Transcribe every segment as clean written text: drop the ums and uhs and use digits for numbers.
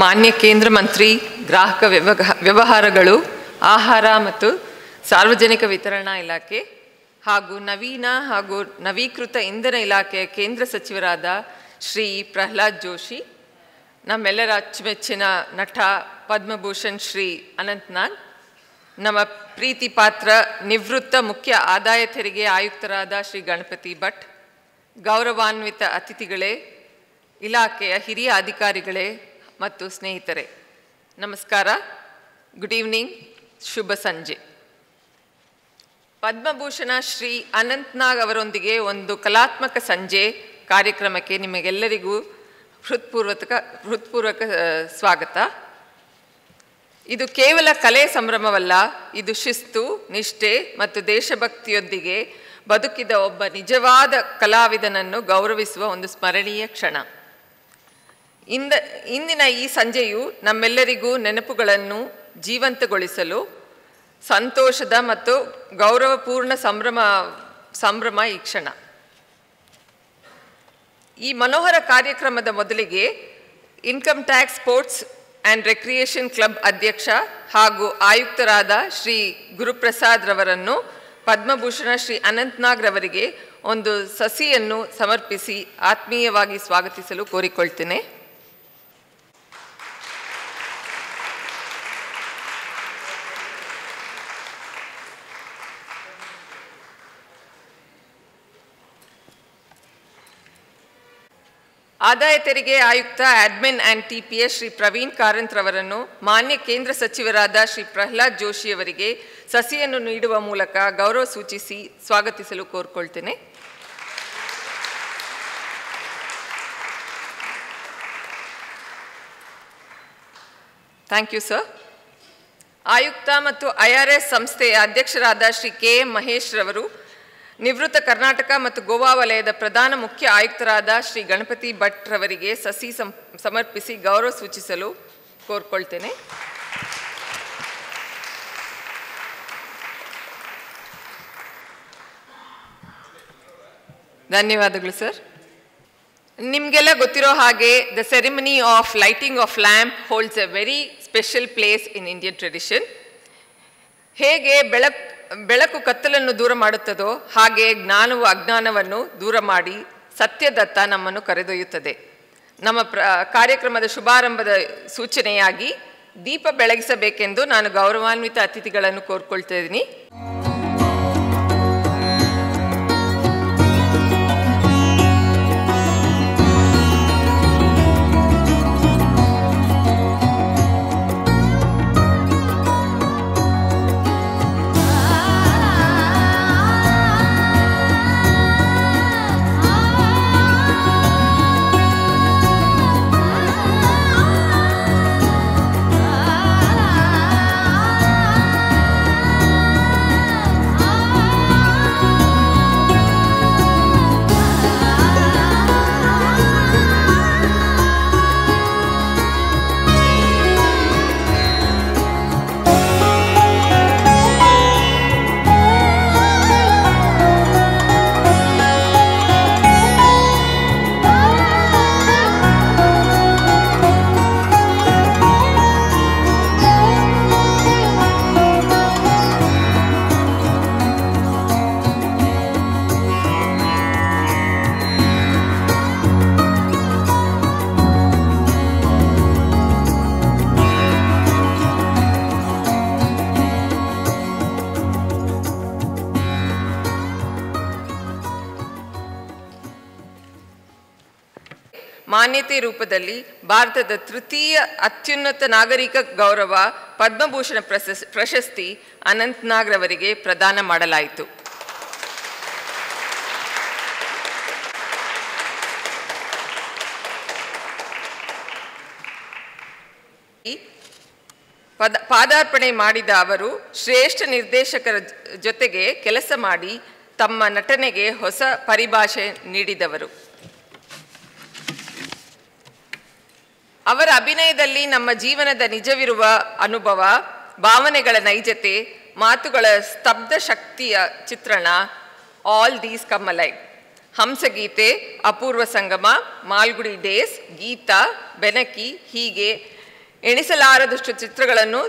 ಮಾನ್ಯ ಕೇಂದ್ರ ಮಂತ್ರಿ ಗ್ರಾಹಕ ವ್ಯವಹಾರಗಳು, ಆಹಾರ ಮತ್ತು ಸಾರ್ವಜನಿಕ ವಿತರಣಾ ಇಲಾಖೆ ಹಾಗೂ ನವೀನ ಹಾಗೂ ನವೀಕೃತ ಇಂಧನ ಇಲಾಖೆಯ ಕೇಂದ್ರ ಸಚಿವರಾದ ಶ್ರೀ ಪ್ರಹ್ಲಾದ್ ಜೋಶಿ, ನಮ್ಮೆಲ್ಲರ ಅಚ್ಚುಮೆಚ್ಚಿನ ನಟ ಪದ್ಮಭೂಷಣ್ ಶ್ರೀ ಅನಂತ್ ನಾಗ್, ನಮ್ಮ ಪ್ರೀತಿ ಪಾತ್ರ ನಿವೃತ್ತ ಮುಖ್ಯ ಆದಾಯ ತೆರಿಗೆ ಆಯುಕ್ತರಾದ ಶ್ರೀ ಗಣಪತಿ ಭಟ್, ಗೌರವಾನ್ವಿತ ಅತಿಥಿಗಳೇ, ಇಲಾಖೆಯ ಹಿರಿಯ ಅಧಿಕಾರಿಗಳೇ ಮತ್ತು ಸ್ನೇಹಿತರೆ, ನಮಸ್ಕಾರ. ಗುಡ್ ಈವ್ನಿಂಗ್, ಶುಭ ಸಂಜೆ. ಪದ್ಮಭೂಷಣ ಶ್ರೀ ಅನಂತ್ ನಾಗ್ ಅವರೊಂದಿಗೆ ಒಂದು ಕಲಾತ್ಮಕ ಸಂಜೆ ಕಾರ್ಯಕ್ರಮಕ್ಕೆ ನಿಮಗೆಲ್ಲರಿಗೂ ಹೃತ್ಪೂರ್ವಕ ಸ್ವಾಗತ. ಇದು ಕೇವಲ ಕಲೆ ಸಂಭ್ರಮವಲ್ಲ, ಇದು ಶಿಸ್ತು, ನಿಷ್ಠೆ ಮತ್ತು ದೇಶಭಕ್ತಿಯೊಂದಿಗೆ ಬದುಕಿದ ಒಬ್ಬ ನಿಜವಾದ ಕಲಾವಿದನನ್ನು ಗೌರವಿಸುವ ಒಂದು ಸ್ಮರಣೀಯ ಕ್ಷಣ. ಇಂದಿನ ಈ ಸಂಜೆಯು ನಮ್ಮೆಲ್ಲರಿಗೂ ನೆನಪುಗಳನ್ನು ಜೀವಂತಗೊಳಿಸಲು ಸಂತೋಷದ ಮತ್ತು ಗೌರವಪೂರ್ಣ ಸಂಭ್ರಮ ಈ ಕ್ಷಣ. ಈ ಮನೋಹರ ಕಾರ್ಯಕ್ರಮದ ಮೊದಲಿಗೆ income tax sports and recreation club ಅಧ್ಯಕ್ಷ ಹಾಗೂ ಆಯುಕ್ತರಾದ ಶ್ರೀ ಗುರುಪ್ರಸಾದ್ ರವರನ್ನು ಪದ್ಮಭೂಷಣ ಶ್ರೀ ಅನಂತ್ ನಾಗ್ ರವರಿಗೆ ಒಂದು ಸಸಿಯನ್ನು ಸಮರ್ಪಿಸಿ ಆತ್ಮೀಯವಾಗಿ ಸ್ವಾಗತಿಸಲು ಕೋರಿಕೊಳ್ತೇನೆ. ಆದಾಯ ತೆರಿಗೆ ಆಯುಕ್ತ admin and TPS Shri Praveen Karanth ರವರನ್ನು ಮಾನ್ಯ ಕೇಂದ್ರ ಸಚಿವರಾದ ಶ್ರೀ ಪ್ರಹ್ಲಾದ್ ಜೋಶಿ ಅವರಿಗೆ ಸಸಿಯನ್ನು ನೀಡುವ ಮೂಲಕ ಗೌರವ ಸೂಚಿಸಿ ಸ್ವಾಗತಿಸಲು ಕೋರ್ಕೊಳ್ತೇನೆ. Thank you sir. ಆಯುಕ್ತ ಮತ್ತು IRS ಸಂಸ್ಥೆಯ ಅಧ್ಯಕ್ಷರಾದ ಶ್ರೀ KM ಮಹೇಶ್ ರವರು, ನಿವೃತ್ತ ಕರ್ನಾಟಕ ಮತ್ತು ಗೋವಾ ವಲಯದ ಪ್ರಧಾನ ಮುಖ್ಯ ಆಯುಕ್ತರಾದ ಶ್ರೀ ಗಣಪತಿ ಭಟ್ ರವರಿಗೆ ಸಸಿ ಸಮರ್ಪಿಸಿ ಗೌರವ ಸೂಚಿಸಲು ಕೋರ್ಕೊಳ್ತೇನೆ. ಧನ್ಯವಾದಗಳು ಸರ್. ನಿಮಗೆಲ್ಲ ಗೊತ್ತಿರೋ ಹಾಗೆ the ceremony of lighting of lamp holds A very special place in Indian tradition. ಹೇಗೆ ಬೆಳಕು ಕತ್ತಲನ್ನು ದೂರ ಮಾಡುತ್ತದೋ ಹಾಗೆ ಜ್ಞಾನವು ಅಜ್ಞಾನವನ್ನು ದೂರ ಮಾಡಿ ಸತ್ಯದತ್ತ ನಮ್ಮನ್ನು ಕರೆದೊಯ್ಯುತ್ತದೆ. ನಮ್ಮ ಕಾರ್ಯಕ್ರಮದ ಶುಭಾರಂಭದ ಸೂಚನೆಯಾಗಿ ದೀಪ ಬೆಳಗಿಸಬೇಕೆಂದು ನಾನು ಗೌರವಾನ್ವಿತ ಅತಿಥಿಗಳನ್ನು ಕೋರ್ಕೊಳ್ತಾ ಇದ್ದೀನಿ. ಮಾನ್ಯತೆ ರೂಪದಲ್ಲಿ ಭಾರತದ ತೃತೀಯ ಅತ್ಯುನ್ನತ ನಾಗರಿಕ ಗೌರವ ಪದ್ಮಭೂಷಣ ಪ್ರಶಸ್ತಿ ಅನಂತ್ ನಾಗ್ ರವರಿಗೆ ಪ್ರದಾನ ಮಾಡಲಾಯಿತು. ಪಾದಾರ್ಪಣೆ ಮಾಡಿದ ಅವರು ಶ್ರೇಷ್ಠ ನಿರ್ದೇಶಕರ ಜೊತೆಗೆ ಕೆಲಸ ಮಾಡಿ ತಮ್ಮ ನಟನೆಗೆ ಹೊಸ ಪರಿಭಾಷೆ ನೀಡಿದವರು. ಅವರ ಅಭಿನಯದಲ್ಲಿ ನಮ್ಮ ಜೀವನದ ನಿಜವಿರುವ ಅನುಭವ, ಭಾವನೆಗಳ ನೈಜತೆ, ಮಾತುಗಳ ಸ್ತಬ್ಧ ಶಕ್ತಿಯ ಚಿತ್ರಣ, all these come alive. Hamsageethe, Apoorva Sangama, Malgudi days, Geetha, Benaki, ಹೀಗೆ ಎಣಿಸಲಾರದಷ್ಟು ಚಿತ್ರಗಳಲ್ಲಿ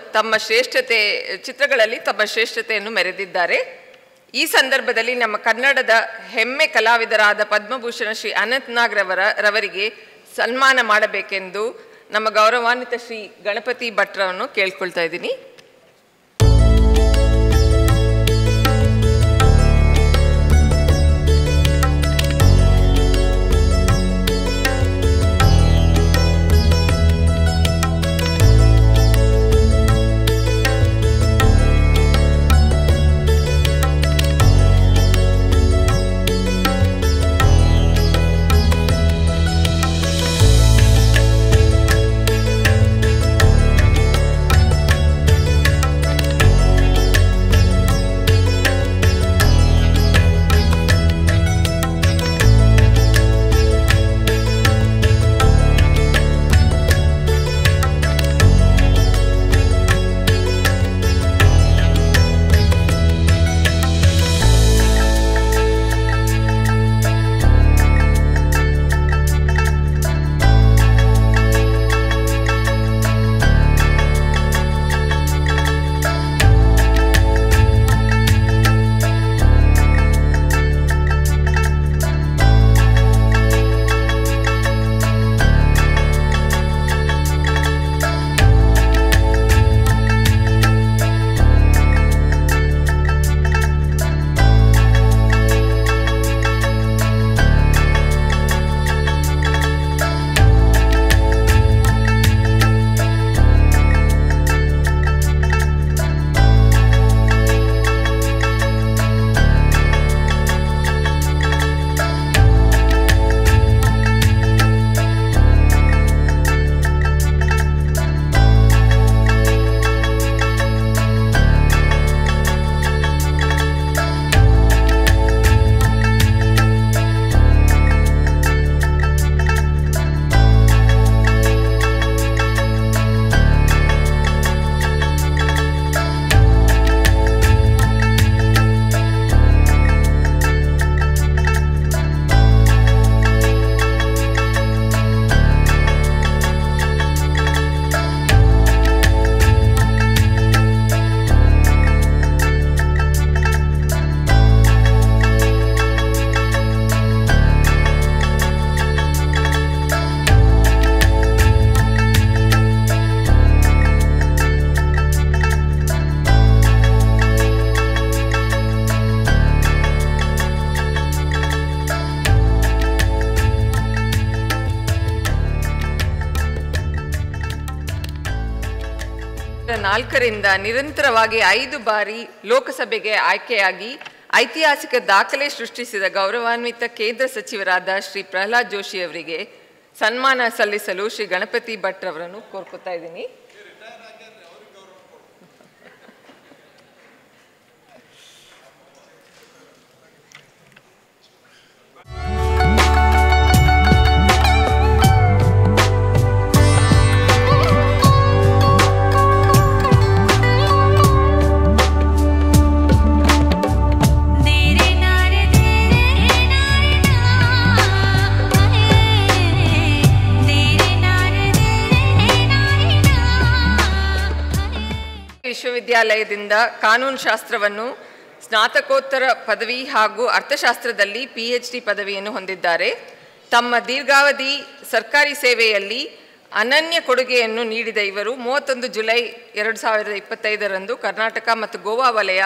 ತಮ್ಮ ಶ್ರೇಷ್ಠತೆಯನ್ನು ಮೆರೆದಿದ್ದಾರೆ. ಈ ಸಂದರ್ಭದಲ್ಲಿ ನಮ್ಮ ಕನ್ನಡದ ಹೆಮ್ಮೆ ಕಲಾವಿದರಾದ ಪದ್ಮಭೂಷಣ ಶ್ರೀ ಅನಂತ್ ನಾಗ್ ರವರಿಗೆ ಸನ್ಮಾನ ಮಾಡಬೇಕೆಂದು ನಮ್ಮ ಗೌರವಾನ್ವಿತ ಶ್ರೀ ಗಣಪತಿ ಭಟ್ರವನ್ನು ಕೇಳ್ಕೊಳ್ತಾ ಇದ್ದೀನಿ. ನಾಲ್ಕರಿಂದ ನಿರಂತರವಾಗಿ 5 ಬಾರಿ ಲೋಕಸಭೆಗೆ ಆಯ್ಕೆಯಾಗಿ ಐತಿಹಾಸಿಕ ದಾಖಲೆ ಸೃಷ್ಟಿಸಿದ ಗೌರವಾನ್ವಿತ ಕೇಂದ್ರ ಸಚಿವರಾದ ಶ್ರೀ ಪ್ರಹ್ಲಾದ್ ಜೋಶಿ ಅವರಿಗೆ ಸನ್ಮಾನ ಸಲ್ಲಿಸಲು ಶ್ರೀ ಗಣಪತಿ ಭಟ್ ಅವರನ್ನು ಕೋರ್ಕೊತಾ ಇದ್ದೀನಿ. ವಿಶ್ವವಿದ್ಯಾಲಯದಿಂದ ಕಾನೂನು ಶಾಸ್ತ್ರವನ್ನು ಸ್ನಾತಕೋತ್ತರ ಪದವಿ ಹಾಗೂ ಅರ್ಥಶಾಸ್ತ್ರದಲ್ಲಿ PhD ಪದವಿಯನ್ನು ಹೊಂದಿದ್ದಾರೆ. ತಮ್ಮ ದೀರ್ಘಾವಧಿ ಸರ್ಕಾರಿ ಸೇವೆಯಲ್ಲಿ ಅನನ್ಯ ಕೊಡುಗೆಯನ್ನು ನೀಡಿದ ಇವರು 31 ಜುಲೈ 2025ರಂದು ಕರ್ನಾಟಕ ಮತ್ತು ಗೋವಾ ವಲಯ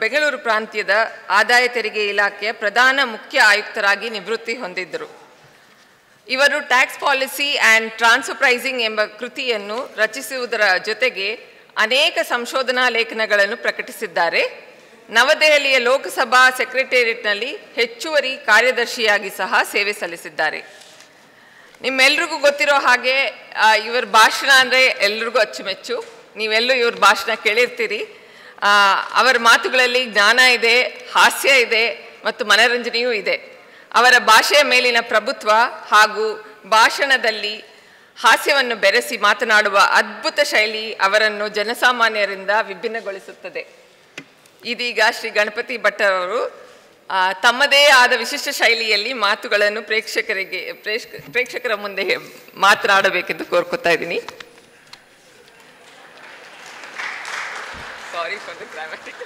ಬೆಂಗಳೂರು ಪ್ರಾಂತ್ಯದ ಆದಾಯ ತೆರಿಗೆ ಇಲಾಖೆಯ ಪ್ರಧಾನ ಮುಖ್ಯ ಆಯುಕ್ತರಾಗಿ ನಿವೃತ್ತಿ ಹೊಂದಿದ್ದರು. ಇವರು tax policy and transfer pricing ಎಂಬ ಕೃತಿಯನ್ನು ರಚಿಸುವುದರ ಜೊತೆಗೆ ಅನೇಕ ಸಂಶೋಧನಾ ಲೇಖನಗಳನ್ನು ಪ್ರಕಟಿಸಿದ್ದಾರೆ. ನವದೆಹಲಿಯ ಲೋಕಸಭಾ ಸೆಕ್ರೆಟೇರಿಯೇಟ್ನಲ್ಲಿ ಹೆಚ್ಚುವರಿ ಕಾರ್ಯದರ್ಶಿಯಾಗಿ ಸಹ ಸೇವೆ ಸಲ್ಲಿಸಿದ್ದಾರೆ. ನಿಮ್ಮೆಲ್ರಿಗೂ ಗೊತ್ತಿರೋ ಹಾಗೆ ಇವರ ಭಾಷಣ ಅಂದರೆ ಎಲ್ರಿಗೂ ಅಚ್ಚುಮೆಚ್ಚು. ನೀವೆಲ್ಲೂ ಇವ್ರ ಭಾಷಣ ಕೇಳಿರ್ತೀರಿ. ಅವರ ಮಾತುಗಳಲ್ಲಿ ಜ್ಞಾನ ಇದೆ, ಹಾಸ್ಯ ಇದೆ ಮತ್ತು ಮನರಂಜನೆಯೂ ಇದೆ. ಅವರ ಭಾಷೆಯ ಮೇಲಿನ ಪ್ರಭುತ್ವ ಹಾಗೂ ಭಾಷಣದಲ್ಲಿ ಹಾಸ್ಯವನ್ನು ಬೆರೆಸಿ ಮಾತನಾಡುವ ಅದ್ಭುತ ಶೈಲಿ ಅವರನ್ನು ಜನಸಾಮಾನ್ಯರಿಂದ ವಿಭಿನ್ನಗೊಳಿಸುತ್ತದೆ. ಇದೀಗ ಶ್ರೀ ಗಣಪತಿ ಭಟ್ ಅವರು ತಮ್ಮದೇ ಆದ ವಿಶಿಷ್ಟ ಶೈಲಿಯಲ್ಲಿ ಮಾತುಗಳನ್ನು ಪ್ರೇಕ್ಷಕರ ಮುಂದೆ ಮಾತನಾಡಬೇಕೆಂದು ಕೋರ್ಕೊತಾ ಇದ್ದೀನಿ. Sorry for the grammatic.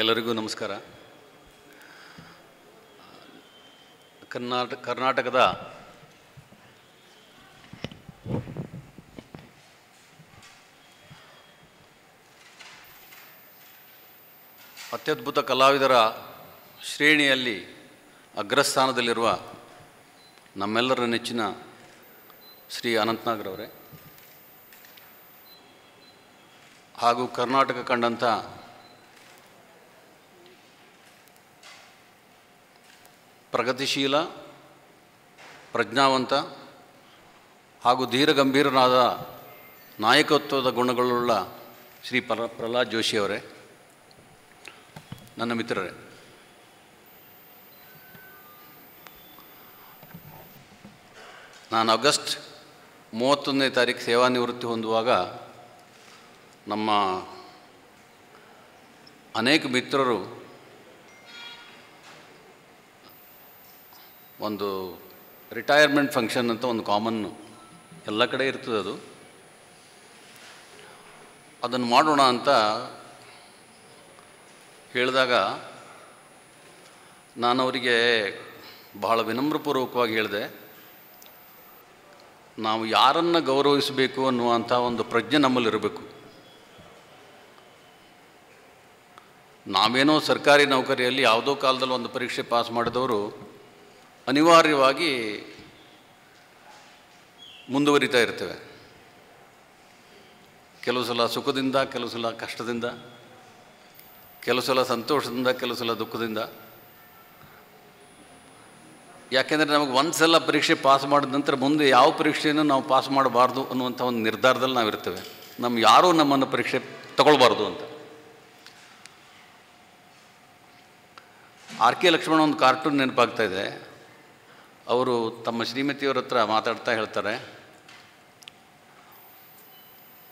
ಎಲ್ಲರಿಗೂ ನಮಸ್ಕಾರ. ಕರ್ನಾಟಕದ ಅತ್ಯದ್ಭುತ ಕಲಾವಿದರ ಶ್ರೇಣಿಯಲ್ಲಿ ಅಗ್ರಸ್ಥಾನದಲ್ಲಿರುವ ನಮ್ಮೆಲ್ಲರ ನೆಚ್ಚಿನ ಶ್ರೀ ಅನಂತನಾಗ್ರವರೇ ಹಾಗೂ ಕರ್ನಾಟಕ ಕಂಡಂಥ ಪ್ರಗತಿಶೀಲ, ಪ್ರಜ್ಞಾವಂತ ಹಾಗೂ ಧೀರಗಂಭೀರನಾದ ನಾಯಕತ್ವದ ಗುಣಗಳುಳ್ಳ ಶ್ರೀ ಪ್ರಹ್ಲಾದ್ ಜೋಶಿಯವರೇ, ನನ್ನ ಮಿತ್ರರೇ, ನಾನು ಆಗಸ್ಟ್ 31ನೇ ತಾರೀಕು ಸೇವಾನಿವೃತ್ತಿ ಹೊಂದುವಾಗ ನಮ್ಮ ಅನೇಕ ಮಿತ್ರರು ಒಂದು ರಿಟೈರ್ಮೆಂಟ್ ಫಂಕ್ಷನ್ ಅಂತ ಒಂದು ಕಾಮನ್ನು ಎಲ್ಲ ಕಡೆ ಇರ್ತದೆ, ಅದನ್ನು ಮಾಡೋಣ ಅಂತ ಹೇಳಿದಾಗ ನಾನು ಅವರಿಗೆ ಬಹಳ ವಿನಮ್ರಪೂರ್ವಕವಾಗಿ ಹೇಳಿದೆ, ನಾವು ಯಾರನ್ನು ಗೌರವಿಸಬೇಕು ಅನ್ನುವಂಥ ಒಂದು ಪ್ರಜ್ಞೆ ನಮ್ಮಲ್ಲಿರಬೇಕು. ನಾವೇನೋ ಸರ್ಕಾರಿ ನೌಕರಿಯಲ್ಲಿ ಯಾವುದೋ ಕಾಲದಲ್ಲಿ ಒಂದು ಪರೀಕ್ಷೆ ಪಾಸ್ ಮಾಡಿದವರು ಅನಿವಾರ್ಯವಾಗಿ ಮುಂದುವರಿತಾ ಇರ್ತೇವೆ. ಕೆಲವು ಸಲ ಸುಖದಿಂದ, ಕೆಲವು ಸಲ ಕಷ್ಟದಿಂದ, ಕೆಲವು ಸಲ ಸಂತೋಷದಿಂದ, ಕೆಲವು ಸಲ ದುಃಖದಿಂದ. ಯಾಕೆಂದರೆ ನಮಗೆ ಒಂದು ಸಲ ಪರೀಕ್ಷೆ ಪಾಸ್ ಮಾಡಿದ ನಂತರ ಮುಂದೆ ಯಾವ ಪರೀಕ್ಷೆಯನ್ನು ನಾವು ಪಾಸ್ ಮಾಡಬಾರ್ದು ಅನ್ನುವಂಥ ಒಂದು ನಿರ್ಧಾರದಲ್ಲಿ ನಾವಿರ್ತೇವೆ. ಯಾರೂ ನಮ್ಮನ್ನು ಪರೀಕ್ಷೆ ತಗೊಳ್ಬಾರ್ದು ಅಂತ. ಆರ್ ಕೆ ಲಕ್ಷ್ಮಣ ಒಂದು ಕಾರ್ಟೂನ್ ನೆನಪಾಗ್ತಾ ಇದೆ. ಅವರು ತಮ್ಮ ಶ್ರೀಮತಿಯವರ ಹತ್ರ ಮಾತಾಡ್ತಾ ಹೇಳ್ತಾರೆ,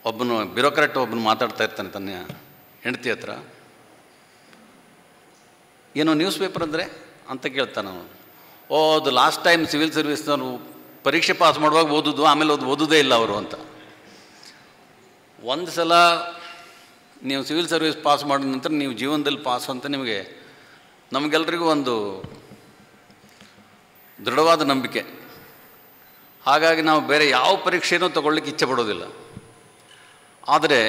ಒಬ್ಬನು ಬ್ಯೂರೋಕ್ರಾಟ್ ಒಬ್ಬನು ಮಾತಾಡ್ತಾ ಇರ್ತಾನೆ ತನ್ನ ಹೆಂಡತಿ ಹತ್ರ, ಏನೋ ನ್ಯೂಸ್ ಪೇಪರ್ ಅಂದರೆ ಅಂತ ಕೇಳ್ತಾನೆ ಅವನು. ಅದು ಲಾಸ್ಟ್ ಟೈಮ್ ಸಿವಿಲ್ ಸರ್ವಿಸ್ನವರು ಪರೀಕ್ಷೆ ಪಾಸ್ ಮಾಡುವಾಗ ಓದೋದು, ಆಮೇಲೆ ಓದೋದೇ ಇಲ್ಲ ಅವರು ಅಂತ. ಒಂದು ಸಲ ನೀವು ಸಿವಿಲ್ ಸರ್ವಿಸ್ ಪಾಸ್ ಮಾಡಿದ ನಂತರ ನೀವು ಜೀವನದಲ್ಲಿ ಪಾಸ್ ಅಂತ ನಮಗೆಲ್ಲರಿಗೂ ಒಂದು ದೃಢವಾದ ನಂಬಿಕೆ. ಹಾಗಾಗಿ ನಾವು ಬೇರೆ ಯಾವ ಪರೀಕ್ಷೆನೂ ತಗೊಳ್ಳಿಕ್ಕೆ ಇಚ್ಛೆ ಪಡೋದಿಲ್ಲ. ಆದರೆ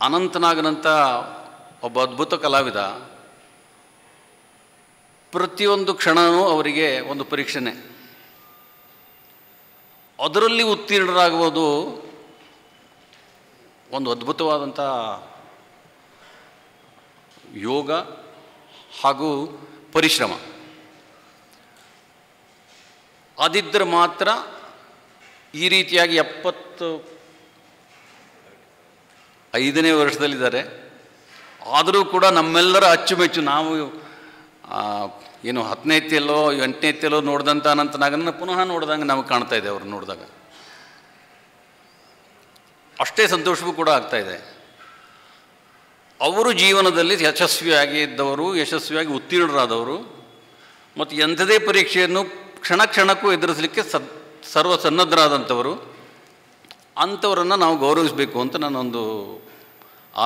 ಅನಂತನಾಗನಂಥ ಒಬ್ಬ ಅದ್ಭುತ ಕಲಾವಿದ, ಪ್ರತಿಯೊಂದು ಕ್ಷಣವೂ ಅವರಿಗೆ ಒಂದು ಪರೀಕ್ಷೆನೇ. ಅದರಲ್ಲಿ ಉತ್ತೀರ್ಣರಾಗುವುದು ಒಂದು ಅದ್ಭುತವಾದಂಥ ಯೋಗ ಹಾಗೂ ಪರಿಶ್ರಮ. ಅದಿದ್ದರೆ ಮಾತ್ರ ಈ ರೀತಿಯಾಗಿ 75ನೇ ವರ್ಷದಲ್ಲಿದ್ದಾರೆ. ಆದರೂ ಕೂಡ ನಮ್ಮೆಲ್ಲರ ಅಚ್ಚುಮೆಚ್ಚು, ನಾವು ಏನು 10ನೇ ಎತ್ತಿಯಲ್ಲೋ 8ನೇ ಎತ್ತಿಯಲ್ಲೋ ನೋಡಿದಂಥ ಅನಂತನಾಗನ ಪುನಃ ನೋಡಿದಂಗೆ ನಮಗೆ ಕಾಣ್ತಾ ಇದೆ. ಅವ್ರು ನೋಡಿದಾಗ ಅಷ್ಟೇ ಸಂತೋಷವೂ ಕೂಡ ಆಗ್ತಾಯಿದೆ. ಅವರು ಜೀವನದಲ್ಲಿ ಯಶಸ್ವಿಯಾಗಿ ಇದ್ದವರು, ಯಶಸ್ವಿಯಾಗಿ ಉತ್ತೀರ್ಣರಾದವರು ಮತ್ತು ಎಂಥದೇ ಪರೀಕ್ಷೆಯನ್ನು ಕ್ಷಣ ಕ್ಷಣಕ್ಕೂ ಎದುರಿಸಲಿಕ್ಕೆ ಸರ್ವಸನ್ನದ್ಧರಾದಂಥವರು. ಅಂಥವರನ್ನು ನಾವು ಗೌರವಿಸಬೇಕು ಅಂತ ನನ್ನೊಂದು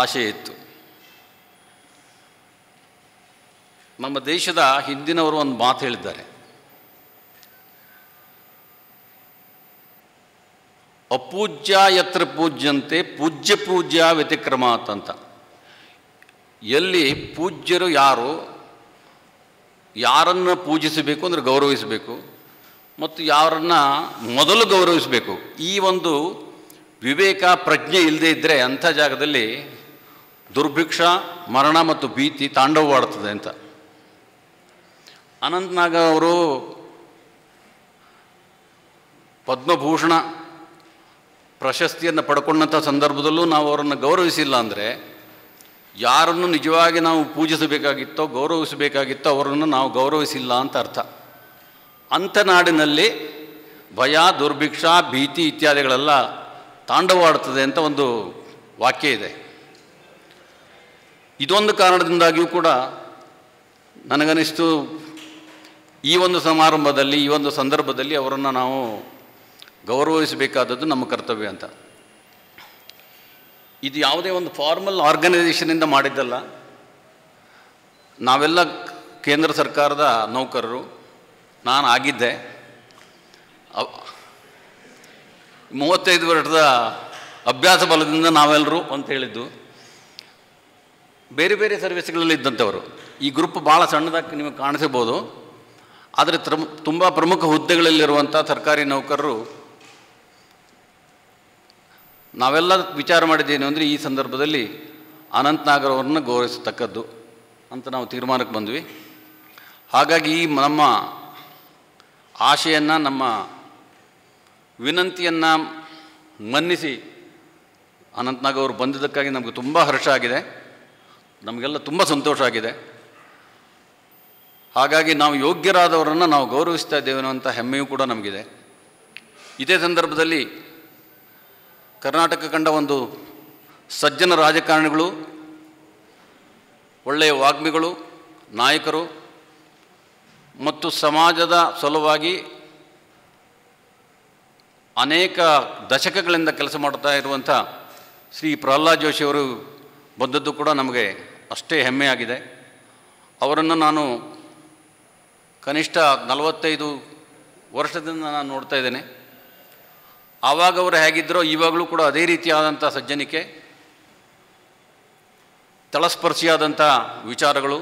ಆಶೆ ಇತ್ತು. ನಮ್ಮ ದೇಶದ ಹಿಂದಿನವರು ಒಂದು ಮಾತು ಹೇಳಿದ್ದಾರೆ, ಅಪೂಜ್ಯ ಯತ್ರ ಪೂಜ್ಯಂತೆ ಪೂಜ್ಯ ಪೂಜ್ಯ ವ್ಯತಿಕ್ರಮಾತ್ ಅಂತ. ಎಲ್ಲಿ ಪೂಜ್ಯರು ಯಾರನ್ನು ಪೂಜಿಸಬೇಕು ಅಂದರೆ ಗೌರವಿಸಬೇಕು, ಮತ್ತು ಯಾರನ್ನು ಮೊದಲು ಗೌರವಿಸಬೇಕು, ಈ ಒಂದು ವಿವೇಕ ಪ್ರಜ್ಞೆ ಇಲ್ಲದೇ ಇದ್ದರೆ ಅಂಥ ಜಾಗದಲ್ಲಿ ದುರ್ಭಿಕ್ಷ, ಮರಣ ಮತ್ತು ಭೀತಿ ತಾಂಡವವಾಡ್ತದೆ ಅಂತ. ಅನಂತನಾಗ ಅವರು ಪದ್ಮಭೂಷಣ ಪ್ರಶಸ್ತಿಯನ್ನು ಪಡ್ಕೊಂಡಂಥ ಸಂದರ್ಭದಲ್ಲೂ ನಾವು ಅವರನ್ನು ಗೌರವಿಸಿಲ್ಲ ಅಂದರೆ, ಯಾರನ್ನು ನಿಜವಾಗಿ ನಾವು ಪೂಜಿಸಬೇಕಾಗಿತ್ತೋ ಗೌರವಿಸಬೇಕಾಗಿತ್ತೋ ಅವರನ್ನು ನಾವು ಗೌರವಿಸಿಲ್ಲ ಅಂತ ಅರ್ಥ. ಅಂಥ ನಾಡಿನಲ್ಲಿ ಭಯ, ದುರ್ಭಿಕ್ಷ, ಭೀತಿ ಇತ್ಯಾದಿಗಳೆಲ್ಲ ತಾಂಡವವಾಡ್ತದೆ ಅಂತ ಒಂದು ವಾಕ್ಯ ಇದೆ. ಇದೊಂದು ಕಾರಣದಿಂದಾಗಿಯೂ ಕೂಡ ನನಗನಿಸ್ತು, ಈ ಒಂದು ಸಮಾರಂಭದಲ್ಲಿ, ಈ ಒಂದು ಸಂದರ್ಭದಲ್ಲಿ ಅವರನ್ನು ನಾವು ಗೌರವಿಸಬೇಕಾದದ್ದು ನಮ್ಮ ಕರ್ತವ್ಯ ಅಂತ. ಇದು ಯಾವುದೇ ಒಂದು ಫಾರ್ಮಲ್ ಆರ್ಗನೈಸೇಷನಿಂದ ಮಾಡಿದ್ದಲ್ಲ. ನಾವೆಲ್ಲ ಕೇಂದ್ರ ಸರ್ಕಾರದ ನೌಕರರು, ನಾನು ಆಗಿದ್ದೆ. 35 ವರ್ಷದ ಅಭ್ಯಾಸ ಬಲದಿಂದ ನಾವೆಲ್ಲರೂ ಅಂತ ಹೇಳಿದ್ದು. ಬೇರೆ ಬೇರೆ ಸರ್ವಿಸ್ಗಳಲ್ಲಿ ಇದ್ದಂಥವರು. ಈ ಗ್ರೂಪ್ ಭಾಳ ಸಣ್ಣದಾಗಿ ನಿಮಗೆ ಕಾಣಿಸಬಹುದು. ಆದರೆ ತುಂಬ ಪ್ರಮುಖ ಹುದ್ದೆಗಳಲ್ಲಿರುವಂಥ ಸರ್ಕಾರಿ ನೌಕರರು ನಾವೆಲ್ಲ ವಿಚಾರ ಮಾಡಿದ್ದೇನು ಅಂದರೆ ಈ ಸಂದರ್ಭದಲ್ಲಿ ಅನಂತನಾಗ್ ಅವರನ್ನು ಗೌರವಿಸತಕ್ಕದ್ದು ಅಂತ ನಾವು ತೀರ್ಮಾನಕ್ಕೆ ಬಂದ್ವಿ. ಹಾಗಾಗಿ ಈ ನಮ್ಮ ಆಶೆಯನ್ನು, ನಮ್ಮ ವಿನಂತಿಯನ್ನು ಮನ್ನಿಸಿ ಅನಂತನಾಗ್ ಅವರು ಬಂದಿದ್ದಕ್ಕಾಗಿ ನಮಗೆ ತುಂಬ ಹರ್ಷ ಆಗಿದೆ, ನಮಗೆಲ್ಲ ತುಂಬ ಸಂತೋಷ ಆಗಿದೆ. ಹಾಗಾಗಿ ನಾವು ಯೋಗ್ಯರಾದವರನ್ನು ನಾವು ಗೌರವಿಸ್ತಾ ಇದ್ದೇವೆ ಅನ್ನುವಂಥ ಹೆಮ್ಮೆಯೂ ಕೂಡ ನಮಗಿದೆ. ಇದೇ ಸಂದರ್ಭದಲ್ಲಿ ಕರ್ನಾಟಕ ಕಂಡ ಒಂದು ಸಜ್ಜನ ರಾಜಕಾರಣಿಗಳು, ಒಳ್ಳೆಯ ವಾಗ್ಮಿಗಳು, ನಾಯಕರು ಮತ್ತು ಸಮಾಜದ ಸಲುವಾಗಿ ಅನೇಕ ದಶಕಗಳಿಂದ ಕೆಲಸ ಮಾಡ್ತಾ ಇರುವಂಥ ಶ್ರೀ ಪ್ರಹ್ಲಾದ್ ಜೋಶಿಯವರು ಬಂದದ್ದು ಕೂಡ ನಮಗೆ ಅಷ್ಟೇ ಹೆಮ್ಮೆಯಾಗಿದೆ. ಅವರನ್ನು ನಾನು ಕನಿಷ್ಠ 45 ವರ್ಷದಿಂದ ನಾನು ನೋಡ್ತಾ ಇದ್ದೇನೆ. ಆವಾಗ ಅವರು ಹೇಗಿದ್ದರೋ ಇವಾಗಲೂ ಕೂಡ ಅದೇ ರೀತಿಯಾದಂಥ ಸಜ್ಜನಿಕೆ, ತಳಸ್ಪರ್ಶಿಯಾದಂಥ ವಿಚಾರಗಳು,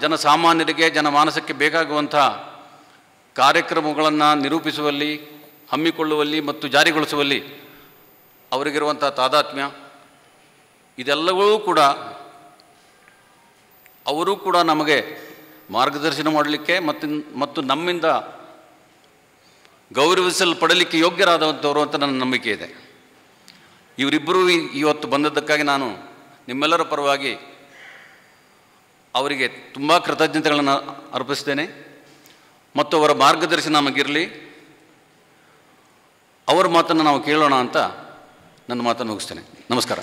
ಜನಸಾಮಾನ್ಯರಿಗೆ, ಜನಮಾನಸಕ್ಕೆ ಬೇಕಾಗುವಂಥ ಕಾರ್ಯಕ್ರಮಗಳನ್ನು ನಿರೂಪಿಸುವಲ್ಲಿ, ಹಮ್ಮಿಕೊಳ್ಳುವಲ್ಲಿ ಮತ್ತು ಜಾರಿಗೊಳಿಸುವಲ್ಲಿ ಅವರಿಗಿರುವಂಥ ತಾದಾತ್ಮ್ಯ, ಇದೆಲ್ಲವೂ ಕೂಡ ಅವರೂ ಕೂಡ ನಮಗೆ ಮಾರ್ಗದರ್ಶನ ಮಾಡಲಿಕ್ಕೆ ಮತ್ತು ನಮ್ಮಿಂದ ಗೌರವಿಸಲ್ಪಡಲಿಕ್ಕೆ ಯೋಗ್ಯರಾದಂಥವರು ಅಂತ ನನ್ನ ನಂಬಿಕೆ ಇದೆ. ಇವರಿಬ್ಬರೂ ಇವತ್ತು ಬಂದದ್ದಕ್ಕಾಗಿ ನಾನು ನಿಮ್ಮೆಲ್ಲರ ಪರವಾಗಿ ಅವರಿಗೆ ತುಂಬ ಕೃತಜ್ಞತೆಗಳನ್ನು ಅರ್ಪಿಸ್ತೇನೆ ಮತ್ತು ಅವರ ಮಾರ್ಗದರ್ಶನ ನಮಗಿರಲಿ. ಅವರ ಮಾತನ್ನು ನಾವು ಕೇಳೋಣ ಅಂತ ನನ್ನ ಮಾತನ್ನು ಮುಗಿಸ್ತೇನೆ. ನಮಸ್ಕಾರ.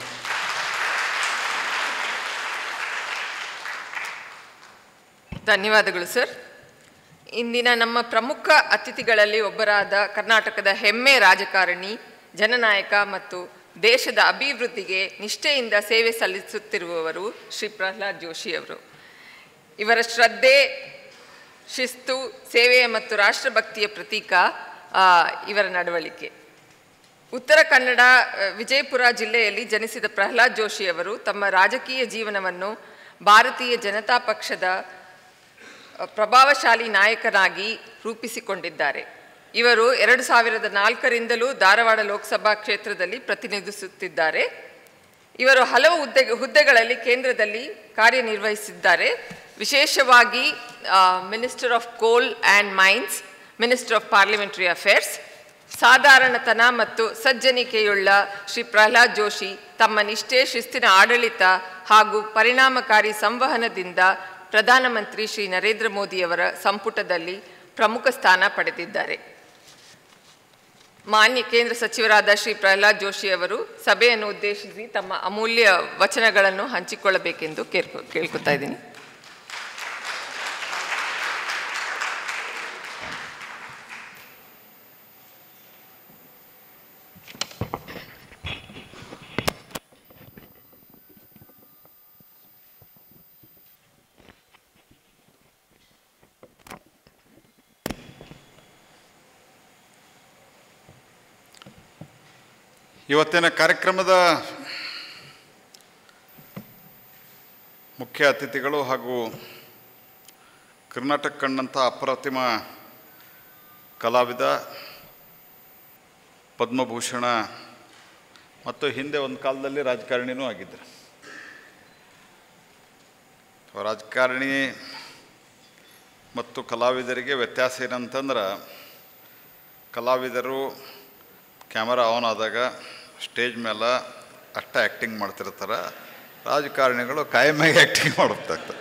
ಧನ್ಯವಾದಗಳು ಸರ್. ಇಂದಿನ ನಮ್ಮ ಪ್ರಮುಖ ಅತಿಥಿಗಳಲ್ಲಿ ಒಬ್ಬರಾದ ಕರ್ನಾಟಕದ ಹೆಮ್ಮೆ ರಾಜಕಾರಣಿ, ಜನನಾಯಕ ಮತ್ತು ದೇಶದ ಅಭಿವೃದ್ಧಿಗೆ ನಿಷ್ಠೆಯಿಂದ ಸೇವೆ ಸಲ್ಲಿಸುತ್ತಿರುವವರು ಶ್ರೀ ಪ್ರಹ್ಲಾದ್ ಜೋಶಿ ಅವರು. ಇವರ ಶ್ರದ್ಧೆ, ಶಿಸ್ತು, ಸೇವೆಯ ಮತ್ತು ರಾಷ್ಟ್ರಭಕ್ತಿಯ ಪ್ರತೀಕ ಇವರ ನಡವಳಿಕೆ. ಉತ್ತರ ಕನ್ನಡ ವಿಜಯಪುರ ಜಿಲ್ಲೆಯಲ್ಲಿ ಜನಿಸಿದ ಪ್ರಹ್ಲಾದ್ ಜೋಶಿ ಅವರು ತಮ್ಮ ರಾಜಕೀಯ ಜೀವನವನ್ನು ಭಾರತೀಯ ಜನತಾ ಪಕ್ಷದ ಪ್ರಭಾವಶಾಲಿ ನಾಯಕನಾಗಿ ರೂಪಿಸಿಕೊಂಡಿದ್ದಾರೆ. ಇವರು 2004ರಿಂದಲೂ ಧಾರವಾಡ ಲೋಕಸಭಾ ಕ್ಷೇತ್ರದಲ್ಲಿ ಪ್ರತಿನಿಧಿಸುತ್ತಿದ್ದಾರೆ. ಇವರು ಹಲವು ಹುದ್ದೆಗಳಲ್ಲಿ ಕೇಂದ್ರದಲ್ಲಿ ಕಾರ್ಯನಿರ್ವಹಿಸಿದ್ದಾರೆ. ವಿಶೇಷವಾಗಿ minister of coal and mines, minister of parliamentary affairs. ಸಾಧಾರಣತನ ಮತ್ತು ಸಜ್ಜನಿಕೆಯುಳ್ಳ ಶ್ರೀ ಪ್ರಹ್ಲಾದ್ ಜೋಶಿ ತಮ್ಮ ನಿಷ್ಠೆ, ಶಿಸ್ತಿನ ಆಡಳಿತ ಹಾಗೂ ಪರಿಣಾಮಕಾರಿ ಸಂವಹನದಿಂದ ಪ್ರಧಾನಮಂತ್ರಿ ಶ್ರೀ ನರೇಂದ್ರ ಮೋದಿಯವರ ಸಂಪುಟದಲ್ಲಿ ಪ್ರಮುಖ ಸ್ಥಾನ ಪಡೆದಿದ್ದಾರೆ. ಮಾನ್ಯ ಕೇಂದ್ರ ಸಚಿವರಾದ ಶ್ರೀ ಪ್ರಹ್ಲಾದ್ ಜೋಶಿ ಅವರು ಸಭೆಯನ್ನು ಉದ್ದೇಶಿಸಿ ತಮ್ಮ ಅಮೂಲ್ಯ ವಚನಗಳನ್ನು ಹಂಚಿಕೊಳ್ಳಬೇಕೆಂದು ಕೇಳ್ಕೊತಾ ಇದ್ದೀನಿ. ಇವತ್ತಿನ ಕಾರ್ಯಕ್ರಮದ ಮುಖ್ಯ ಅತಿಥಿಗಳು ಹಾಗೂ ಕರ್ನಾಟಕ ಕಂಡಂಥ ಅಪ್ರತಿಮ ಕಲಾವಿದ, ಪದ್ಮಭೂಷಣ ಮತ್ತು ಹಿಂದೆ ಒಂದು ಕಾಲದಲ್ಲಿ ರಾಜಕಾರಣಿನೂ ಆಗಿದ್ದರು. ರಾಜಕಾರಣಿ ಮತ್ತು ಕಲಾವಿದರಿಗೆ ವ್ಯತ್ಯಾಸ ಏನಂತಂದ್ರೆ, ಕಲಾವಿದರು ಕ್ಯಾಮರಾ ಆನ್ ಆದಾಗ ಸ್ಟೇಜ್ ಮೇಲೆ ಅಷ್ಟ ಆ್ಯಕ್ಟಿಂಗ್ ಮಾಡ್ತಿರ್ತಾರೆ, ರಾಜಕಾರಣಿಗಳು ಕಾಯಮಾಗಿ ಆ್ಯಕ್ಟಿಂಗ್ ಮಾಡುತ್ತಾಗ್ತದೆ.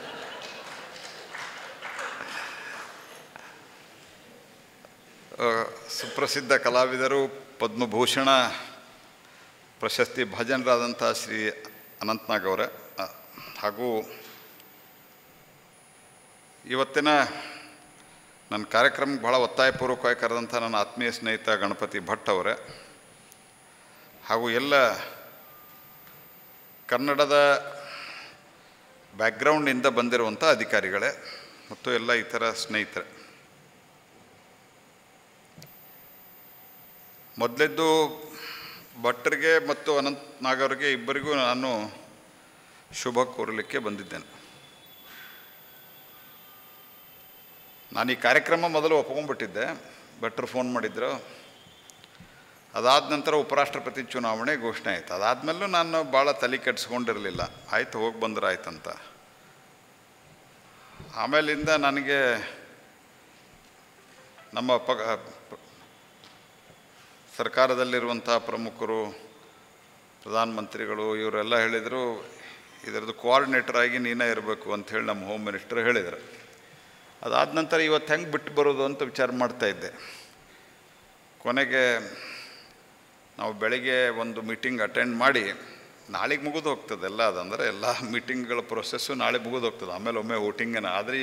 ಸುಪ್ರಸಿದ್ಧ ಕಲಾವಿದರು, ಪದ್ಮಭೂಷಣ ಪ್ರಶಸ್ತಿ ಭಾಜನರಾದಂಥ ಶ್ರೀ ಅನಂತನಾಗ್ ಅವರ ಹಾಗೂ ಇವತ್ತಿನ ನನ್ನ ಕಾರ್ಯಕ್ರಮಕ್ಕೆ ಭಾಳ ಒತ್ತಾಯಪೂರ್ವಕವಾಗಿ ಕರೆದಂಥ ನನ್ನ ಆತ್ಮೀಯ ಸ್ನೇಹಿತ ಗಣಪತಿ ಭಟ್ ಅವರೇ, ಹಾಗೂ ಎಲ್ಲ ಕನ್ನಡದ ಬ್ಯಾಕ್ಗ್ರೌಂಡಿಂದ ಬಂದಿರುವಂಥ ಅಧಿಕಾರಿಗಳೇ ಮತ್ತು ಎಲ್ಲ ಇತರ ಸ್ನೇಹಿತರೆ, ಮೊದಲೆದ್ದು ಭಟ್ರಿಗೆ ಮತ್ತು ಅನಂತ್ ನಾಗ್ ಅವರಿಗೆ ಇಬ್ಬರಿಗೂ ನಾನು ಶುಭ ಕೋರಲಿಕ್ಕೆ ಬಂದಿದ್ದೇನೆ. ನಾನು ಈ ಕಾರ್ಯಕ್ರಮ ಮೊದಲು ಒಪ್ಕೊಂಡ್ಬಿಟ್ಟಿದ್ದೆ. ಭಟ್ರು ಫೋನ್ ಮಾಡಿದ್ರು. ಅದಾದ ನಂತರ ಉಪರಾಷ್ಟ್ರಪತಿ ಚುನಾವಣೆ ಘೋಷಣೆ ಆಯಿತು. ಅದಾದಮೇಲೂ ನಾನು ಭಾಳ ತಲೆ ಕೆಡಿಸ್ಕೊಂಡಿರಲಿಲ್ಲ. ಆಯಿತು, ಹೋಗಿ ಬಂದ್ರೆ ಆಯ್ತಂತ. ಆಮೇಲಿಂದ ನನಗೆ ನಮ್ಮ ಸರ್ಕಾರದಲ್ಲಿರುವಂಥ ಪ್ರಮುಖರು, ಪ್ರಧಾನಮಂತ್ರಿಗಳು ಇವರೆಲ್ಲ ಹೇಳಿದರು, ಇದರದ್ದು ಕೋಆರ್ಡಿನೇಟರ್ ಆಗಿ ನೀನೇ ಇರಬೇಕು ಅಂಥೇಳಿ ನಮ್ಮ ಹೋಮ್ ಮಿನಿಸ್ಟರ್ ಹೇಳಿದರು. ಅದಾದ ನಂತರ ಇವತ್ತು ಹೆಂಗೆ ಬಿಟ್ಟು ಬರೋದು ಅಂತ ವಿಚಾರ ಮಾಡ್ತಾಯಿದ್ದೆ. ಕೊನೆಗೆ ನಾವು ಬೆಳಗ್ಗೆ ಒಂದು ಮೀಟಿಂಗ್ ಅಟೆಂಡ್ ಮಾಡಿ ನಾಳೆಗೆ ಮುಗಿದು ಹೋಗ್ತದೆ ಎಲ್ಲ. ಅದಂದರೆ ಎಲ್ಲ ಮೀಟಿಂಗ್ಗಳ ಪ್ರೊಸೆಸ್ಸು ನಾಳೆ ಮುಗಿದು ಹೋಗ್ತದೆ. ಆಮೇಲೆ ಒಮ್ಮೆ ವೋಟಿಂಗನ ಆದರೆ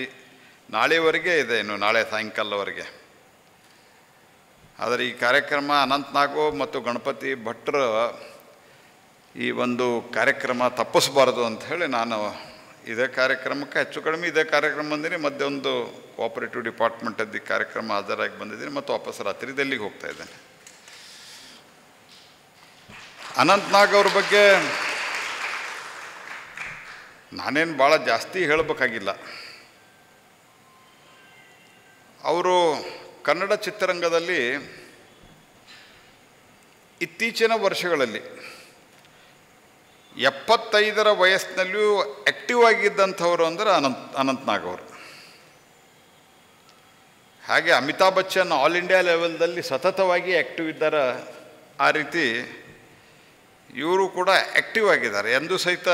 ನಾಳೆವರೆಗೆ ಇದೆ, ಇನ್ನು ನಾಳೆ ಸಾಯಂಕಾಲವರೆಗೆ. ಆದರೆ ಈ ಕಾರ್ಯಕ್ರಮ ಅನಂತ್ ನಾಗು ಮತ್ತು ಗಣಪತಿ ಭಟ್ರು ಈ ಒಂದು ಕಾರ್ಯಕ್ರಮ ತಪ್ಪಿಸಬಾರ್ದು ಅಂಥೇಳಿ ನಾನು ಇದೇ ಕಾರ್ಯಕ್ರಮಕ್ಕೆ ಹೆಚ್ಚು ಕಡಿಮೆ ಇದೇ ಕಾರ್ಯಕ್ರಮ ಬಂದಿನಿ. ಮಧ್ಯೆ ಒಂದು ಕೋಆಪರೇಟಿವ್ ಡಿಪಾರ್ಟ್ಮೆಂಟದ್ದು ಕಾರ್ಯಕ್ರಮ ಹಾಜರಾಗಿ ಬಂದಿದ್ದೀನಿ ಮತ್ತು ವಾಪಸ್ ರಾತ್ರಿ ದಿಲ್ಲಿಗೆ ಹೋಗ್ತಾ ಇದ್ದೇನೆ. ಅನಂತ್ ನಾಗ್ ಅವ್ರ ಬಗ್ಗೆ ನಾನೇನು ಭಾಳ ಜಾಸ್ತಿ ಹೇಳಬೇಕಾಗಿಲ್ಲ. ಅವರು ಕನ್ನಡ ಚಿತ್ರರಂಗದಲ್ಲಿ ಇತ್ತೀಚಿನ ವರ್ಷಗಳಲ್ಲಿ 75ರ ವಯಸ್ಸಿನಲ್ಲಿಯೂ ಆ್ಯಕ್ಟಿವ್ ಆಗಿದ್ದಂಥವರು ಅಂದರೆ ಅನಂತ್ ನಾಗ್ ಅವರು. ಹಾಗೆ ಅಮಿತಾಬ್ ಬಚ್ಚನ್ ಆಲ್ ಇಂಡಿಯಾ ಲೆವೆಲ್ದಲ್ಲಿ ಸತತವಾಗಿ ಆ್ಯಕ್ಟಿವ್ ಇದ್ದಾರೆ. ಆ ರೀತಿ ಇವರು ಕೂಡ ಆ್ಯಕ್ಟಿವ್ ಆಗಿದ್ದಾರೆ. ಎಂದೂ ಸಹಿತ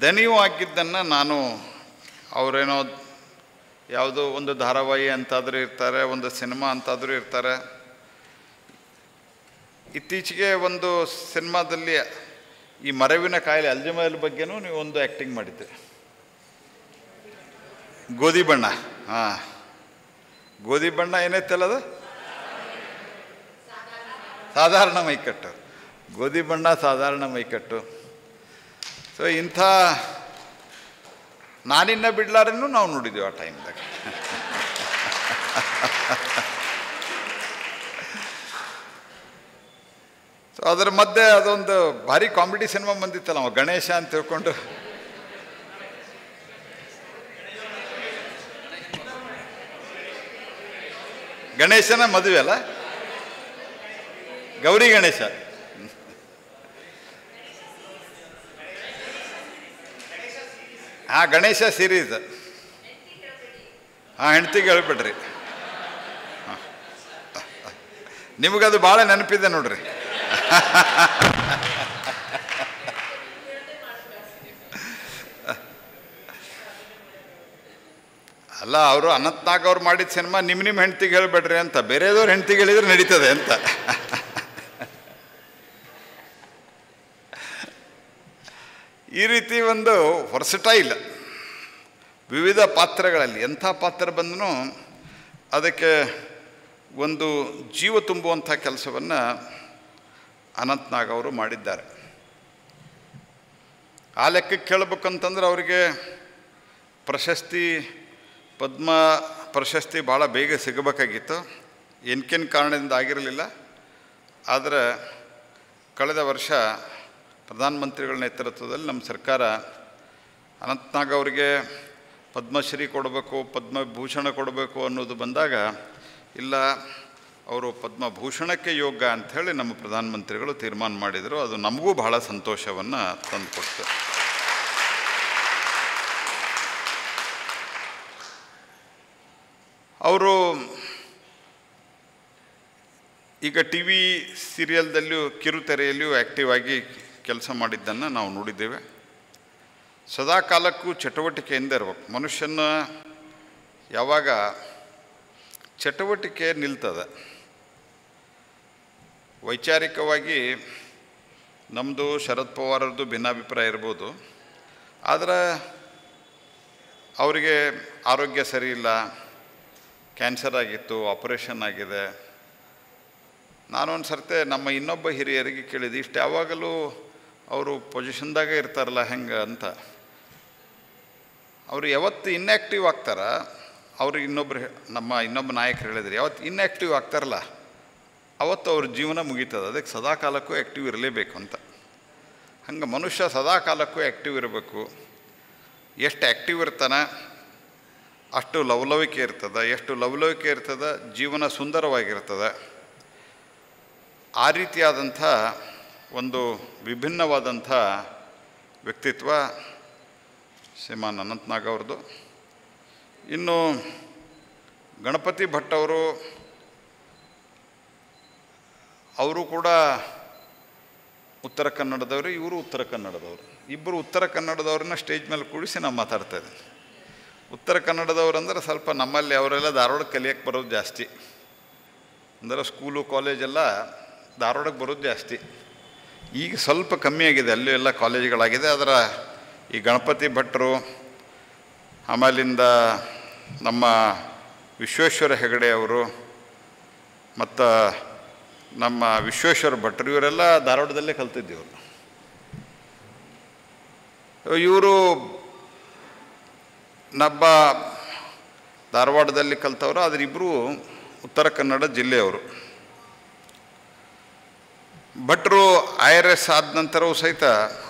ದಣಿವು ಆಗಿದ್ದನ್ನು ನಾನು ಅವರೇನೋ ಯಾವುದೋ ಒಂದು ಧಾರಾವಾಹಿ ಅಂತಾದರೂ ಇರ್ತಾರೆ, ಒಂದು ಸಿನಿಮಾ ಅಂತಾದರೂ ಇರ್ತಾರೆ. ಇತ್ತೀಚೆಗೆ ಒಂದು ಸಿನಿಮಾದಲ್ಲಿ ಈ ಮರವಿನ ಕಾಯಿಲೆ ಅಲ್ಜಮೈರ್ ಬಗ್ಗೆನೂ ನೀವು ಒಂದು ಆ್ಯಕ್ಟಿಂಗ್ ಮಾಡಿದ್ದೀರಿ. ಗೋಧಿ ಬಣ್ಣ. ಹಾಂ, ಗೋಧಿ ಬಣ್ಣ ಏನೈತಲ್ಲ ಅದು ಸಾಧಾರಣ ಮೈಕಟ್ಟು. ಗೋಧಿ ಬಣ್ಣ ಸಾಧಾರಣ ಮೈಕಟ್ಟು. ಸೊ ಇಂಥ ನಾನಿನ್ನ ಬಿಡ್ಲಾರನ್ನು ನಾವು ನೋಡಿದ್ದೀವಿ ಆ ಟೈಮ್ದಾಗ. ಸೊ ಅದರ ಮಧ್ಯೆ ಅದೊಂದು ಭಾರಿ ಕಾಮಿಡಿ ಸಿನಿಮಾ ಬಂದಿತ್ತಲ್ಲ, ಅವ ಗಣೇಶ ಅಂತ ತಿಳ್ಕೊಂಡು. ಗಣೇಶನ ಮದುವೆ ಅಲ್ಲ, ಗೌರಿ ಗಣೇಶ. ಹಾಂ, ಗಣೇಶ ಸೀರೀಸ್. ಹಾಂ, ಹೆಂಡ್ತಿಗೆ ಹೇಳ್ಬಿಡ್ರಿ. ಹಾಂ, ನಿಮಗದು ಭಾಳ ನೆನಪಿದೆ ನೋಡ್ರಿ. ಅಲ್ಲ, ಅವರು ಅನಂತ್ ನಾಗ್ ಅವ್ರು ಮಾಡಿದ ಸಿನಿಮಾ ನಿಮ್ಮ ಹೆಂಡ್ತಿಗೆ ಹೇಳ್ಬೇಡ್ರಿ ಅಂತ, ಬೇರೆದವ್ರು ಹೆಂಡ್ತಿಗೆ ಹೇಳಿದ್ರೆ ನಡೀತದೆ ಅಂತ. ಈ ರೀತಿ ಒಂದು ವರ್ಸಟೈಲ್ ವಿವಿಧ ಪಾತ್ರಗಳಲ್ಲಿ ಎಂಥ ಪಾತ್ರ ಬಂದೂ ಅದಕ್ಕೆ ಒಂದು ಜೀವ ತುಂಬುವಂಥ ಕೆಲಸವನ್ನು ಅನಂತ್ ನಾಗ್ ಅವರು ಮಾಡಿದ್ದಾರೆ. ಆ ಲೆಕ್ಕಕ್ಕೆ ಕೇಳಬೇಕಂತಂದ್ರೆ ಅವರಿಗೆ ಪ್ರಶಸ್ತಿ, ಪದ್ಮ ಪ್ರಶಸ್ತಿ ಭಾಳ ಬೇಗ ಸಿಗಬೇಕಾಗಿತ್ತು. ಏನಕ್ಕೇನು ಕಾರಣದಿಂದ ಆಗಿರಲಿಲ್ಲ. ಆದರೆ ಕಳೆದ ವರ್ಷ ಪ್ರಧಾನಮಂತ್ರಿಗಳ ನೇತೃತ್ವದಲ್ಲಿ ನಮ್ಮ ಸರ್ಕಾರ ಅನಂತ್ ನಾಗ್ ಅವರಿಗೆ ಪದ್ಮಶ್ರೀ ಕೊಡಬೇಕು, ಪದ್ಮಭೂಷಣ ಕೊಡಬೇಕು ಅನ್ನೋದು ಬಂದಾಗ, ಇಲ್ಲ ಅವರು ಪದ್ಮಭೂಷಣಕ್ಕೆ ಯೋಗ್ಯ ಅಂಥೇಳಿ ನಮ್ಮ ಪ್ರಧಾನಮಂತ್ರಿಗಳು ತೀರ್ಮಾನ ಮಾಡಿದರು. ಅದು ನಮಗೂ ಬಹಳ ಸಂತೋಷವನ್ನು ತಂದುಕೊಡ್ತು. ಅವರು ಈಗ ಟಿ ವಿ ಸೀರಿಯಲ್ದಲ್ಲಿಯೂ ಕಿರುತೆರೆಯಲ್ಲಿಯೂ ಆ್ಯಕ್ಟಿವ್ ಆಗಿ ಕೆಲಸ ಮಾಡಿದ್ದನ್ನು ನಾವು ನೋಡಿದ್ದೇವೆ. ಸದಾ ಕಾಲಕ್ಕೂ ಚಟುವಟಿಕೆಯಿಂದ ಇರಬೇಕು. ಮನುಷ್ಯನ ಯಾವಾಗ ಚಟುವಟಿಕೆ ನಿಲ್ತದೆ, ವೈಚಾರಿಕವಾಗಿ ನಮ್ಮದು ಶರದ್ ಪವಾರದ್ದು ಭಿನ್ನಾಭಿಪ್ರಾಯ ಇರ್ಬೋದು, ಆದರೆ ಅವರಿಗೆ ಆರೋಗ್ಯ ಸರಿ ಇಲ್ಲ, ಕ್ಯಾನ್ಸರ್ ಆಗಿತ್ತು, ಆಪರೇಷನ್ ಆಗಿದೆ, ನಾನೊಂದು ಸರ್ತೆ ನಮ್ಮ ಇನ್ನೊಬ್ಬ ಹಿರಿಯರಿಗೆ ಕೇಳಿದೆ, ಇಷ್ಟು ಯಾವಾಗಲೂ ಅವರು ಪೊಸಿಷನ್ದಾಗೆ ಇರ್ತಾರಲ್ಲ ಹೆಂಗೆ ಅಂತ. ಅವರು ಯಾವತ್ತು ಇನ್ಯಾಕ್ಟಿವ್ ಆಗ್ತಾರ, ಅವರು ಇನ್ನೊಬ್ಬ ನಾಯಕರು ಹೇಳಿದ್ರು, ಯಾವತ್ತು ಇನ್ಯಾಕ್ಟಿವ್ ಆಗ್ತಾರಲ್ಲ ಅವತ್ತು ಅವ್ರ ಜೀವನ ಮುಗೀತದೆ, ಅದಕ್ಕೆ ಸದಾ ಕಾಲಕ್ಕೂ ಆ್ಯಕ್ಟಿವ್ ಇರಲೇಬೇಕು ಅಂತ. ಹಂಗೆ ಮನುಷ್ಯ ಸದಾ ಕಾಲಕ್ಕೂ ಆ್ಯಕ್ಟಿವ್ ಇರಬೇಕು. ಎಷ್ಟು ಆ್ಯಕ್ಟಿವ್ ಇರ್ತಾನೆ ಅಷ್ಟು ಲವಲವಿಕೆ ಇರ್ತದೆ, ಎಷ್ಟು ಲವಲವಿಕೆ ಇರ್ತದೆ ಜೀವನ ಸುಂದರವಾಗಿರ್ತದೆ. ಆ ರೀತಿಯಾದಂಥ ಒಂದು ವಿಭಿನ್ನವಾದಂಥ ವ್ಯಕ್ತಿತ್ವ ಶ್ರೀಮಾನ್ ಅನಂತನಾಗ್ ಅವ್ರದ್ದು. ಇನ್ನು ಗಣಪತಿ ಭಟ್ ಅವರು ಕೂಡ ಉತ್ತರ ಕನ್ನಡದವರು, ಇವರು ಉತ್ತರ ಕನ್ನಡದವರು. ಇಬ್ಬರು ಉತ್ತರ ಕನ್ನಡದವ್ರನ್ನ ಸ್ಟೇಜ್ ಮೇಲೆ ಕೂಡಿಸಿ ನಾವು ಮಾತಾಡ್ತಾಯಿದ್ದೆ. ಉತ್ತರ ಕನ್ನಡದವ್ರು ಅಂದ್ರೆ ಸ್ವಲ್ಪ ನಮ್ಮಲ್ಲಿ ಅವರೆಲ್ಲ ಧಾರವಾಡಕ್ಕೆ ಕಲಿಯೋಕ್ಕೆ ಬರೋದು ಜಾಸ್ತಿ, ಅಂದರೆ ಸ್ಕೂಲು ಕಾಲೇಜೆಲ್ಲ ಧಾರವಾಡಕ್ಕೆ ಬರೋದು ಜಾಸ್ತಿ. ಈಗ ಸ್ವಲ್ಪ ಕಮ್ಮಿ ಆಗಿದೆ, ಅಲ್ಲೂ ಎಲ್ಲ ಕಾಲೇಜುಗಳಾಗಿದೆ. ಅದರ ಈ ಗಣಪತಿ ಭಟ್ರು, ಆಮೇಲಿಂದ ನಮ್ಮ ವಿಶ್ವೇಶ್ವರ ಹೆಗಡೆ ಅವರು ಮತ್ತು ನಮ್ಮ ವಿಶ್ವೇಶ್ವರ ಭಟ್ರು, ಇವರೆಲ್ಲ ಧಾರವಾಡದಲ್ಲೇ ಕಲ್ತಿದ್ದೀವರು. ಇವರು ನಮ್ಮ ಧಾರವಾಡದಲ್ಲಿ ಕಲ್ತವರು, ಆದರೆ ಇಬ್ಬರು ಉತ್ತರ ಕನ್ನಡ ಜಿಲ್ಲೆಯವರು. ಭಟ್ರು IRS ಆದ ನಂತರವೂ ಸಹಿತ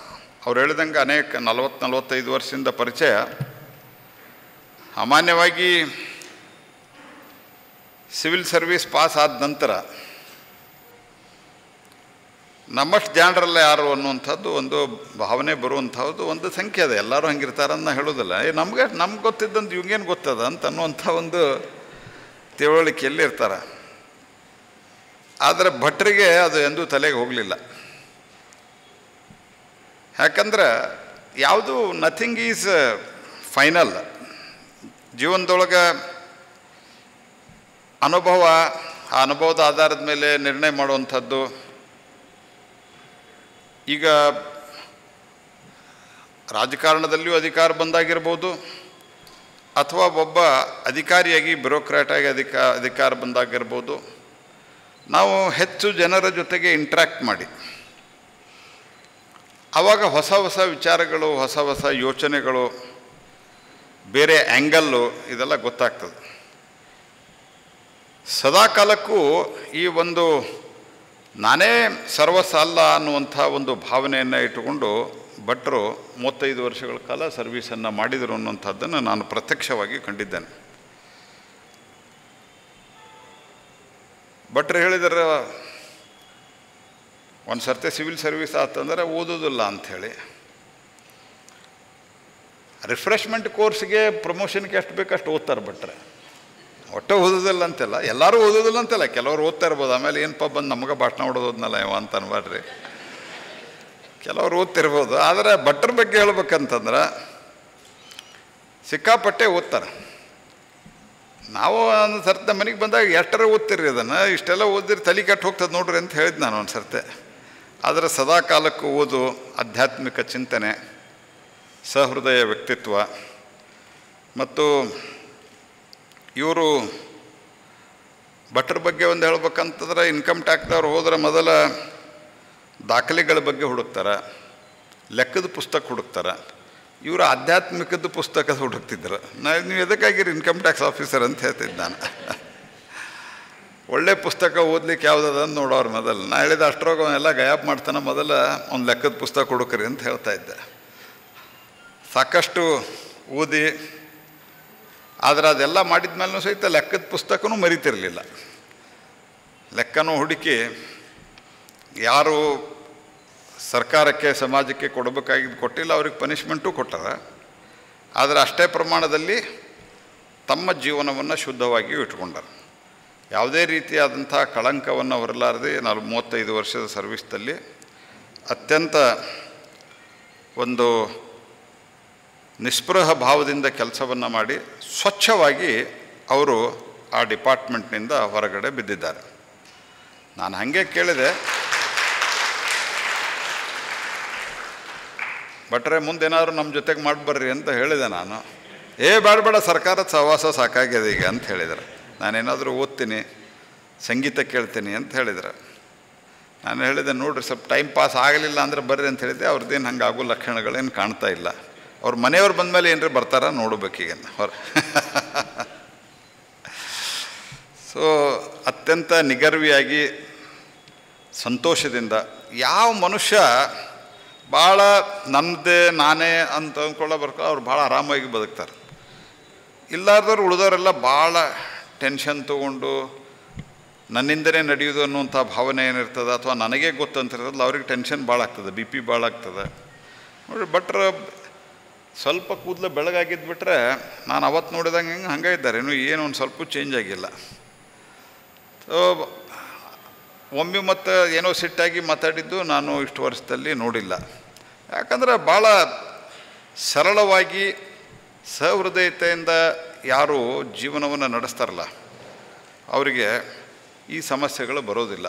ಅವ್ರು ಹೇಳಿದಂಗೆ ಅನೇಕ 40-45 ವರ್ಷದಿಂದ ಪರಿಚಯ. ಸಾಮಾನ್ಯವಾಗಿ ಸಿವಿಲ್ ಸರ್ವೀಸ್ ಪಾಸ್ ಆದ ನಂತರ ನಮ್ಮಷ್ಟು ಜನರಲ್ಲ ಯಾರು ಅನ್ನುವಂಥದ್ದು ಒಂದು ಭಾವನೆ ಬರುವಂಥದ್ದು ಒಂದು ಸಂಖ್ಯೆ ಇದೆ. ಎಲ್ಲರೂ ಹಂಗಿರ್ತಾರನ್ನ ಹೇಳೋದಿಲ್ಲ. ನಮ್ಗೆ ಗೊತ್ತಿದ್ದಂತ ಇವಂಗೇನು ಗೊತ್ತದ ಅಂತ ಅನ್ನುವಂಥ ಒಂದು ತಿಳುವಳಿಕೆಯಲ್ಲಿ ಇರ್ತಾರೆ. ಆದರೆ ಭಟ್ರಿಗೆ ಅದು ಎಂದೂ ತಲೆಗೆ ಹೋಗಲಿಲ್ಲ. ಯಾಕಂದ್ರೆ ಯಾವುದು ನಥಿಂಗ್ ಈಸ್ ಫೈನಲ್. ಜೀವನದೊಳಗೆ ಅನುಭವ, ಆ ಅನುಭವದ ಆಧಾರದ ಮೇಲೆ ನಿರ್ಣಯ ಮಾಡುವಂಥದ್ದು. ಈಗ ರಾಜಕಾರಣದಲ್ಲಿಯೂ ಅಧಿಕಾರ ಬಂದಾಗಿರ್ಬೋದು, ಅಥವಾ ಒಬ್ಬ ಅಧಿಕಾರಿಯಾಗಿ ಬ್ಯೂರೋಕ್ರಾಟಾಗಿ ಅಧಿಕಾರ ಬಂದಾಗಿರ್ಬೋದು. ನಾವು ಹೆಚ್ಚು ಜನರ ಜೊತೆಗೆ ಇಂಟ್ರ್ಯಾಕ್ಟ್ ಮಾಡಿ ಆವಾಗ ಹೊಸ ಹೊಸ ವಿಚಾರಗಳು, ಹೊಸ ಹೊಸ ಯೋಚನೆಗಳು, ಬೇರೆ ಆ್ಯಂಗಲ್ಲು ಇದೆಲ್ಲ ಗೊತ್ತಾಗ್ತದೆ. ಸದಾ ಕಾಲಕ್ಕೂ ಈ ಒಂದು ನಾನೇ ಸರ್ವಸ್ವ ಅಲ್ಲ ಅನ್ನುವಂಥ ಒಂದು ಭಾವನೆಯನ್ನು ಇಟ್ಟುಕೊಂಡು ಭಟ್ರು 35 ವರ್ಷಗಳ ಕಾಲ ಸರ್ವೀಸನ್ನು ಮಾಡಿದರು ಅನ್ನುವಂಥದ್ದನ್ನು ನಾನು ಪ್ರತ್ಯಕ್ಷವಾಗಿ ಕಂಡಿದ್ದೇನೆ. ಭಟ್ರು ಹೇಳಿದರೆ ಒಂದು ಸರ್ತಿ ಸಿವಿಲ್ ಸರ್ವೀಸ್ ಆತಂದರೆ ಓದೋದಿಲ್ಲ ಅಂಥೇಳಿ, ರಿಫ್ರೆಶ್ಮೆಂಟ್ ಕೋರ್ಸ್ಗೆ ಪ್ರಮೋಷನ್ಗೆ ಎಷ್ಟು ಬೇಕು ಅಷ್ಟು ಓದ್ತಾರೆ ಭಟ್ರೆ. ಒಟ್ಟು ಓದೋದಿಲ್ಲ ಅಂತೆಲ್ಲ, ಎಲ್ಲರೂ ಓದೋದಿಲ್ಲ ಅಂತೆಲ್ಲ, ಕೆಲವರು ಓದ್ತಾ ಇರ್ಬೋದು. ಆಮೇಲೆ ಏನಪ್ಪ ಬಂದು ನಮಗೆ ಭಾಷಣ ಹೊಡೋದನ್ನಲ್ಲ ಇವ ಅಂತ ಅನ್ಬಾಡ್ರಿ, ಕೆಲವರು ಓದ್ತಿರ್ಬೋದು. ಆದರೆ ಭಟ್ರ ಬಗ್ಗೆ ಹೇಳ್ಬೇಕಂತಂದ್ರೆ ಸಿಕ್ಕಾಪಟ್ಟೆ ಓದ್ತಾರೆ. ನಾವು ಒಂದು ಸರ್ತಿ ಮನೆಗೆ ಬಂದಾಗ ಎಷ್ಟರ ಓದ್ತಿರಿ ಅದನ್ನು, ಇಷ್ಟೆಲ್ಲ ಓದಿರಿ ತಲೆ ಕೆಟ್ಟು ಹೋಗ್ತದೆ ನೋಡ್ರಿ ಅಂತ ಹೇಳಿದ್ದು ನಾನು ಒಂದು ಸರ್ತೆ. ಆದರೆ ಸದಾ ಕಾಲಕ್ಕೂ ಓದು, ಆಧ್ಯಾತ್ಮಿಕ ಚಿಂತನೆ, ಸಹೃದಯ ವ್ಯಕ್ತಿತ್ವ. ಮತ್ತು ಇವರು ಭಟ್ರ ಬಗ್ಗೆ ಒಂದು ಹೇಳ್ಬೇಕಂತಂದ್ರೆ ಇನ್ಕಮ್ ಟ್ಯಾಕ್ಸ್ದವ್ರು ಹೋದ್ರೆ ಮೊದಲ ದಾಖಲೆಗಳ ಬಗ್ಗೆ ಹುಡುಕ್ತಾರೆ, ಲೆಕ್ಕದ ಪುಸ್ತಕ ಹುಡುಕ್ತಾರೆ. ಇವರು ಆಧ್ಯಾತ್ಮಿಕದ ಪುಸ್ತಕದ ಹುಡುಕ್ತಿದ್ರು. ನೀವು ಎದಕ್ಕಾಗಿರಿ ಇನ್ಕಮ್ ಟ್ಯಾಕ್ಸ್ ಆಫೀಸರ್ ಅಂತ ಹೇಳ್ತಿದ್ದೆ ನಾನು. ಒಳ್ಳೆ ಪುಸ್ತಕ ಓದ್ಲಿಕ್ಕೆ ಯಾವುದದ ಅಂತ ನೋಡೋರು ಮೊದಲು. ನಾ ಹೇಳಿದ ಅಷ್ಟರೋಗ ಎಲ್ಲ ಗಯಾಪ್ ಮಾಡ್ತಾನೆ, ಮೊದಲ ಒಂದು ಲೆಕ್ಕದ ಪುಸ್ತಕ ಹುಡುಕ್ರಿ ಅಂತ ಹೇಳ್ತಾ ಇದ್ದೆ. ಸಾಕಷ್ಟು ಓದಿ, ಆದರೆ ಅದೆಲ್ಲ ಮಾಡಿದ ಮೇಲೂ ಸಹಿತ ಲೆಕ್ಕದ ಪುಸ್ತಕನೂ ಮರಿತಿರಲಿಲ್ಲ. ಲೆಕ್ಕನೂ ಹುಡುಕಿ ಯಾರು ಸರ್ಕಾರಕ್ಕೆ ಸಮಾಜಕ್ಕೆ ಕೊಡಬೇಕಾಗಿದ್ದು ಕೊಟ್ಟಿಲ್ಲ, ಅವ್ರಿಗೆ ಪನಿಷ್ಮೆಂಟು ಕೊಟ್ಟಾರ. ಆದರೆ ಅಷ್ಟೇ ಪ್ರಮಾಣದಲ್ಲಿ ತಮ್ಮ ಜೀವನವನ್ನು ಶುದ್ಧವಾಗಿಯೂ ಇಟ್ಕೊಂಡರು. ಯಾವುದೇ ರೀತಿಯಾದಂಥ ಕಳಂಕವನ್ನು ಹೊರಲಾರದೆ 35 ವರ್ಷದ ಸರ್ವಿಸ್ದಲ್ಲಿ ಅತ್ಯಂತ ಒಂದು ನಿಸ್ಪೃಹ ಭಾವದಿಂದ ಕೆಲಸವನ್ನು ಮಾಡಿ ಸ್ವಚ್ಛವಾಗಿ ಅವರು ಆ ಡಿಪಾರ್ಟ್ಮೆಂಟ್ನಿಂದ ಹೊರಗಡೆ ಬಿದ್ದಿದ್ದಾರೆ. ನಾನು ಹಾಗೆ ಕೇಳಿದೆ, ಭಟ್ರೆ ಮುಂದೇನಾದ್ರು ನಮ್ಮ ಜೊತೆಗೆ ಮಾಡಿಬರ್ರಿ ಅಂತ ಹೇಳಿದೆ ನಾನು. ಬೇಡ ಸರ್ಕಾರದ ಸಹವಾಸ ಸಾಕಾಗಿದೆ ಈಗ ಅಂತ ಹೇಳಿದರು. ನಾನೇನಾದರೂ ಓದ್ತೀನಿ, ಸಂಗೀತ ಕೇಳ್ತೀನಿ ಅಂತ ಹೇಳಿದರು. ನಾನು ಹೇಳಿದೆ ನೋಡಿರಿ ಸ್ವಲ್ಪ ಟೈಮ್ ಪಾಸ್ ಆಗಲಿಲ್ಲ ಅಂದರೆ ಬರ್ರಿ ಅಂತ ಹೇಳಿದ್ದೆ. ಅವ್ರದ್ದೇನು ಹಂಗೆ ಆಗೋ ಲಕ್ಷಣಗಳೇನು ಕಾಣ್ತಾ ಇಲ್ಲ. ಅವ್ರ ಮನೆಯವ್ರು ಬಂದಮೇಲೆ ಏನ್ರಿ ಬರ್ತಾರ ನೋಡಬೇಕೀಗ ಸೊ ಅತ್ಯಂತ ನಿಗರ್ವಿಯಾಗಿ ಸಂತೋಷದಿಂದ ಯಾವ ಮನುಷ್ಯ ಭಾಳ ನಮ್ಮದೇ ನಾನೇ ಅಂತ ಅಂದ್ಕೊಳ್ಳೋ ಅವ್ರು ಭಾಳ ಆರಾಮಾಗಿ ಬದುಕ್ತಾರೆ. ಇಲ್ಲಾರ್ದವ್ರು ಉಳಿದವರೆಲ್ಲ ಭಾಳ ಟೆನ್ಷನ್ ತೊಗೊಂಡು ನನ್ನಿಂದನೇ ನಡೆಯೋದು ಅನ್ನುವಂಥ ಭಾವನೆ ಏನಿರ್ತದೆ, ಅಥವಾ ನನಗೇ ಗೊತ್ತಂತಿರ್ತದಲ್ಲ, ಅವ್ರಿಗೆ ಟೆನ್ಷನ್ ಭಾಳ ಆಗ್ತದೆ, ಬಿ ಪಿ ಭಾಳ ಆಗ್ತದೆ. ನೋಡಿ ಭಟ್ರು ಸ್ವಲ್ಪ ಕೂದಲು ಬೆಳಗಾಗಿದ್ದುಬಿಟ್ರೆ ನಾನು ಅವತ್ತು ನೋಡಿದಂಗೆ ಹಂಗೆ ಇದ್ದಾರೆ, ಇನ್ನೂ ಏನು ಒಂದು ಸ್ವಲ್ಪ ಚೇಂಜ್ ಆಗಿಲ್ಲ. ಸೊ ಒಮ್ಮೆ ಮತ್ತು ಏನೋ ಸಿಟ್ಟಾಗಿ ಮಾತಾಡಿದ್ದು ನಾನು ಇಷ್ಟು ವರ್ಷದಲ್ಲಿ ನೋಡಿಲ್ಲ. ಯಾಕಂದರೆ ಭಾಳ ಸರಳವಾಗಿ ಸಹೃದಯತೆಯಿಂದ ಯಾರು ಜೀವನವನ್ನು ನಡೆಸ್ತಾರಲ್ಲ ಅವರಿಗೆ ಈ ಸಮಸ್ಯೆಗಳು ಬರೋದಿಲ್ಲ.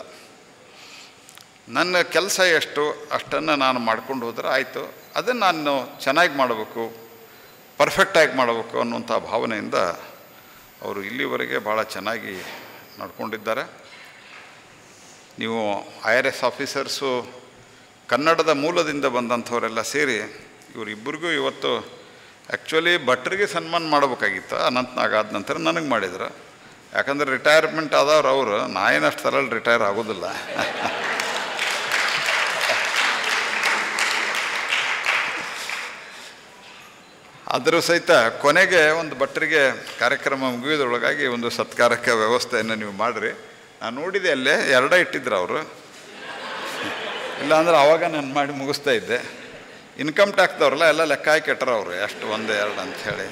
ನನ್ನ ಕೆಲಸ ಎಷ್ಟು ಅಷ್ಟನ್ನು ನಾನು ಮಾಡ್ಕೊಂಡು ಹೋದರೆ ಆಯಿತು, ಅದನ್ನು ನಾನು ಚೆನ್ನಾಗಿ ಮಾಡಬೇಕು, ಪರ್ಫೆಕ್ಟಾಗಿ ಮಾಡಬೇಕು ಅನ್ನುವಂಥ ಭಾವನೆಯಿಂದ ಅವರು ಇಲ್ಲಿವರೆಗೆ ಭಾಳ ಚೆನ್ನಾಗಿ ನಡ್ಕೊಂಡಿದ್ದಾರೆ. ನೀವು IRS ಆಫೀಸರ್ಸು ಕನ್ನಡದ ಮೂಲದಿಂದ ಬಂದಂಥವರೆಲ್ಲ ಸೇರಿ ಇವರಿಬ್ಬರಿಗೂ ಇವತ್ತು ಆ್ಯಕ್ಚುಲಿ ಭಟ್ರಿಗೆ ಸನ್ಮಾನ ಮಾಡಬೇಕಾಗಿತ್ತು, ಅನಂತನಾಗ್ ಆದ ನಂತರ ನನಗೆ ಮಾಡಿದ್ರು. ಯಾಕಂದರೆ ರಿಟೈರ್ಮೆಂಟ್ ಆದವ್ರು ಅವರು, ನಾ ಏನಷ್ಟು ಸರಳ ರಿಟೈರ್ ಆಗೋದಿಲ್ಲ. ಆದರೂ ಸಹಿತ ಕೊನೆಗೆ ಒಂದು ಭಟ್ರಿಗೆ ಕಾರ್ಯಕ್ರಮ ಮುಗಿಯೋದ್ರೊಳಗಾಗಿ ಒಂದು ಸತ್ಕಾರಕ್ಕೆ ವ್ಯವಸ್ಥೆಯನ್ನು ನೀವು ಮಾಡಿರಿ. ನಾನು ನೋಡಿದೆ, ಅಲ್ಲೇ ಎರಡೇ ಇಟ್ಟಿದ್ರು ಅವರು, ಇಲ್ಲಾಂದ್ರೆ ಆವಾಗ ನಾನು ಮಾಡಿ ಮುಗಿಸ್ತಾ ಇದ್ದೆ. ಇನ್ಕಮ್ ಟ್ಯಾಕ್ಸ್ದವ್ರಲ್ಲ ಎಲ್ಲ ಲೆಕ್ಕ ಹಾಕಿ ಇಟ್ಟರು ಅವರು, ಎಷ್ಟು 1 2 ಅಂಥೇಳಿ.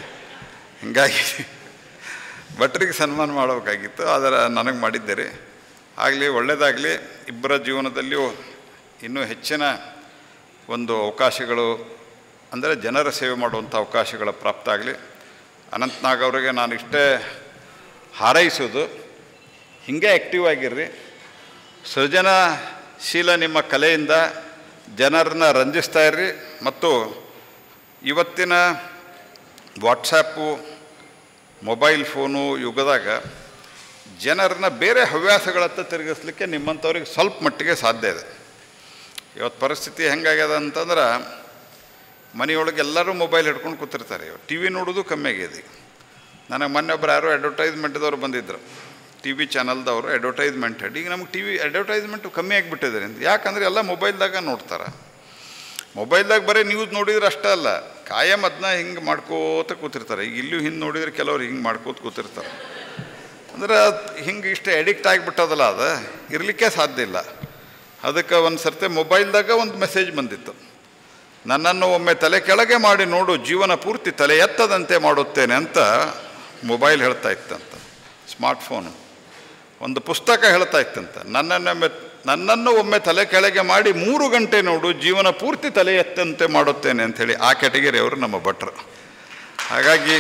ಹೀಗಾಗಿ ಭಟ್ರಿಗೆ ಸನ್ಮಾನ ಮಾಡಬೇಕಾಗಿತ್ತು, ಆದರೆ ನನಗೆ ಮಾಡಿದ್ದೀರಿ. ಆಗಲಿ, ಒಳ್ಳೆಯದಾಗಲಿ. ಇಬ್ಬರ ಜೀವನದಲ್ಲಿಯೂ ಇನ್ನೂ ಹೆಚ್ಚಿನ ಒಂದು ಅವಕಾಶಗಳು, ಅಂದರೆ ಜನರ ಸೇವೆ ಮಾಡುವಂಥ ಅವಕಾಶಗಳ ಪ್ರಾಪ್ತ ಆಗಲಿ. ಅನಂತನಾಗ್ ಅವರಿಗೆ ನಾನು ಇಷ್ಟೇ ಹಾರೈಸೋದು, ಹೀಗೆ ಆ್ಯಕ್ಟಿವ್ ಆಗಿರ್ರಿ. ಸೃಜನಶೀಲ ನಿಮ್ಮ ಕಲೆಯಿಂದ ಜನರನ್ನ ರಂಜಿಸ್ತಾ ಇರ್ರಿ. ಮತ್ತು ಇವತ್ತಿನ ವಾಟ್ಸಪ್ಪು, ಮೊಬೈಲ್ ಫೋನು ಯುಗದಾಗ ಜನರನ್ನ ಬೇರೆ ಹವ್ಯಾಸಗಳತ್ತ ತಿರುಗಿಸ್ಲಿಕ್ಕೆ ನಿಮ್ಮಂಥವ್ರಿಗೆ ಸ್ವಲ್ಪ ಮಟ್ಟಿಗೆ ಸಾಧ್ಯ ಇದೆ. ಇವತ್ತು ಪರಿಸ್ಥಿತಿ ಹೆಂಗಾಗ್ಯದ ಅಂತಂದ್ರೆ, ಮನೆಯೊಳಗೆ ಎಲ್ಲರೂ ಮೊಬೈಲ್ ಹಿಡ್ಕೊಂಡು ಕೂತಿರ್ತಾರೆ. ಟಿ ವಿ ನೋಡೋದು ಕಮ್ಮಿ ಆಗಿದೆ. ನನಗೆ ಮೊನ್ನೆ ಒಬ್ಬರು ಯಾರೋ ಅಡ್ವರ್ಟೈಸ್ಮೆಂಟ್ದವ್ರು ಬಂದಿದ್ದರು, ಟಿ ವಿ ಚಾನಲ್ದವರು ಅಡ್ವರ್ಟೈಸ್ಮೆಂಟ್ ಹೇಳಿ. ಈಗ ನಮಗೆ ಟಿ ವಿ ಅಡ್ವರ್ಟೈಸ್ಮೆಂಟು ಕಮ್ಮಿ ಆಗಿಬಿಟ್ಟಿದೆ ಅಂತ. ಯಾಕಂದರೆ ಎಲ್ಲ ಮೊಬೈಲ್ದಾಗ ನೋಡ್ತಾರೆ. ಮೊಬೈಲ್ದಾಗ ಬರೀ ನ್ಯೂಸ್ ನೋಡಿದ್ರೆ ಅಷ್ಟೇ ಅಲ್ಲ, ಕಾಯಂ ಅದನ್ನ ಹಿಂಗೆ ಮಾಡ್ಕೋತ ಕೂತಿರ್ತಾರೆ. ಈಗ ಇಲ್ಲೂ ಹಿಂದೆ ನೋಡಿದರೆ ಕೆಲವ್ರು ಹಿಂಗೆ ಮಾಡ್ಕೋತ ಕೂತಿರ್ತಾರೆ. ಅಂದ್ರೆ ಹಿಂಗೆ ಇಷ್ಟು ಎಡಿಕ್ಟ್ ಆಗಿಬಿಟ್ಟದಲ್ಲ, ಅದು ಇರಲಿಕ್ಕೆ ಸಾಧ್ಯ ಇಲ್ಲ. ಅದಕ್ಕೆ ಒಂದು ಸರ್ತಿ ಮೊಬೈಲ್ದಾಗ ಒಂದು ಮೆಸೇಜ್ ಬಂದಿತ್ತು, ನನ್ನನ್ನು ಒಮ್ಮೆ ತಲೆ ಕೆಳಗೆ ಮಾಡಿ ನೋಡು, ಜೀವನ ಪೂರ್ತಿ ತಲೆ ಎತ್ತದಂತೆ ಮಾಡುತ್ತೇನೆ ಅಂತ ಮೊಬೈಲ್ ಹೇಳ್ತಾ ಇತ್ತಂತ. ಸ್ಮಾರ್ಟ್ಫೋನು ಒಂದು ಪುಸ್ತಕ ಹೇಳ್ತಾ ಇತ್ತಂತ, ನನ್ನನ್ನು ಒಮ್ಮೆ ತಲೆ ಕೆಳಗೆ ಮಾಡಿ 3 ಗಂಟೆ ನೋಡು, ಜೀವನ ಪೂರ್ತಿ ತಲೆ ಎತ್ತಂತೆ ಮಾಡುತ್ತೇನೆ ಅಂಥೇಳಿ ಆ ಕ್ಯಾಟಗರಿ ಅವರು ನಮ್ಮ ಭಟ್ರು. ಹಾಗಾಗಿ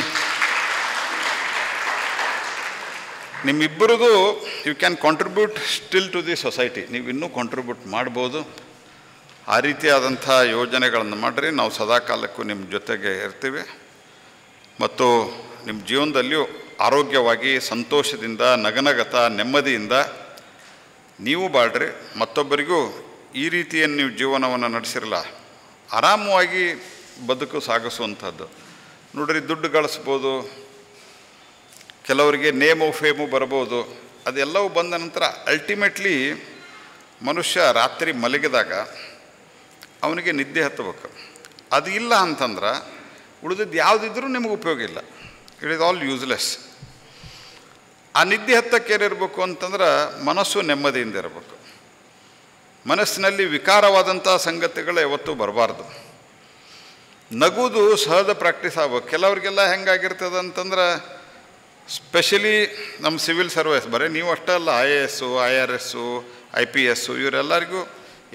ನಿಮ್ಮಿಬ್ಬರದು you can contribute still to the society. ನೀವು ಇನ್ನೂ ಕಾಂಟ್ರಿಬ್ಯೂಟ್ ಮಾಡ್ಬೋದು. ಆ ರೀತಿಯಾದಂಥ ಯೋಜನೆಗಳನ್ನು ಮಾಡಿರಿ. ನಾವು ಸದಾ ಕಾಲಕ್ಕೂ ನಿಮ್ಮ ಜೊತೆಗೆ ಇರ್ತೀವಿ. ಮತ್ತು ನಿಮ್ಮ ಜೀವನದಲ್ಲಿಯೂ ಆರೋಗ್ಯವಾಗಿ, ಸಂತೋಷದಿಂದ, ನಗನಗತ, ನೆಮ್ಮದಿಯಿಂದ ನೀವು ಬಾಳ್ರಿ. ಮತ್ತೊಬ್ಬರಿಗೂ ಈ ರೀತಿಯನ್ನು ನೀವು ಜೀವನವನ್ನು ನಡೆಸಿರಲ್ಲ, ಆರಾಮವಾಗಿ ಬದುಕು ಸಾಗಿಸುವಂಥದ್ದು. ನೋಡ್ರಿ, ದುಡ್ಡು ಗಳಿಸ್ಬೋದು, ಕೆಲವರಿಗೆ ನೇಮು ಫೇಮು ಬರ್ಬೋದು. ಅದೆಲ್ಲವೂ ಬಂದ ನಂತರ ಅಲ್ಟಿಮೇಟ್ಲಿ ಮನುಷ್ಯ ರಾತ್ರಿ ಮಲಗಿದಾಗ ಅವನಿಗೆ ನಿದ್ದೆ ಹತ್ತಬೇಕು. ಅದು ಇಲ್ಲ ಅಂತಂದ್ರೆ ಉಳಿದಿದ್ದು ಯಾವುದಿದ್ರೂ ನಿಮಗೆ ಉಪಯೋಗ ಇಲ್ಲ. It is all useless. ಆ ನಿದ್ದೆ ಹತ್ತಕ್ಕೇನಿರಬೇಕು ಅಂತಂದ್ರೆ ಮನಸ್ಸು ನೆಮ್ಮದಿಯಿಂದ ಇರಬೇಕು. ಮನಸ್ಸಿನಲ್ಲಿ ವಿಕಾರವಾದಂಥ ಸಂಗತಿಗಳು ಯಾವತ್ತೂ ಬರಬಾರ್ದು. ನಗುವುದು ಸಹಜ ಪ್ರಾಕ್ಟೀಸ್ ಆಗ್ಬೇಕು. ಕೆಲವರಿಗೆಲ್ಲ ಹೆಂಗಾಗಿರ್ತದೆ ಅಂತಂದ್ರೆ, ಸ್ಪೆಷಲಿ ನಮ್ಮ ಸಿವಿಲ್ ಸರ್ವಿಸ್, ಬರೀ ನೀವು ಅಷ್ಟೇ ಅಲ್ಲ, IAS, IRS, IPS ಇವರೆಲ್ಲರಿಗೂ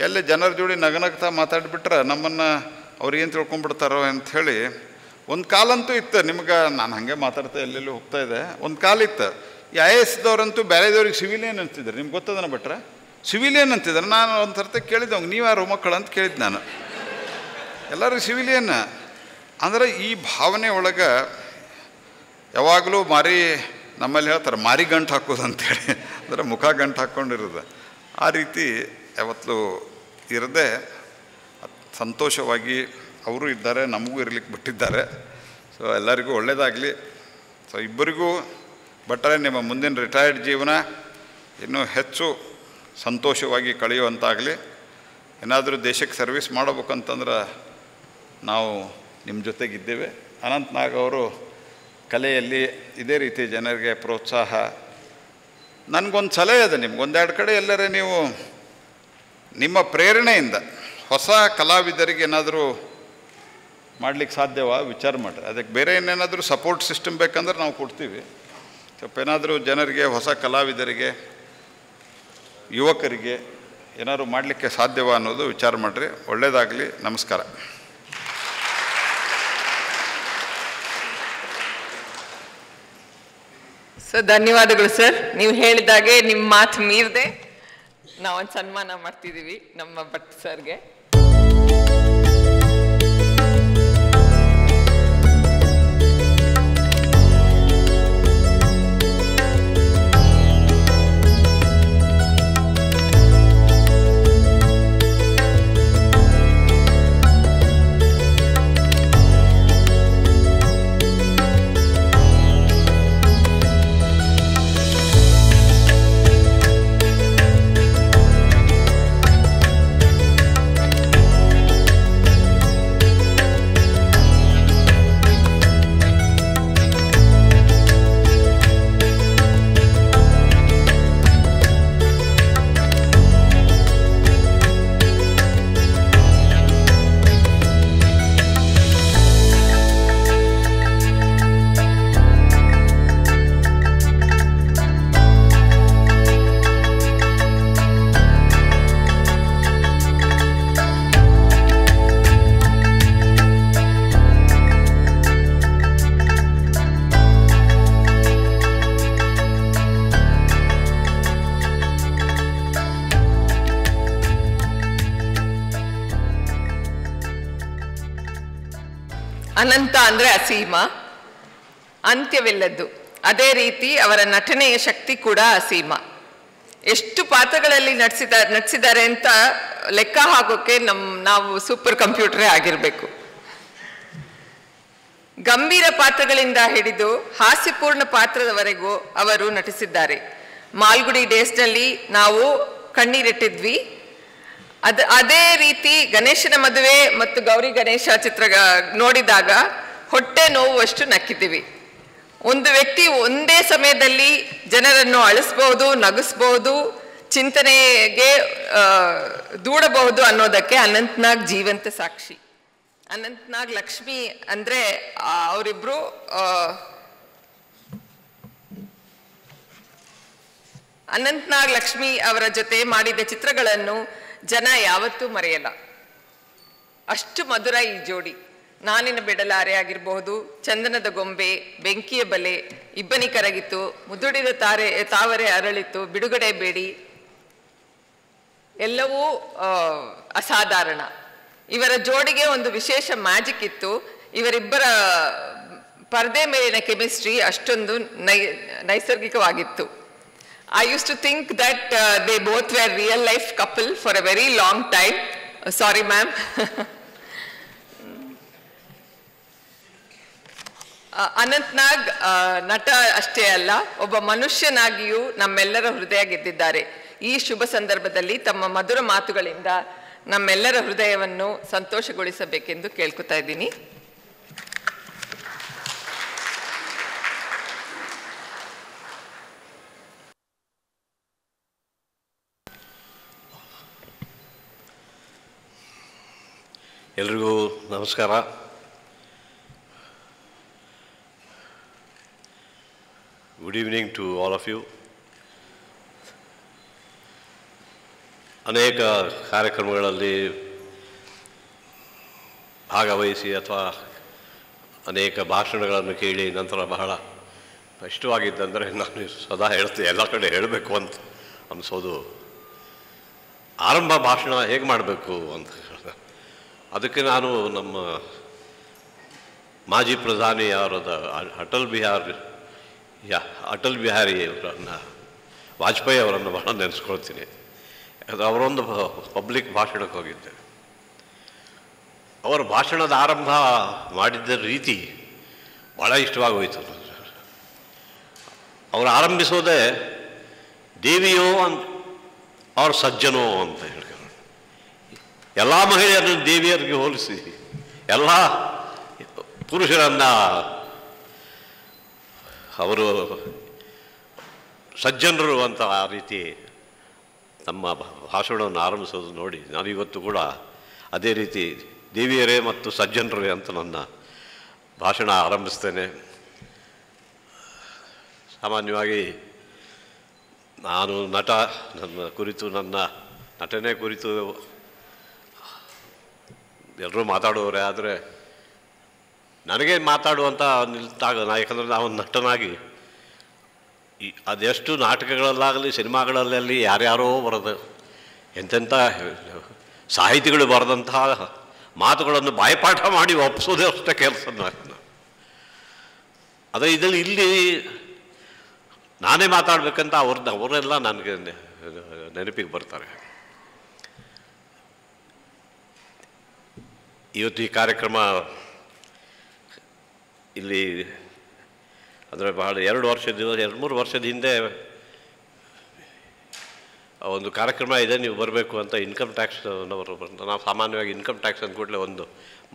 ಎಲ್ಲಿ ಜನರ ಜೋಡಿ ನಗನಗ್ತಾ ಮಾತಾಡಿಬಿಟ್ರೆ ನಮ್ಮನ್ನು ಅವ್ರಿಗೇನು ತಿಳ್ಕೊಂಡ್ಬಿಡ್ತಾರೋ ಅಂಥೇಳಿ ಒಂದು ಕಾಲಂತೂ ಇತ್ತು. ನಿಮ್ಗೆ ನಾನು ಹಾಗೆ ಮಾತಾಡ್ತಾ ಎಲ್ಲೆಲ್ಲೂ ಹೋಗ್ತಾ ಇದೆ. ಒಂದು ಕಾಲ ಇತ್ತು, ಈ IASದವ್ರಂತೂ ಬೇರೆದವ್ರಿಗೆ ಸಿವಿಲಿಯನ್ ಅಂತಿದ್ರು. ನಿಮ್ಗೆ ಗೊತ್ತದನ ಬಿಟ್ರೆ ಸಿವಿಲಿಯನ್ ಅಂತಿದ್ರು. ನಾನು ಒಂದು ಸರ್ತಿ ಕೇಳಿದ್ದೆ, ನೀವು ಯಾರು ಮಕ್ಕಳು ಅಂತ ಕೇಳಿದ್ದು ನಾನು. ಎಲ್ಲರೂ ಸಿವಿಲಿಯನ್ ಅಂದರೆ ಈ ಭಾವನೆ ಒಳಗೆ ಯಾವಾಗಲೂ ನಮ್ಮಲ್ಲಿ ಹೇಳ್ತಾರೆ ಮಾರಿ ಗಂಟು ಹಾಕೋದು ಅಂಥೇಳಿ, ಅಂದರೆ ಮುಖ ಗಂಟು ಹಾಕ್ಕೊಂಡಿರೋದು. ಆ ರೀತಿ ಯಾವತ್ತೂ ಇರದೆ ಸಂತೋಷವಾಗಿ ಅವರು ಇದ್ದಾರೆ, ನಮಗೂ ಇರಲಿಕ್ಕೆ ಬಿಟ್ಟಿದ್ದಾರೆ. ಸೊ ಎಲ್ಲರಿಗೂ ಒಳ್ಳೆಯದಾಗಲಿ. ಸೊ ಇಬ್ಬರಿಗೂ ಭಟ್ರೆ ನಿಮ್ಮ ಮುಂದಿನ ರಿಟೈರ್ಡ್ ಜೀವನ ಇನ್ನೂ ಹೆಚ್ಚು ಸಂತೋಷವಾಗಿ ಕಳೆಯುವಂತಾಗಲಿ. ಏನಾದರೂ ದೇಶಕ್ಕೆ ಸರ್ವಿಸ್ ಮಾಡಬೇಕಂತಂದ್ರೆ ನಾವು ನಿಮ್ಮ ಜೊತೆಗಿದ್ದೇವೆ. ಅನಂತ್ ನಾಗ್ ಅವರು ಕಲೆಯಲ್ಲಿ ಇದೇ ರೀತಿ ಜನರಿಗೆ ಪ್ರೋತ್ಸಾಹ. ನನಗೊಂದು ಸಲಹೆ ಇದೆ ನಿಮ್ಗೆ, ಒಂದೆರಡು ಕಡೆ ಎಲ್ಲರೇ ನೀವು ನಿಮ್ಮ ಪ್ರೇರಣೆಯಿಂದ ಹೊಸ ಕಲಾವಿದರಿಗೆ ಏನಾದರೂ ಮಾಡಲಿಕ್ಕೆ ಸಾಧ್ಯವಾ ವಿಚಾರ ಮಾಡಿರಿ. ಅದಕ್ಕೆ ಬೇರೆ ಏನೇನಾದರೂ ಸಪೋರ್ಟ್ ಸಿಸ್ಟಮ್ ಬೇಕಂದ್ರೆ ನಾವು ಕೊಡ್ತೀವಿ. ಸ್ವಲ್ಪ ಏನಾದರೂ ಜನರಿಗೆ, ಹೊಸ ಕಲಾವಿದರಿಗೆ, ಯುವಕರಿಗೆ ಏನಾದರೂ ಮಾಡಲಿಕ್ಕೆ ಸಾಧ್ಯವಾ ಅನ್ನೋದು ವಿಚಾರ ಮಾಡಿರಿ. ಒಳ್ಳೆಯದಾಗಲಿ. ನಮಸ್ಕಾರ. ಸೊ ಧನ್ಯವಾದಗಳು ಸರ್. ನೀವು ಹೇಳಿದಾಗೆ ನಿಮ್ಮ ಮಾತು ಮೀರದೆ ನಾವೊಂದು ಸನ್ಮಾನ ಮಾಡ್ತಿದ್ದೀವಿ ನಮ್ಮ ಭಟ್ ಸರ್ಗೆ. ಅನಂತ ಅಂದರೆ ಅಸೀಮ, ಅಂತ್ಯವಿಲ್ಲದ್ದು. ಅದೇ ರೀತಿ ಅವರ ನಟನೆಯ ಶಕ್ತಿ ಕೂಡ ಅಸೀಮ. ಎಷ್ಟು ಪಾತ್ರಗಳಲ್ಲಿ ನಟಿಸಿದ್ದಾರೆ ಅಂತ ಲೆಕ್ಕ ಹಾಕೋಕೆ ನಾವು ಸೂಪರ್ ಕಂಪ್ಯೂಟರೇ ಆಗಿರಬೇಕು. ಗಂಭೀರ ಪಾತ್ರಗಳಿಂದ ಹಿಡಿದು ಹಾಸ್ಯಪೂರ್ಣ ಪಾತ್ರದವರೆಗೂ ಅವರು ನಟಿಸಿದ್ದಾರೆ. ಮಾಲ್ಗುಡಿ ಡೇಸ್ನಲ್ಲಿ ನಾವು ಕಣ್ಣೀರಿಟ್ಟಿದ್ವಿ. ಅದೇ ರೀತಿ ಗಣೇಶನ ಮದುವೆ ಮತ್ತು ಗೌರಿ ಗಣೇಶ ಚಿತ್ರ ನೋಡಿದಾಗ ಹೊಟ್ಟೆ ನೋವುವಷ್ಟು ನಕ್ಕಿದ್ದೀವಿ. ಒಂದು ವ್ಯಕ್ತಿ ಒಂದೇ ಸಮಯದಲ್ಲಿ ಜನರನ್ನು ಅಳಿಸ್ಬಹುದು, ನಗಿಸ್ಬಹುದು, ಚಿಂತನೆಗೆ ದೂಡಬಹುದು ಅನ್ನೋದಕ್ಕೆ ಅನಂತ್ ನಾಗ್ ಜೀವಂತ ಸಾಕ್ಷಿ. ಅನಂತ್ ನಾಗ್ ಲಕ್ಷ್ಮಿ ಅಂದರೆ ಅವರಿಬ್ರು ಅನಂತ್ ನಾಗ್ ಲಕ್ಷ್ಮಿ ಅವರ ಜೊತೆ ಮಾಡಿದ ಚಿತ್ರಗಳನ್ನು ಜನ ಯಾವತ್ತೂ ಮರೆಯಲ್ಲ. ಅಷ್ಟು ಮಧುರ ಈ ಜೋಡಿ. ನಾನಿನ ಬಿಡಲಾರೆ ಆಗಿರಬಹುದು, ಚಂದನದ ಗೊಂಬೆ, ಬೆಂಕಿಯ ಬಲೆ, ಇಬ್ಬನಿ ಕರಗಿತು, ಮುದುಡಿದ ತಾವರೆ ಅರಳಿತು, ಬಿಡುಗಡೆ ಬೇಡಿ ಎಲ್ಲವೂ ಅಸಾಧಾರಣ. ಇವರ ಜೋಡಿಗೆ ಒಂದು ವಿಶೇಷ ಮ್ಯಾಜಿಕ್ ಇತ್ತು. ಇವರಿಬ್ಬರ ಪರದೆ ಮೇಲಿನ ಕೆಮಿಸ್ಟ್ರಿ ಅಷ್ಟೊಂದು ನೈಸರ್ಗಿಕವಾಗಿತ್ತು. I used to think that they both were real life couple for a very long time. Sorry ma'am. Ananth ನಾಗ್ ನಟ ಅಷ್ಟೇ ಅಲ್ಲ, ಒಬ್ಬ ಮನುಷ್ಯನಾಗಿಯೂ ನಮ್ಮೆಲ್ಲರ ಹೃದಯ ಗೆದ್ದಿದ್ದಾರೆ. ಈ ಶುಭ ಸಂದರ್ಭದಲ್ಲಿ ತಮ್ಮ ಮಧುರ ಮಾತುಗಳಿಂದ ನಮ್ಮೆಲ್ಲರ ಹೃದಯವನ್ನು ಸಂತೋಷಗೊಳಿಸಬೇಕೆಂದು ಕೇಳ್ಕೊತಾ ಇದ್ದೀನಿ. ಎಲ್ರಿಗೂ ನಮಸ್ಕಾರ. Good evening to all of you. ಅನೇಕ ಕಾರ್ಯಕ್ರಮಗಳಲ್ಲಿ ಭಾಗವಹಿಸಿ ಅಥವಾ ಅನೇಕ ಭಾಷಣಗಳನ್ನು ಕೇಳಿ ನಂತರ ಬಹಳ ಇಷ್ಟವಾಗಿದ್ದಂದರೆ ನಾನು ಸದಾ ಹೇಳ್ತೀನಿ, ಎಲ್ಲ ಕಡೆ ಹೇಳಬೇಕು ಅಂತ ಅನಿಸೋದು ಆರಂಭ ಭಾಷಣ ಹೇಗೆ ಮಾಡಬೇಕು ಅಂತ. ಅದಕ್ಕೆ ನಾನು ನಮ್ಮ ಮಾಜಿ ಪ್ರಧಾನಿ ಅವರಾದ ಅಟಲ್ ಬಿಹಾರಿ ಅವರನ್ನು, ವಾಜಪೇಯಿ ಅವರನ್ನು ಬಹಳ ನೆನೆಸ್ಕೊಳ್ತೀನಿ. ಅದು ಅವರೊಂದು ಪಬ್ಲಿಕ್ ಭಾಷಣಕ್ಕೆ ಹೋಗಿದ್ದೆ. ಅವರ ಭಾಷಣದ ಆರಂಭ ಮಾಡಿದ್ದ ರೀತಿ ಭಾಳ ಇಷ್ಟವಾಗೋಯಿತು. ಅವರು ಆರಂಭಿಸೋದೇ ದೇವಿಯೋ ಅವ್ರ ಸಜ್ಜನೋ ಅಂತ ಹೇಳ್ಕೊಂಡು ಎಲ್ಲ ಮಹಿಳೆಯರನ್ನು ದೇವಿಯರಿಗೆ ಹೋಲಿಸಿ ಎಲ್ಲ ಪುರುಷರನ್ನು ಅವರು ಸಜ್ಜನರು ಅಂತ ಆ ರೀತಿ ತಮ್ಮ ಭಾಷಣವನ್ನು ಆರಂಭಿಸೋದು ನೋಡಿ ನಾನಿವತ್ತು ಕೂಡ ಅದೇ ರೀತಿ ದೇವಿಯರೇ ಮತ್ತು ಸಜ್ಜನರೇ ಅಂತ ನನ್ನ ಭಾಷಣ ಆರಂಭಿಸ್ತೇನೆ. ಸಾಮಾನ್ಯವಾಗಿ ನಾನು ನಟ, ನನ್ನ ಕುರಿತು, ನನ್ನ ನಟನೆ ಕುರಿತು ಎಲ್ಲರೂ ಮಾತಾಡುವವರೇ. ಆದರೆ ನನಗೆ ಮಾತಾಡುವಂಥ ನಿಲ್ತಾಗ ಯಾಕಂದರೆ ನಾವು ನಟನಾಗಿ ಅದೆಷ್ಟು ನಾಟಕಗಳಲ್ಲಾಗಲಿ ಸಿನಿಮಾಗಳಲ್ಲಾಗಲಿ ಯಾರ್ಯಾರೋ ಬರೋದು ಎಂತೆಂಥ ಸಾಹಿತಿಗಳು ಬರೆದಂತಹ ಮಾತುಗಳನ್ನು ಬಾಯ್ಪಾಠ ಮಾಡಿ ಒಪ್ಪಿಸೋದೇ ಅಷ್ಟೇ ಕೆಲಸ. ಅದೇ ಇದರಲ್ಲಿ ಇಲ್ಲಿ ನಾನೇ ಮಾತಾಡಬೇಕಂತ ಅವರೆಲ್ಲ ನನಗೆ ನೆನಪಿಗೆ ಬರ್ತಾರೆ. ಇವತ್ತು ಈ ಕಾರ್ಯಕ್ರಮ ಇಲ್ಲಿ ಅಂದರೆ ಬಹಳ 2-3 ವರ್ಷದ ಹಿಂದೆ ಒಂದು ಕಾರ್ಯಕ್ರಮ ಇದೆ, ನೀವು ಬರಬೇಕು ಅಂತ ಇನ್ಕಮ್ ಟ್ಯಾಕ್ಸ್ನವರು. ನಾವು ಸಾಮಾನ್ಯವಾಗಿ ಇನ್ಕಮ್ ಟ್ಯಾಕ್ಸ್ ಅಂದ್ಕೂಡಲೇ ಒಂದು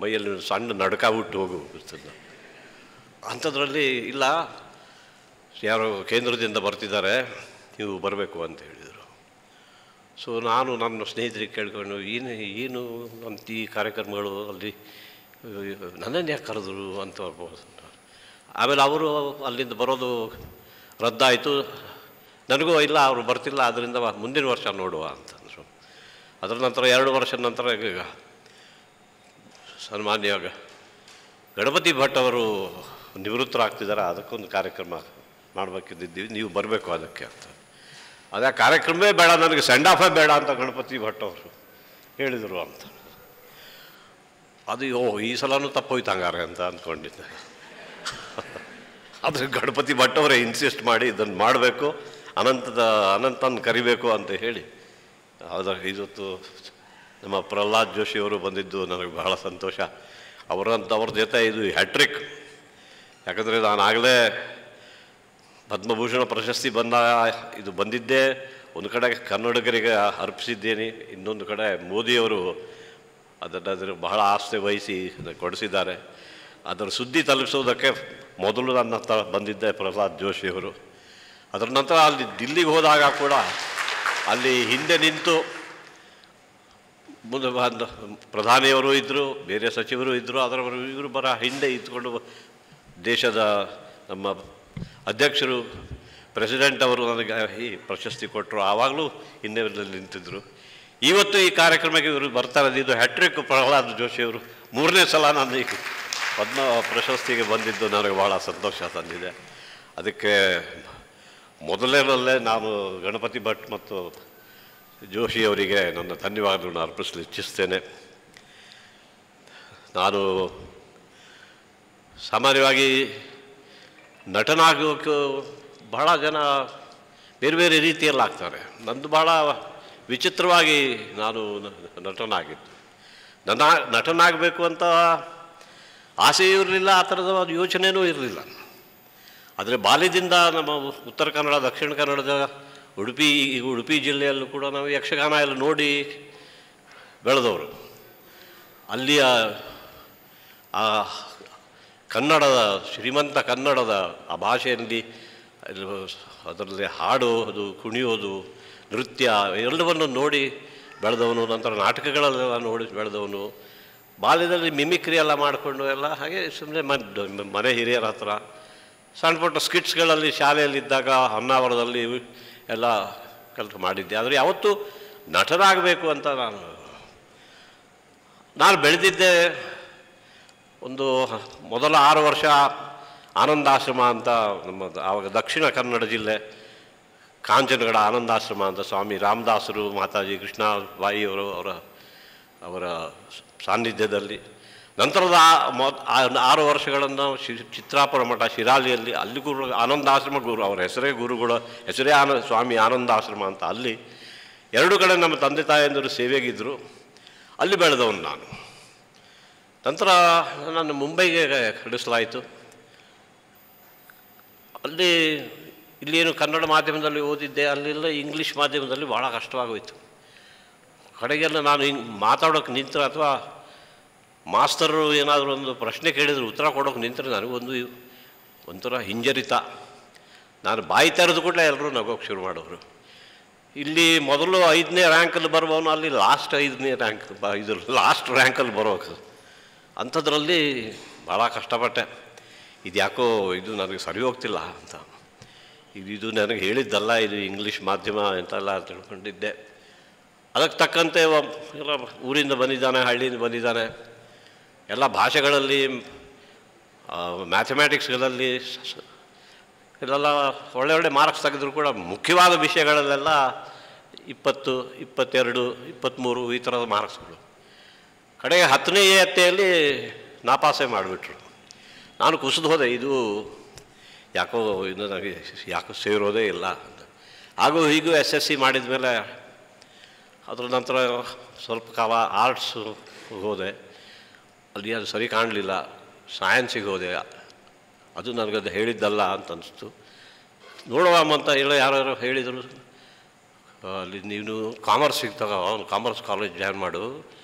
ಮೈಯಲ್ಲಿ ಸಣ್ಣ ನಡ್ಕ ಬಿಟ್ಟು ಹೋಗುತ್ತದೆ. ಅಂಥದ್ರಲ್ಲಿ ಇಲ್ಲ, ಯಾರೋ ಕೇಂದ್ರದಿಂದ ಬರ್ತಿದ್ದಾರೆ, ನೀವು ಬರಬೇಕು ಅಂತ ಹೇಳಿದರು. ಸೊ ನಾನು ನನ್ನ ಸ್ನೇಹಿತರಿಗೆ ಕೇಳ್ಕೊಂಡು ಏನು ಅಂತ ಈ ಕಾರ್ಯಕ್ರಮಗಳು ಅಲ್ಲಿ ನನ್ನನ್ನು ಯಾಕೆ ಕರೆದ್ರು ಅಂತ. ಆಮೇಲೆ ಅವರು ಅಲ್ಲಿಂದ ಬರೋದು ರದ್ದಾಯಿತು. ನನಗೂ ಇಲ್ಲ, ಅವರು ಬರ್ತಿಲ್ಲ, ಆದ್ದರಿಂದ ಮುಂದಿನ ವರ್ಷ ನೋಡುವ ಅಂತಂದರು. ಅದರ ನಂತರ 2 ವರ್ಷದ ನಂತರ ಈಗ ಸನ್ಮಾನ್ಯ ಗಣಪತಿ ಭಟ್ ಅವರು ನಿವೃತ್ತರಾಗ್ತಿದ್ದಾರೆ, ಅದಕ್ಕೊಂದು ಕಾರ್ಯಕ್ರಮ ಮಾಡಬೇಕಿದ್ದೀವಿ, ನೀವು ಬರಬೇಕು ಅದಕ್ಕೆ ಅಂತ. ಅದೇ ಕಾರ್ಯಕ್ರಮವೇ ಬೇಡ, ನನಗೆ ಸೆಂಡ್ ಆಫೇ ಬೇಡ ಅಂತ ಗಣಪತಿ ಭಟ್ ಅವರು ಹೇಳಿದರು ಅಂತ. ಅದು ಈ ಸಲನೂ ತಪ್ಪೋಯ್ತು ಹಂಗಾರೆ ಅಂತ ಅಂದ್ಕೊಂಡಿದ್ದೆ. ಆದರೆ ಗಣಪತಿ ಭಟ್ ಅವರೇ ಇನ್ಸಿಸ್ಟ್ ಮಾಡಿ ಇದನ್ನು ಮಾಡಬೇಕು, ಅನಂತನ ಕರಿಬೇಕು ಅಂತ ಹೇಳಿ. ಇವತ್ತು ನಮ್ಮ ಪ್ರಹ್ಲಾದ್ ಜೋಶಿಯವರು ಬಂದಿದ್ದು ನನಗೆ ಬಹಳ ಸಂತೋಷ. ಅವ್ರ ಜೊತೆ ಇದು ಹ್ಯಾಟ್ರಿಕ್. ಯಾಕಂದರೆ ನಾನು ಆಗಲೇ ಪದ್ಮಭೂಷಣ ಪ್ರಶಸ್ತಿ ಇದು ಬಂದಿದ್ದೇ ಒಂದು ಕಡೆ ಕನ್ನಡಿಗರಿಗೆ ಅರ್ಪಿಸಿದ್ದೇನೆ, ಇನ್ನೊಂದು ಕಡೆ ಮೋದಿಯವರು ಅದನ್ನು ಬಹಳ ಆಸ್ಥೆ ವಹಿಸಿ ಕೊಡಿಸಿದ್ದಾರೆ. ಅದರ ಸುದ್ದಿ ತಲುಪಿಸೋದಕ್ಕೆ ಮೊದಲು ನನ್ನ ಹತ್ರ ಬಂದಿದ್ದೆ ಪ್ರಹ್ಲಾದ್ ಜೋಶಿಯವರು. ಅದರ ನಂತರ ಅಲ್ಲಿ ದಿಲ್ಲಿಗೆ ಹೋದಾಗ ಕೂಡ ಅಲ್ಲಿ ಹಿಂದೆ ನಿಂತು ಮುಂದೆ ಪ್ರಧಾನಿಯವರು ಇದ್ದರು, ಬೇರೆ ಸಚಿವರು ಇದ್ದರು, ಇವರು ಹಿಂದೆ ಇದ್ಕೊಂಡು ದೇಶದ ನಮ್ಮ ಅಧ್ಯಕ್ಷರು ಪ್ರೆಸಿಡೆಂಟ್ ಅವರು ನನಗೆ ಈ ಪ್ರಶಸ್ತಿ ಕೊಟ್ಟರು. ಆವಾಗಲೂ ಹಿಂದೆ ನಿಂತಿದ್ದರು. ಇವತ್ತು ಈ ಕಾರ್ಯಕ್ರಮಕ್ಕೆ ಇವರು ಬರ್ತಾರೆ. ಇದು ಹ್ಯಾಟ್ರಿಕ್ ಪ್ರಹ್ಲಾದ್ ಜೋಶಿಯವರು 3ನೇ ಸಲ ನಾನು ಈ ಪದ್ಮ ಪ್ರಶಸ್ತಿಗೆ ಬಂದಿದ್ದು ನನಗೆ ಭಾಳ ಸಂತೋಷ ತಂದಿದೆ. ಅದಕ್ಕೆ ಮೊದಲನೇ ನಾನು ಗಣಪತಿ ಭಟ್ ಮತ್ತು ಜೋಶಿಯವರಿಗೆ ನನ್ನ ಧನ್ಯವಾದಗಳನ್ನು ಅರ್ಪಿಸಲು ಇಚ್ಛಿಸ್ತೇನೆ. ನಾನು ಸಾಮಾನ್ಯವಾಗಿ ನಟನಾಗೋಕ್ಕೆ ಬಹಳ ಜನ ಬೇರೆ ಬೇರೆ ರೀತಿಯಲ್ಲಿ ಆಗ್ತಾರೆ. ನಂದು ಭಾಳ ವಿಚಿತ್ರವಾಗಿ ನಾನು ನಟನಾಗಿದ್ದು. ನಟನಾಗಬೇಕು ಅಂತ ಆಸೆಯೂ ಇರಲಿಲ್ಲ, ಆ ಥರದ ಯೋಚನೆಯೂ ಇರಲಿಲ್ಲ. ಆದರೆ ಬಾಲ್ಯದಿಂದ ನಮ್ಮ ಉತ್ತರ ಕನ್ನಡ, ದಕ್ಷಿಣ ಕನ್ನಡದ ಉಡುಪಿ ಜಿಲ್ಲೆಯಲ್ಲೂ ಕೂಡ ನಾವು ಯಕ್ಷಗಾನ ಎಲ್ಲ ನೋಡಿ ಬೆಳೆದವರು. ಅಲ್ಲಿಯ ಆ ಕನ್ನಡದ ಶ್ರೀಮಂತ ಕನ್ನಡದ ಆ ಭಾಷೆಯಲ್ಲಿ ಅದರಲ್ಲಿ ಹಾಡೋದು, ಕುಣಿಯೋದು, ನೃತ್ಯ ಎಲ್ಲವನ್ನು ನೋಡಿ ಬೆಳೆದವನು. ನಂತರ ನಾಟಕಗಳೆಲ್ಲ ನೋಡಿ ಬೆಳೆದವನು. ಬಾಲ್ಯದಲ್ಲಿ ಮಿಮಿಕ್ರಿ ಎಲ್ಲ ಮಾಡಿಕೊಂಡು ಎಲ್ಲ ಹಾಗೆ ಸುಮ್ಮನೆ ಮನೆ ಹಿರಿಯರ ಹತ್ರ ಸಣ್ಣ ಪುಟ್ಟ ಸ್ಕಿಟ್ಸ್ಗಳಲ್ಲಿ ಶಾಲೆಯಲ್ಲಿದ್ದಾಗ ಹೊನ್ನಾವರದಲ್ಲಿ ಎಲ್ಲ ಕಲಿತು ಮಾಡಿದ್ದೆ. ಆದರೆ ಯಾವತ್ತೂ ನಟನಾಗಬೇಕು ಅಂತ ನಾನು ಬೆಳೆದಿದ್ದೆ. ಒಂದು ಮೊದಲ 6 ವರ್ಷ ಆನಂದಾಶ್ರಮ ಅಂತ ನಮ್ಮ ಆವಾಗ ದಕ್ಷಿಣ ಕನ್ನಡ ಜಿಲ್ಲೆ ಕಾಂಚನಗಡ ಆನಂದಾಶ್ರಮ ಅಂತ ಸ್ವಾಮಿ ರಾಮದಾಸರು, ಮಾತಾಜಿ ಕೃಷ್ಣಬಾಯಿಯವರು ಅವರ ಸಾನ್ನಿಧ್ಯದಲ್ಲಿ. ನಂತರದ 6 ವರ್ಷಗಳನ್ನು ಚಿತ್ರಾಪುರ ಮಠ ಶಿರಾಲಿಯಲ್ಲಿ, ಅಲ್ಲಿ ಆನಂದಾಶ್ರಮ ಗುರು, ಅವರ ಹೆಸರೇ ಗುರುಗಳ ಹೆಸರೇ ಸ್ವಾಮಿ ಆನಂದಾಶ್ರಮ ಅಂತ ಅಲ್ಲಿ ಎರಡೂ ಕಡೆ ನಮ್ಮ ತಂದೆ ತಾಯಂದಿರು ಸೇವೆಗಿದ್ದರು. ಅಲ್ಲಿ ಬೆಳೆದವನು ನಾನು. ನಂತರ ನಾನು ಮುಂಬೈಗೆ ಕಳಿಸಲಾಯಿತು. ಇಲ್ಲೇನು ಕನ್ನಡ ಮಾಧ್ಯಮದಲ್ಲಿ ಓದಿದ್ದೆ, ಅಲ್ಲೆಲ್ಲ ಇಂಗ್ಲೀಷ್ ಮಾಧ್ಯಮದಲ್ಲಿ ಭಾಳ ಕಷ್ಟವಾಗೋಯಿತು. ಕಡೆಗೆಲ್ಲ ನಾನು ಹಿಂಗೆ ಮಾತಾಡೋಕ್ಕೆ ನಿಂತರೆ ಅಥವಾ ಮಾಸ್ತರು ಏನಾದರೂ ಒಂದು ಪ್ರಶ್ನೆ ಕೇಳಿದರೆ ಉತ್ತರ ಕೊಡೋಕೆ ನಿಂತರೆ ನನಗೊಂದು ಒಂಥರ ಹಿಂಜರಿತ. ನಾನು ಬಾಯಿ ತೆರೆದು ಕೂಡಲೇ ಎಲ್ಲರೂ ನಗೋಕ್ಕೆ ಶುರು ಮಾಡೋರು. ಇಲ್ಲಿ ಮೊದಲು 5ನೇ ರ್ಯಾಂಕಲ್ಲಿ ಬರುವವನು ಅಲ್ಲಿ ಲಾಸ್ಟ್ 5ನೇ ರ್ಯಾಂಕ್ ಲಾಸ್ಟ್ ರ್ಯಾಂಕಲ್ಲಿ ಬರೋಕೆ. ಅಂಥದ್ರಲ್ಲಿ ಭಾಳ ಕಷ್ಟಪಟ್ಟೆ. ಇದು ಯಾಕೋ ಇದು ನನಗೆ ಸರಿ ಹೋಗ್ತಿಲ್ಲ ಅಂತ. ಇದು ನನಗೆ ಹೇಳಿದ್ದಲ್ಲ, ಇದು ಇಂಗ್ಲೀಷ್ ಮಾಧ್ಯಮ ಎಂತೆಲ್ಲ ತಿಳ್ಕೊಂಡಿದ್ದೆ. ಅದಕ್ಕೆ ತಕ್ಕಂತೆ ಎಲ್ಲ ಊರಿಂದ ಬಂದಿದ್ದಾನೆ, ಹಳ್ಳಿಯಿಂದ ಬಂದಿದ್ದಾನೆ. ಎಲ್ಲ ಭಾಷೆಗಳಲ್ಲಿ, ಮ್ಯಾಥಮೆಟಿಕ್ಸ್ಗಳಲ್ಲಿ ಇಲ್ಲೆಲ್ಲ ಒಳ್ಳೆ ಮಾರ್ಕ್ಸ್ ತೆಗೆದ್ರು ಕೂಡ ಮುಖ್ಯವಾದ ವಿಷಯಗಳಲ್ಲೆಲ್ಲ 20, 22, 23 ಈ ಥರದ ಮಾರ್ಕ್ಸ್ಗಳು. ಕಡೆಗೆ 10ನೇ ಅತ್ತೆಯಲ್ಲಿ ನಾಪಾಸೆ ಮಾಡಿಬಿಟ್ರು. ನಾನು ಕುಸಿದು ಹೋದೆ. ಇದು ಯಾಕೋ ಇದು ನನಗೆ ಯಾಕೋ ಸೇರೋದೇ ಇಲ್ಲ ಅಂತ. ಹಾಗೂ ಹೀಗೂ SSC ಮಾಡಿದ ಮೇಲೆ ಅದರ ನಂತರ ಸ್ವಲ್ಪ ಕಾಲ ಆರ್ಟ್ಸು ಹೋದೆ. ಅಲ್ಲಿ ಅದು ಸರಿ ಕಾಣಲಿಲ್ಲ. ಸೈನ್ಸಿಗೆ ಹೋದೆ. ಅದು ನನಗದು ಹೇಳಿದ್ದಲ್ಲ ಅಂತ ಅನಿಸ್ತು. ನೋಡುವ ಅಂತ ಯಾರು ಹೇಳಿದರು, ಅಲ್ಲಿ ನೀನು ಕಾಮರ್ಸ್ ಸಿಗ್ತಾಗ ಅವನು ಕಾಮರ್ಸ್ ಕಾಲೇಜ್ ಜಾಯ್ನ್ ಮಾಡು,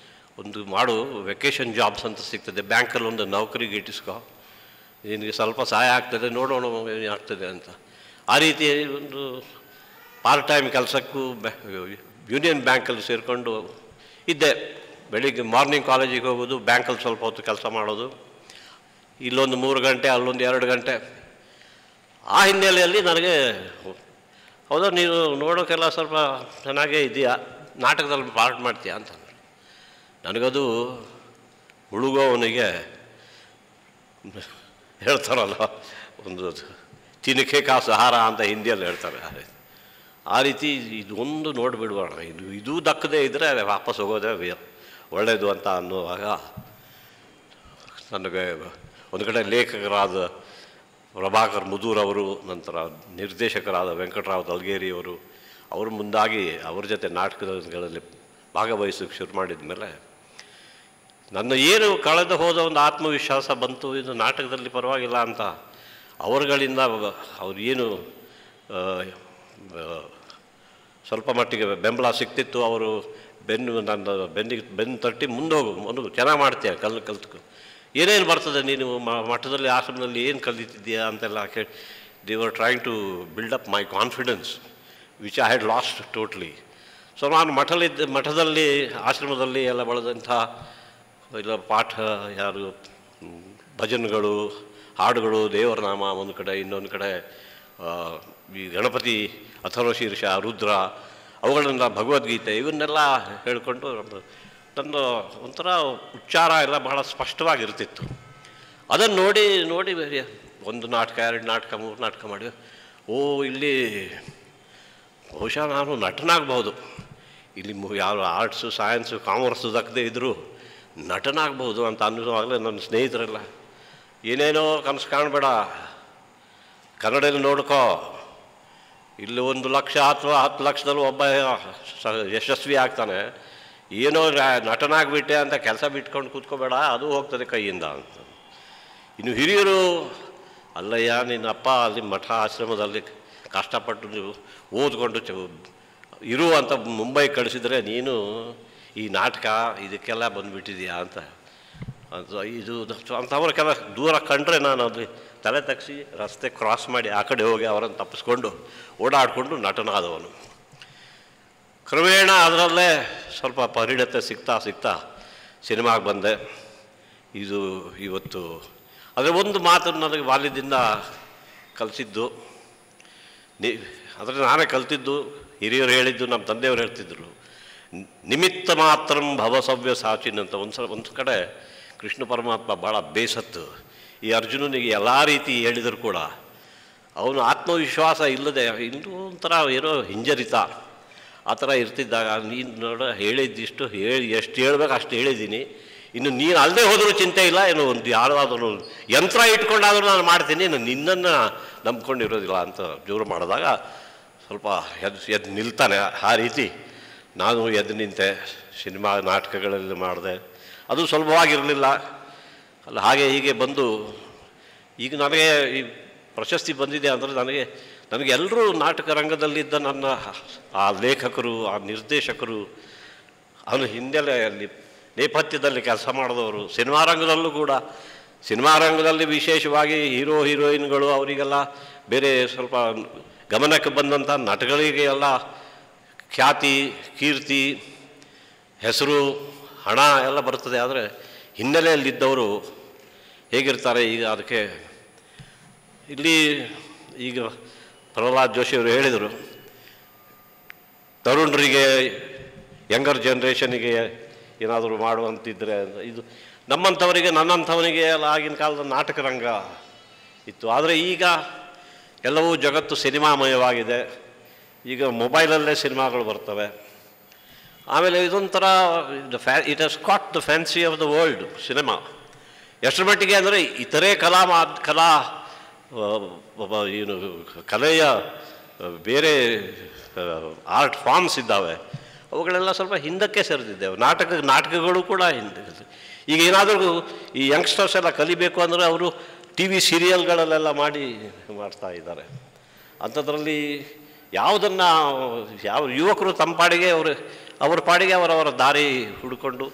ಒಂದು ಮಾಡು, ವೆಕೇಷನ್ ಜಾಬ್ಸ್ ಅಂತ ಸಿಗ್ತದೆ, ಬ್ಯಾಂಕಲ್ಲಿ ಒಂದು ನೌಕರಿಗೆ ಇಟ್ಟಿಸ್ಕೊ, ನಿನಗೆ ಸ್ವಲ್ಪ ಸಹಾಯ ಆಗ್ತದೆ, ನೋಡೋಣ ಆಗ್ತದೆ ಅಂತ. ಆ ರೀತಿ ಒಂದು ಪಾರ್ಟ್ ಟೈಮ್ ಕೆಲಸಕ್ಕೂ ಯೂನಿಯನ್ ಬ್ಯಾಂಕಲ್ಲಿ ಸೇರಿಕೊಂಡು ಇದ್ದೆ. ಬೆಳಿಗ್ಗೆ ಮಾರ್ನಿಂಗ್ ಕಾಲೇಜಿಗೆ ಹೋಗೋದು, ಬ್ಯಾಂಕಲ್ಲಿ ಸ್ವಲ್ಪ ಹೊತ್ತು ಕೆಲಸ ಮಾಡೋದು, ಇಲ್ಲೊಂದು 3 ಗಂಟೆ ಅಲ್ಲೊಂದು 2 ಗಂಟೆ. ಆ ಹಿನ್ನೆಲೆಯಲ್ಲಿ ನನಗೆ ಹೌದಾ ನೀನು ನೋಡೋಕ್ಕೆಲ್ಲ ಸ್ವಲ್ಪ ಚೆನ್ನಾಗೇ ಇದೆಯಾ, ನಾಟಕದಲ್ಲಿ ಪಾರ್ಟ್ ಮಾಡ್ತೀಯಾ ಅಂತಂದರು. ನನಗದು ಮುಳುಗೋವನಿಗೆ ಹೇಳ್ತಾರಲ್ಲ, ಒಂದು ತಿನಕೆ ಕಾ ಸಹಾರ ಅಂತ ಹಿಂದಿಯಲ್ಲಿ ಹೇಳ್ತಾರೆ. ಆ ರೀತಿ ಇದೊಂದು ನೋಡಿಬಿಡುವಣ, ಇದು ದಕ್ಕದೇ ಇದ್ದರೆ ವಾಪಸ್ ಹೋಗೋದೇ ಒಳ್ಳೆಯದು ಅಂತ ಅನ್ನುವಾಗ ನನಗೆ ಒಂದು ಕಡೆ ಲೇಖಕರಾದ ಪ್ರಭಾಕರ್ ಮುದೂರ್ ಅವರು, ನಂತರ ನಿರ್ದೇಶಕರಾದ ವೆಂಕಟರಾವ್ ದಲ್ಗೇರಿಯವರು, ಅವರು ಮುಂದಾಗಿ ಅವ್ರ ಜೊತೆ ನಾಟಕಗಳಲ್ಲಿ ಭಾಗವಹಿಸೋಕ್ಕೆ ಶುರು ಮಾಡಿದ ಮೇಲೆ ನನ್ನ ಏನು ಕಳೆದು ಹೋದ ಒಂದು ಆತ್ಮವಿಶ್ವಾಸ ಬಂತು. ಇದು ನಾಟಕದಲ್ಲಿ ಪರವಾಗಿಲ್ಲ ಅಂತ ಅವರುಗಳಿಂದ ಅವ್ರು ಏನು ಸ್ವಲ್ಪ ಮಟ್ಟಿಗೆ ಬೆಂಬಲ ಸಿಗ್ತಿತ್ತು. ಅವರು ಬೆನ್ನು ತಟ್ಟಿ ಮುಂದೋಗು, ಚೆನ್ನಾಗಿ ಮಾಡ್ತೀಯ, ಕಲ್ತ್ಕೊ, ಏನೇನು ಬರ್ತದೆ ನೀನು ಮಠದಲ್ಲಿ ಆಶ್ರಮದಲ್ಲಿ ಏನು ಕಲಿತಿದ್ದೀಯಾ ಅಂತೆಲ್ಲ ಕೇಳಿ they were trying to build up my confidence which I had lost totally. So ನಾನು ಮಠದಲ್ಲಿ ಆಶ್ರಮದಲ್ಲಿ ಎಲ್ಲ ಬಳದಂಥ ಇಲ್ಲ ಪಾಠ, ಯಾರು ಭಜನೆಗಳು, ಹಾಡುಗಳು, ದೇವರ ನಾಮ ಒಂದು ಕಡೆ, ಇನ್ನೊಂದು ಕಡೆ ಈ ಗಣಪತಿ, ಅಥರ್ವ ಶೀರ್ಷ, ರುದ್ರ, ಅವುಗಳನ್ನೆಲ್ಲ ಭಗವದ್ಗೀತೆ ಇವನ್ನೆಲ್ಲ ಹೇಳಿಕೊಂಡು ನನ್ನ ಒಂಥರ ಉಚ್ಚಾರ ಎಲ್ಲ ಬಹಳ ಸ್ಪಷ್ಟವಾಗಿರ್ತಿತ್ತು. ಅದನ್ನು ನೋಡಿ ನೋಡಿ 1 ನಾಟಕ, 2 ನಾಟಕ, 3 ನಾಟಕ ಮಾಡಿ ಇಲ್ಲಿ ಬಹುಶಃ ನಾನು ನಟನಾಗಬಹುದು, ಇಲ್ಲಿ ಯಾರು ಆರ್ಟ್ಸು, ಸೈನ್ಸು, ಕಾಮರ್ಸು ದಕ್ಕದೇ ಇದ್ದರೂ ನಟನಾಗಬಹುದು ಅಂತ ಅನ್ನುವಾಗಲೇ ನನ್ನ ಸ್ನೇಹಿತರೆಲ್ಲ ಏನೇನೋ ಕನಸು ಕಾಣಬೇಡ, ಕನ್ನಡದಲ್ಲಿ ನೋಡ್ಕೋ, ಇಲ್ಲಿ 1 ಲಕ್ಷ ಅಥವಾ 10 ಲಕ್ಷದಲ್ಲಿ ಒಬ್ಬ ಯಶಸ್ವಿ ಆಗ್ತಾನೆ, ಏನೋ ನಟನಾಗಿಬಿಟ್ಟೆ ಅಂತ ಕೆಲಸ ಬಿಟ್ಕೊಂಡು ಕೂತ್ಕೋಬೇಡ, ಅದು ಹೋಗ್ತದೆ ಕೈಯಿಂದ ಅಂತ. ಇನ್ನು ಹಿರಿಯರು, ಅಲ್ಲಯ್ಯ ನಿನ್ನಪ್ಪ ಅಲ್ಲಿ ಮಠ ಆಶ್ರಮದಲ್ಲಿ ಕಷ್ಟಪಟ್ಟು ನೀವು ಓದ್ಕೊಂಡು ಇರುವಂಥ ಮುಂಬೈ ಕಳಿಸಿದರೆ ನೀನು ಈ ನಾಟಕ ಇದಕ್ಕೆಲ್ಲ ಬಂದುಬಿಟ್ಟಿದೆಯಾ ಅಂತ. ಇದು ಅಂಥವ್ರ ಕೆಲ ದೂರ ಕಂಡ್ರೆ ನಾನು ಅಲ್ಲಿ ತಲೆ ತಗ್ಸಿ ರಸ್ತೆ ಕ್ರಾಸ್ ಮಾಡಿ ಆ ಕಡೆ ಹೋಗಿ ಅವರನ್ನು ತಪ್ಪಿಸ್ಕೊಂಡು ಓಡಾಡಿಕೊಂಡು ನಟನಾದವನು. ಕ್ರಮೇಣ ಅದರಲ್ಲೇ ಸ್ವಲ್ಪ ಪರಿಣತಿ ಸಿಗ್ತಾ ಸಿನಿಮಾಗೆ ಬಂದೆ. ಇದು ಇವತ್ತು ಅದರ ಒಂದು ಮಾತು ನನಗೆ ಬಾಲ್ಯದಿಂದ ಕಲಿಸಿದ್ದು, ಆದರೆ ನಾನೇ ಕಲ್ತಿದ್ದು, ಹಿರಿಯರು ಹೇಳಿದ್ದು, ನಮ್ಮ ತಂದೆಯವರು ಹೇಳ್ತಿದ್ರು, ನಿಮಿತ್ತ ಮಾತ್ರಂ ಭವಸವ್ಯ ಸಾಚಿನ್ ಅಂತ. ಒಂದು ಕಡೆ ಕೃಷ್ಣ ಪರಮಾತ್ಮ ಭಾಳ ಬೇಸತ್ತು ಈ ಅರ್ಜುನನಿಗೆ ಎಲ್ಲ ರೀತಿ ಹೇಳಿದರೂ ಕೂಡ ಅವನು ಆತ್ಮವಿಶ್ವಾಸ ಇಲ್ಲದೆ ಇನ್ನೂ ಒಂಥರ ಏನೋ ಹಿಂಜರಿತ ಆ ಥರ ಇರ್ತಿದ್ದಾಗ, ನೀನು ನೋಡ ಹೇಳಿದ್ದಿಷ್ಟು ಎಷ್ಟು ಹೇಳ್ಬೇಕು ಅಷ್ಟು ಹೇಳಿದ್ದೀನಿ, ಇನ್ನು ನೀನು ಅಲ್ಲದೆ ಹೋದರೂ ಚಿಂತೆ ಇಲ್ಲ, ಏನೋ ಒಂದು ಯಾರಾದರೂ ಯಂತ್ರ ಇಟ್ಕೊಂಡಾದರೂ ನಾನು ಮಾಡ್ತೀನಿ, ನಿನ್ನನ್ನು ನಂಬ್ಕೊಂಡಿರೋದಿಲ್ಲ ಅಂತ ಜೋರು ಮಾಡಿದಾಗ ಸ್ವಲ್ಪ ಎದ್ದು ನಿಲ್ತಾನೆ. ಆ ರೀತಿ ನಾನು ಎದ್ದು ನಿಂತೆ, ಸಿನಿಮಾ ನಾಟಕಗಳಲ್ಲಿ ಮಾಡಿದೆ. ಅದು ಸುಲಭವಾಗಿರಲಿಲ್ಲ. ಅಲ್ಲ ಹಾಗೆ ಹೀಗೆ ಬಂದು ಈಗ ನನಗೆ ಈ ಪ್ರಶಸ್ತಿ ಬಂದಿದೆ ಅಂದರೆ ನನಗೆ ಎಲ್ಲರೂ ನಾಟಕ ರಂಗದಲ್ಲಿದ್ದ ನನ್ನ ಆ ಲೇಖಕರು, ಆ ನಿರ್ದೇಶಕರು, ಅವನು ಹಿನ್ನೆಲೆಯಲ್ಲಿ ನೇಪಥ್ಯದಲ್ಲಿ ಕೆಲಸ ಮಾಡಿದವರು, ಸಿನಿಮಾ ರಂಗದಲ್ಲೂ ಕೂಡ, ಸಿನಿಮಾ ರಂಗದಲ್ಲಿ ವಿಶೇಷವಾಗಿ ಹೀರೋಯಿನ್ಗಳು ಅವರಿಗೆಲ್ಲ ಬೇರೆ ಸ್ವಲ್ಪ ಗಮನಕ್ಕೆ ಬಂದಂಥ ನಟಗಳಿಗೆ ಎಲ್ಲ ಖ್ಯಾತಿ, ಕೀರ್ತಿ, ಹೆಸರು, ಹಣ ಎಲ್ಲ ಬರ್ತದೆ. ಆದರೆ ಹಿನ್ನೆಲೆಯಲ್ಲಿದ್ದವರು ಹೇಗಿರ್ತಾರೆ ಈಗ ಅದಕ್ಕೆ ಇಲ್ಲಿ ಈಗ ಪ್ರಹ್ಲಾದ್ ಜೋಶಿಯವರು ಹೇಳಿದರು, ತರುಣರಿಗೆ, ಯಂಗರ್ ಜನ್ರೇಷನಿಗೆ ಏನಾದರೂ ಮಾಡುವಂತಿದ್ದರೆ ಇದು ನಮ್ಮಂಥವರಿಗೆ, ನನ್ನಂಥವನಿಗೆ ಎಲ್ಲ ಆಗಿನ ಕಾಲದ ನಾಟಕ ರಂಗ ಇತ್ತು. ಆದರೆ ಈಗ ಎಲ್ಲವೂ ಜಗತ್ತು ಸಿನಿಮಾಮಯವಾಗಿದೆ. ಈಗ ಮೊಬೈಲಲ್ಲೇ ಸಿನಿಮಾಗಳು ಬರ್ತವೆ. ಆಮೇಲೆ ಇದೊಂಥರ it has caught the fancy of the world cinema. ಎಷ್ಟರ ಮಟ್ಟಿಗೆ ಅಂದರೆ ಇತರೆ ಏನು ಕಲೆಯ ಬೇರೆ ಆರ್ಟ್ ಫಾರ್ಮ್ಸ್ ಇದ್ದಾವೆ, ಅವುಗಳೆಲ್ಲ ಸ್ವಲ್ಪ ಹಿಂದಕ್ಕೆ ಸರಿದಿದ್ದೇವೆ. ನಾಟಕಗಳು ಕೂಡ ಹಿಂದೆ. ಈಗ ಏನಾದರೂ ಈ ಯಂಗ್ಸ್ಟರ್ಸ್ ಎಲ್ಲ ಕಲಿಬೇಕು ಅಂದರೆ ಅವರು TV ಸೀರಿಯಲ್ಗಳಲ್ಲೆಲ್ಲ ಮಾಡ್ತಾ ಇದ್ದಾರೆ. ಅಂಥದ್ರಲ್ಲಿ ಯಾವುದನ್ನು ಯಾವ ಯುವಕರು ತಮ್ಮ ಪಾಡಿಗೆ ಅವ್ರ ಪಾಡಿಗೆ ಅವರವರ ದಾರಿ ಹುಡ್ಕೊಂಡು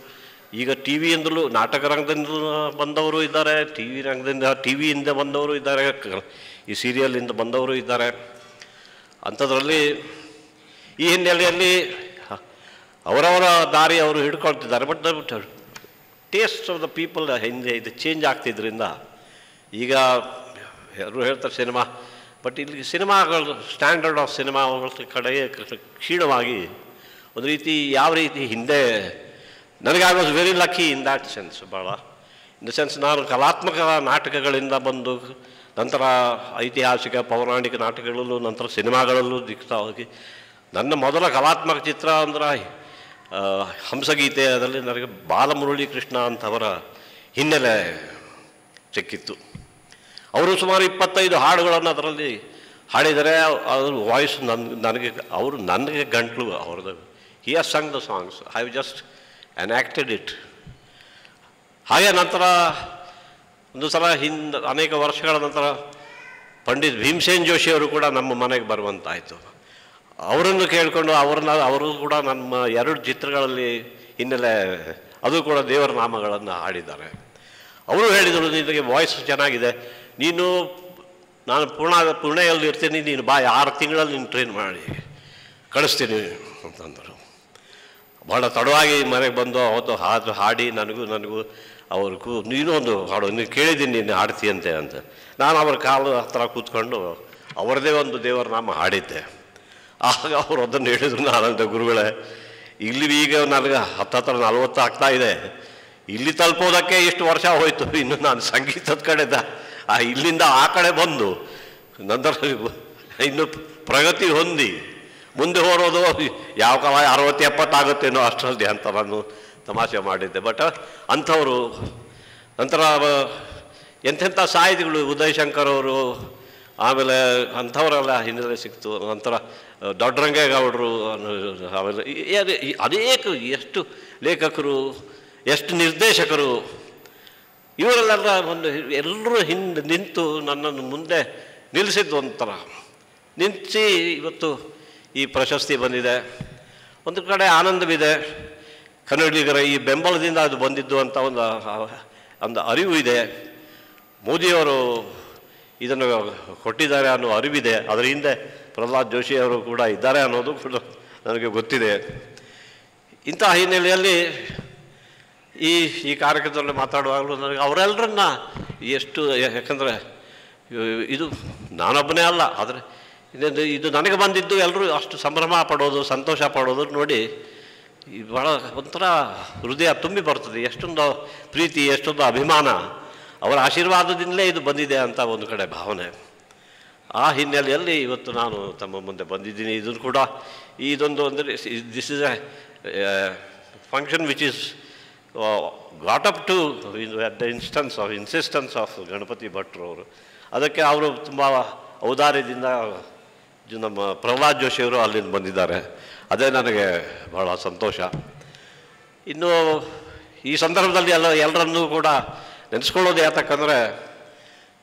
ಈಗ TVಯಿಂದಲೂ ನಾಟಕ ರಂಗದಿಂದ ಬಂದವರು ಇದ್ದಾರೆ, TVಯಿಂದ ಬಂದವರು ಇದ್ದಾರೆ, ಈ ಸೀರಿಯಲಿಂದ ಬಂದವರು ಇದ್ದಾರೆ. ಅಂಥದ್ರಲ್ಲಿ ಈ ಹಿನ್ನೆಲೆಯಲ್ಲಿ ಅವರವರ ದಾರಿ ಅವರು ಹಿಡ್ಕೊಳ್ತಿದ್ದಾರೆ. But taste of the people ಹಿಂದೆ ಇದು ಚೇಂಜ್ ಆಗ್ತಿದ್ದರಿಂದ ಈಗ ಎಲ್ಲರೂ ಹೇಳ್ತಾರೆ ಸಿನಿಮಾ, ಬಟ್ ಇಲ್ಲಿ ಸಿನಿಮಾಗಳು ಸ್ಟ್ಯಾಂಡರ್ಡ್ ಆಫ್ ಸಿನಿಮಾಗಳ ಕಡೆಗೆ ಕ್ಷೀಣವಾಗಿ ಒಂದು ರೀತಿ ಯಾವ ರೀತಿ ಹಿಂದೆ ನನಗೆ I was very lucky in that sense. ಭಾಳ ಇನ್ ದ ಸೆನ್ಸ್ ನಾನು ಕಲಾತ್ಮಕ ನಾಟಕಗಳಿಂದ ಬಂದು ನಂತರ ಐತಿಹಾಸಿಕ ಪೌರಾಣಿಕ ನಾಟಕಗಳಲ್ಲೂ ನಂತರ ಸಿನಿಮಾಗಳಲ್ಲೂ ದಿಕ್ತಾ ಹೋಗಿ ನನ್ನ ಮೊದಲ ಕಲಾತ್ಮಕ ಚಿತ್ರ ಅಂದ್ರೆ ಹಂಸಗೀತೆ. ಅದರಲ್ಲಿ ನನಗೆ ಬಾಲಮುರಳಿ ಕೃಷ್ಣ ಅಂತವರ ಹಿನ್ನೆಲೆ ಸಿಕ್ಕಿತ್ತು. ಅವರು ಸುಮಾರು 25 ಹಾಡುಗಳನ್ನು ಅದರಲ್ಲಿ ಹಾಡಿದರೆ. ಅವ್ರ ವಾಯ್ಸ್ ನನಗೆ ಗಂಟ್ಲು ಅವ್ರದ್ದು. He has sung the songs, I have just enacted it. ಹಾಗೆ ನಂತರ ಒಂದು ಸಲ ಅನೇಕ ವರ್ಷಗಳ ನಂತರ ಪಂಡಿತ್ ಭೀಮಸೇನ್ ಜೋಶಿಯವರು ಕೂಡ ನಮ್ಮ ಮನೆಗೆ ಬರುವಂತಾಯಿತು. ಅವರನ್ನು ಕೇಳಿಕೊಂಡು ಅವರು ಕೂಡ ನಮ್ಮ 2 ಚಿತ್ರಗಳಲ್ಲಿ ಹಿನ್ನೆಲೆ ಅದು ಕೂಡ ದೇವರ ನಾಮಗಳನ್ನು ಹಾಡಿದ್ದಾರೆ. ಅವರು ಹೇಳಿದರು, ನಿನಗೆ ವಾಯ್ಸ್ ಚೆನ್ನಾಗಿದೆ, ನಾನು ಪುಣೆಯಲ್ಲಿ ಇರ್ತೀನಿ, ನೀನು ಬಾ 6 ತಿಂಗಳಲ್ಲಿ ನೀನು ಟ್ರೈನ್ ಮಾಡಿ ಕಳಿಸ್ತೀನಿ ಅಂತಂದರು. ಭಾಳ ತಡವಾಗಿ ಮನೆಗೆ ಬಂದು ಅವತ್ತು ಹಾಡಿ ನನಗೂ ಅವ್ರಿಗೂ ನೀನು ಒಂದು ಹಾಡು ನೀನು ಕೇಳಿದ್ದೀನಿ, ನೀನು ಹಾಡ್ತೀಯಂತೆ ಅಂತ. ನಾನು ಅವ್ರ ಕಾಲು ಹತ್ರ ಕೂತ್ಕೊಂಡು ಅವರದೇ ಒಂದು ದೇವರ ನಾಮ ಹಾಡಿದ್ದೆ. ಆಗ ಅವರು ಅದನ್ನು ಹೇಳಿದರು, ನಾನಂತ ಗುರುಗಳೇ, ಇಲ್ಲಿ ಈಗ ನನಗೆ 40 ಆಗ್ತಾ ಇದೆ, ಇಲ್ಲಿ ತಲುಪೋದಕ್ಕೆ ಇಷ್ಟು ವರ್ಷ ಹೋಯಿತು, ಇನ್ನು ನಾನು ಸಂಗೀತದ ಕಡೆ ಇಲ್ಲಿಂದ ಆ ಕಡೆ ಬಂದು ನಂತರ ಇನ್ನು ಪ್ರಗತಿ ಹೊಂದಿ ಮುಂದೆ ಹೋರೋದು ಯಾವ ಕಾಲ 60-70 ಆಗುತ್ತೇನೋ ಅಷ್ಟರಲ್ಲಿ ಅಂತ ನಾನು ತಮಾಷೆ ಮಾಡಿದ್ದೆ. ಬಟ್ ಅಂಥವರು ನಂತರ ಎಂತೆಂಥ ಸಾಹಿತಿಗಳು, ಉದಯ್ ಶಂಕರ್ ಅವರು, ಆಮೇಲೆ ಅಂಥವರೆಲ್ಲ ಹಿನ್ನೆಲೆ ಸಿಕ್ತು. ನಂತರ ದೊಡ್ಡರಂಗೇಗೌಡರು, ಆಮೇಲೆ ಅನೇಕ ಎಷ್ಟು ಲೇಖಕರು, ಎಷ್ಟು ನಿರ್ದೇಶಕರು, ಇವರೆಲ್ಲ ಎಲ್ಲರೂ ಹಿಂದೆ ನಿಂತು ನನ್ನನ್ನು ಮುಂದೆ ನಿಲ್ಲಿಸಿದ್ದು ಒಂಥರ ನಿಲ್ಲಿಸಿ ಇವತ್ತು ಈ ಪ್ರಶಸ್ತಿ ಬಂದಿದೆ. ಒಂದು ಕಡೆ ಆನಂದವಿದೆ, ಕನ್ನಡಿಗರ ಈ ಬೆಂಬಲದಿಂದ ಅದು ಬಂದಿದ್ದು ಅಂತ ಒಂದು ಅರಿವು ಇದೆ. ಮೋದಿಯವರು ಇದನ್ನು ಕೊಟ್ಟಿದ್ದಾರೆ ಅನ್ನೋ ಅರಿವಿದೆ. ಅದರ ಹಿಂದೆ ಪ್ರಹ್ಲಾದ್ ಜೋಶಿಯವರು ಕೂಡ ಇದ್ದಾರೆ ಅನ್ನೋದು ಕೂಡ ನನಗೆ ಗೊತ್ತಿದೆ. ಇಂತಹ ಹಿನ್ನೆಲೆಯಲ್ಲಿ ಈ ಕಾರ್ಯಕ್ರಮದಲ್ಲಿ ಮಾತಾಡುವಾಗಲೂ ನನಗೆ ಅವರೆಲ್ಲರನ್ನ ಎಷ್ಟು, ಯಾಕಂದರೆ ಇದು ನಾನೊಬ್ಬನೇ ಅಲ್ಲ, ಆದರೆ ಇದು ನನಗೆ ಬಂದಿದ್ದು ಎಲ್ಲರೂ ಅಷ್ಟು ಸಂಭ್ರಮ ಪಡೋದು, ಸಂತೋಷ ಪಡೋದು ನೋಡಿ ಭಾಳ ಒಂಥರ ಹೃದಯ ತುಂಬಿ ಬರ್ತದೆ. ಎಷ್ಟೊಂದು ಪ್ರೀತಿ, ಎಷ್ಟೊಂದು ಅಭಿಮಾನ, ಅವರ ಆಶೀರ್ವಾದದಿಂದಲೇ ಇದು ಬಂದಿದೆ ಅಂತ ಒಂದು ಕಡೆ ಭಾವನೆ. ಆ ಹಿನ್ನೆಲೆಯಲ್ಲಿ ಇವತ್ತು ನಾನು ತಮ್ಮ ಮುಂದೆ ಬಂದಿದ್ದೀನಿ. ಇದನ್ನು ಕೂಡ ಇದೊಂದು ಅಂದರೆ this is a function which is got up to at the insistence of Ganapathi ಭಟ್ರು ಅವರು. ಅದಕ್ಕೆ ಅವರು ತುಂಬ ಔದಾರ್ಯದಿಂದ ನಮ್ಮ ಪ್ರಹ್ಲಾದ್ ಜೋಶಿಯವರು ಅಲ್ಲಿಂದ ಬಂದಿದ್ದಾರೆ. ಅದೇ ನನಗೆ ಬಹಳ ಸಂತೋಷ. ಇನ್ನು ಈ ಸಂದರ್ಭದಲ್ಲಿ ಎಲ್ಲರನ್ನೂ ಕೂಡ ನೆನೆಸ್ಕೊಳ್ಳೋದು ಯಾತಕ್ಕಂದರೆ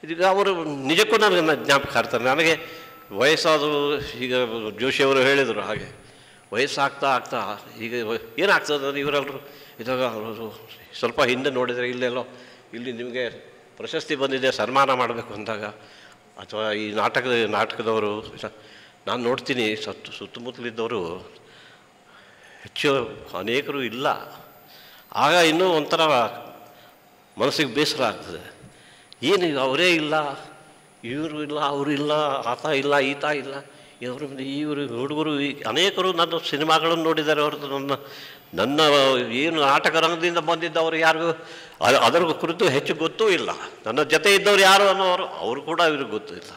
ಈಗ ಅವರು ನಿಜಕ್ಕೂ ನನಗೆ ಜ್ಞಾಪಕ ಆಗ್ತಾರೆ. ನನಗೆ ವಯಸ್ಸಾದರೂ ಈಗ ಜೋಶಿಯವರು ಹೇಳಿದರು ಹಾಗೆ ವಯಸ್ಸಾಗ್ತಾ ಈಗ ಏನಾಗ್ತದೆ ಇವರೆಲ್ಲರೂ ಇದಾಗ ಅವರು ಸ್ವಲ್ಪ ಹಿಂದೆ ನೋಡಿದರೆ ಇಲ್ಲಿ ನಿಮಗೆ ಪ್ರಶಸ್ತಿ ಬಂದಿದೆ ಸನ್ಮಾನ ಮಾಡಬೇಕು ಅಂದಾಗ ಅಥವಾ ಈ ನಾಟಕದವರು ನಾನು ನೋಡ್ತೀನಿ ಸುತ್ತಮುತ್ತಲಿದ್ದವರು ಹೆಚ್ಚು ಅನೇಕರು ಇಲ್ಲ. ಆಗ ಇನ್ನೂ ಒಂಥರ ಮನಸ್ಸಿಗೆ ಬೇಸರ ಆಗ್ತದೆ. ಏನು ಅವರೇ ಇಲ್ಲ, ಇವರು ಇಲ್ಲ, ಅವರು ಇಲ್ಲ, ಆತ ಇಲ್ಲ, ಈತ ಇಲ್ಲ, ಇವರು ಹುಡುಗರು ಅನೇಕರು ನನ್ನ ಸಿನಿಮಾಗಳನ್ನು ನೋಡಿದ್ದಾರೆ ಹೊರತು ನನ್ನ ಏನು ನಾಟಕ ರಂಗದಿಂದ ಬಂದಿದ್ದವರು ಯಾರಿಗೂ ಅದರ ಕುರಿತು ಹೆಚ್ಚು ಗೊತ್ತೂ ಇಲ್ಲ. ನನ್ನ ಜೊತೆ ಇದ್ದವ್ರು ಯಾರು ಅನ್ನೋರು ಅವರು ಕೂಡ ಇವ್ರಿಗೆ ಗೊತ್ತೂ ಇಲ್ಲ.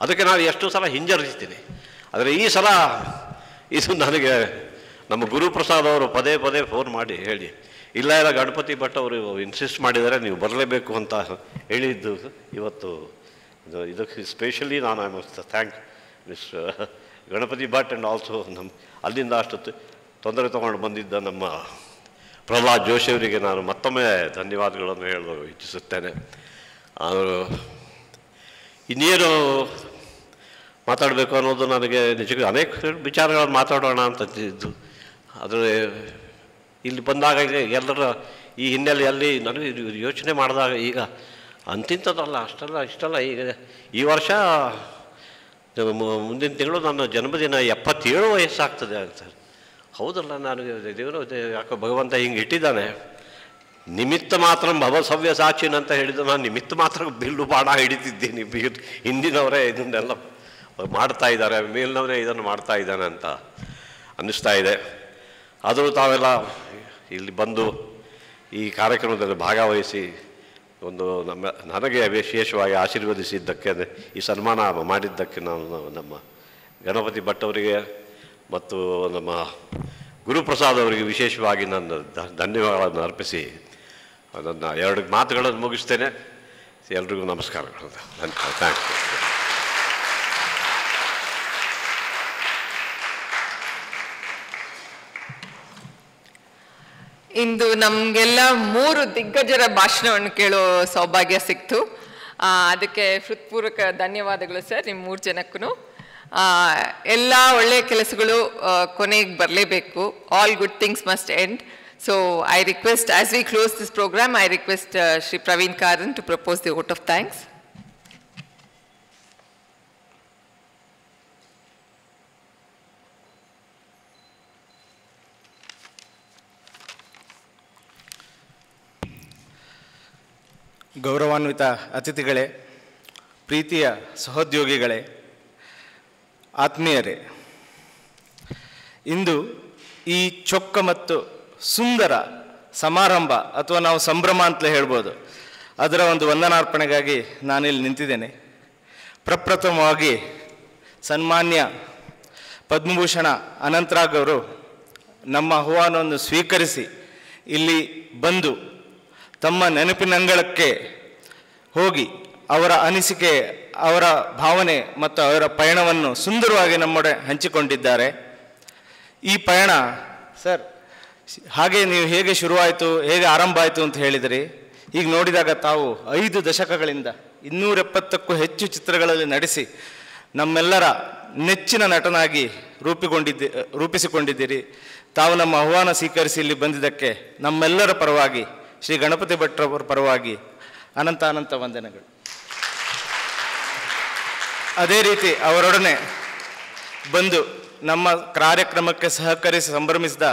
ಅದಕ್ಕೆ ನಾನು ಎಷ್ಟೋ ಸಲ ಹಿಂಜರಿಸ್ತೀನಿ. ಆದರೆ ಈ ಸಲ ಇದು ನನಗೆ ನಮ್ಮ ಗುರುಪ್ರಸಾದ್ ಅವರು ಪದೇ ಫೋನ್ ಮಾಡಿ ಹೇಳಿ ಇಲ್ಲ ಗಣಪತಿ ಭಟ್ ಅವರು ಇನ್ಸಿಸ್ಟ್ ಮಾಡಿದ್ದಾರೆ ನೀವು ಬರಲೇಬೇಕು ಅಂತ ಹೇಳಿದ್ದು ಇವತ್ತು ಇದಕ್ಕೆ ಸ್ಪೆಷಲಿ ನಾನು I must thank miss Ganapati Bhat and also ನಮ್ಮ ಅಲ್ಲಿಂದ ಅಷ್ಟು ತೊಂದರೆ ತೊಗೊಂಡು ಬಂದಿದ್ದ ನಮ್ಮ ಪ್ರಹ್ಲಾದ್ ಜೋಶಿ ಅವರಿಗೆ ನಾನು ಮತ್ತೊಮ್ಮೆ ಧನ್ಯವಾದಗಳನ್ನು ಹೇಳಲು ಇಚ್ಛಿಸುತ್ತೇನೆ. ಅವರು ಇನ್ನೇನು ಮಾತಾಡಬೇಕು ಅನ್ನೋದು ನನಗೆ ನಿಜಕ್ಕೂ ಅನೇಕ ವಿಚಾರಗಳನ್ನು ಮಾತಾಡೋಣ ಅಂತಿದ್ದು. ಆದರೆ ಇಲ್ಲಿ ಬಂದಾಗ ಎಲ್ಲರ ಈ ಹಿನ್ನೆಲೆಯಲ್ಲಿ ನನಗೆ ಯೋಚನೆ ಮಾಡಿದಾಗ ಈಗ ಅಂತಿಂಥದ್ದಲ್ಲ ಇಷ್ಟಲ್ಲ ಈಗ ಈ ವರ್ಷ ಮುಂದಿನ ತಿಂಗಳು ನನ್ನ ಜನ್ಮದಿನ 77 ವಯಸ್ಸಾಗ್ತದೆ ಅಂತಾರೆ. ಹೌದಲ್ಲ, ನನಗೆ ದೇವರು ಯಾಕೋ ಭಗವಂತ ಹಿಂಗೆ ಇಟ್ಟಿದ್ದಾನೆ. ನಿಮಿತ್ತ ಮಾತ್ರ ಭವಸವ್ಯ ಸಾಕ್ಷಿನ ಅಂತ ಹೇಳಿದ್ದು ನಾನು ನಿಮಿತ್ತ ಮಾತ್ರ ಬಿಲ್ಲು ಬಾಣ ಹಿಡಿತಿದ್ದೀನಿ. ಹಿಂದಿನವರೇ ಇದನ್ನೆಲ್ಲ ಮಾಡ್ತಾ ಇದ್ದಾರೆ, ಮೇಲಿನವರೇ ಇದನ್ನು ಮಾಡ್ತಾ ಇದ್ದಾನೆ ಅಂತ ಅನ್ನಿಸ್ತಾ ಇದೆ. ಆದರೂ ತಾವೆಲ್ಲ ಇಲ್ಲಿ ಬಂದು ಈ ಕಾರ್ಯಕ್ರಮದಲ್ಲಿ ಭಾಗವಹಿಸಿ ನನಗೆ ವಿಶೇಷವಾಗಿ ಆಶೀರ್ವದಿಸಿದ್ದಕ್ಕೆ ಈ ಸನ್ಮಾನ ಮಾಡಿದ್ದಕ್ಕೆ ನಾನು ನಮ್ಮ ಗಣಪತಿ ಭಟ್ ಅವರಿಗೆ ಮತ್ತು ನಮ್ಮ ಗುರುಪ್ರಸಾದ್ ಅವರಿಗೆ ವಿಶೇಷವಾಗಿ ನನ್ನ ಧನ್ಯವಾದಗಳನ್ನು ಅರ್ಪಿಸಿ ನನ್ನ 2 ಮಾತುಗಳನ್ನು ಮುಗಿಸ್ತೇನೆ. ಎಲ್ರಿಗೂ ನಮಸ್ಕಾರಗಳು. Thank you. ಇಂದು ನಮಗೆಲ್ಲ 3 ದಿಗ್ಗಜರ ಭಾಷಣವನ್ನು ಕೇಳೋ ಸೌಭಾಗ್ಯ ಸಿಕ್ತು. ಅದಕ್ಕೆ ಹೃತ್ಪೂರ್ವಕ ಧನ್ಯವಾದಗಳು ಸರ್ ನಿಮ್ಮ 3 ಜನಕ್ಕೂ. ಎಲ್ಲ ಒಳ್ಳೆಯ ಕೆಲಸಗಳು ಕೊನೆಗೆ ಬರಲೇಬೇಕು. All good things must end. So I request as we close this programme I request Shri Praveen Karan to propose the vote of thanks. ಗೌರವಾನ್ವಿತ ಅತಿಥಿಗಳೇ, ಪ್ರೀತಿಯ ಸಹೋದ್ಯೋಗಿಗಳೇ, ಆತ್ಮೀಯರೇ, ಇಂದು ಈ ಚೊಕ್ಕ ಮತ್ತು ಸುಂದರ ಸಮಾರಂಭ ಅಥವಾ ನಾವು ಸಂಭ್ರಮ ಅಂತಲೇ ಹೇಳ್ಬೋದು, ಅದರ ಒಂದು ವಂದನಾರ್ಪಣೆಗಾಗಿ ನಾನಿಲ್ಲಿ ನಿಂತಿದ್ದೇನೆ. ಪ್ರಪ್ರಥಮವಾಗಿ ಸನ್ಮಾನ್ಯ ಪದ್ಮಭೂಷಣ ಅನಂತರಾಗ್ ಅವರು ನಮ್ಮ ಆಹ್ವಾನವನ್ನು ಸ್ವೀಕರಿಸಿ ಇಲ್ಲಿ ಬಂದು ತಮ್ಮ ನೆನಪಿನಂಗಳಕ್ಕೆ ಹೋಗಿ ಅವರ ಅನಿಸಿಕೆ, ಅವರ ಭಾವನೆ ಮತ್ತು ಅವರ ಪಯಣವನ್ನು ಸುಂದರವಾಗಿ ನಮ್ಮೊಡೆ ಹಂಚಿಕೊಂಡಿದ್ದಾರೆ. ಈ ಪಯಣ ಸರ್ ಹಾಗೆ ನೀವು ಹೇಗೆ ಶುರುವಾಯಿತು, ಹೇಗೆ ಆರಂಭ ಆಯಿತು ಅಂತ ಹೇಳಿದಿರಿ. ಈಗ ನೋಡಿದಾಗ ತಾವು 5 ದಶಕಗಳಿಂದ 270ಕ್ಕೂ ಹೆಚ್ಚು ಚಿತ್ರಗಳಲ್ಲಿ ನಟಿಸಿ ನಮ್ಮೆಲ್ಲರ ನೆಚ್ಚಿನ ನಟನಾಗಿ ರೂಪಿಸಿಕೊಂಡಿದ್ದೀರಿ. ತಾವು ನಮ್ಮ ಆಹ್ವಾನ ಸ್ವೀಕರಿಸಿ ಇಲ್ಲಿ ಬಂದಿದ್ದಕ್ಕೆ ನಮ್ಮೆಲ್ಲರ ಪರವಾಗಿ ಶ್ರೀ ಗಣಪತಿ ಭಟ್ರವರ ಪರವಾಗಿ ಅನಂತ ವಂದನೆಗಳು. ಅದೇ ರೀತಿ ಅವರೊಡನೆ ಬಂದು ನಮ್ಮ ಕಾರ್ಯಕ್ರಮಕ್ಕೆ ಸಹಕರಿಸಿ ಸಂಭ್ರಮಿಸಿದ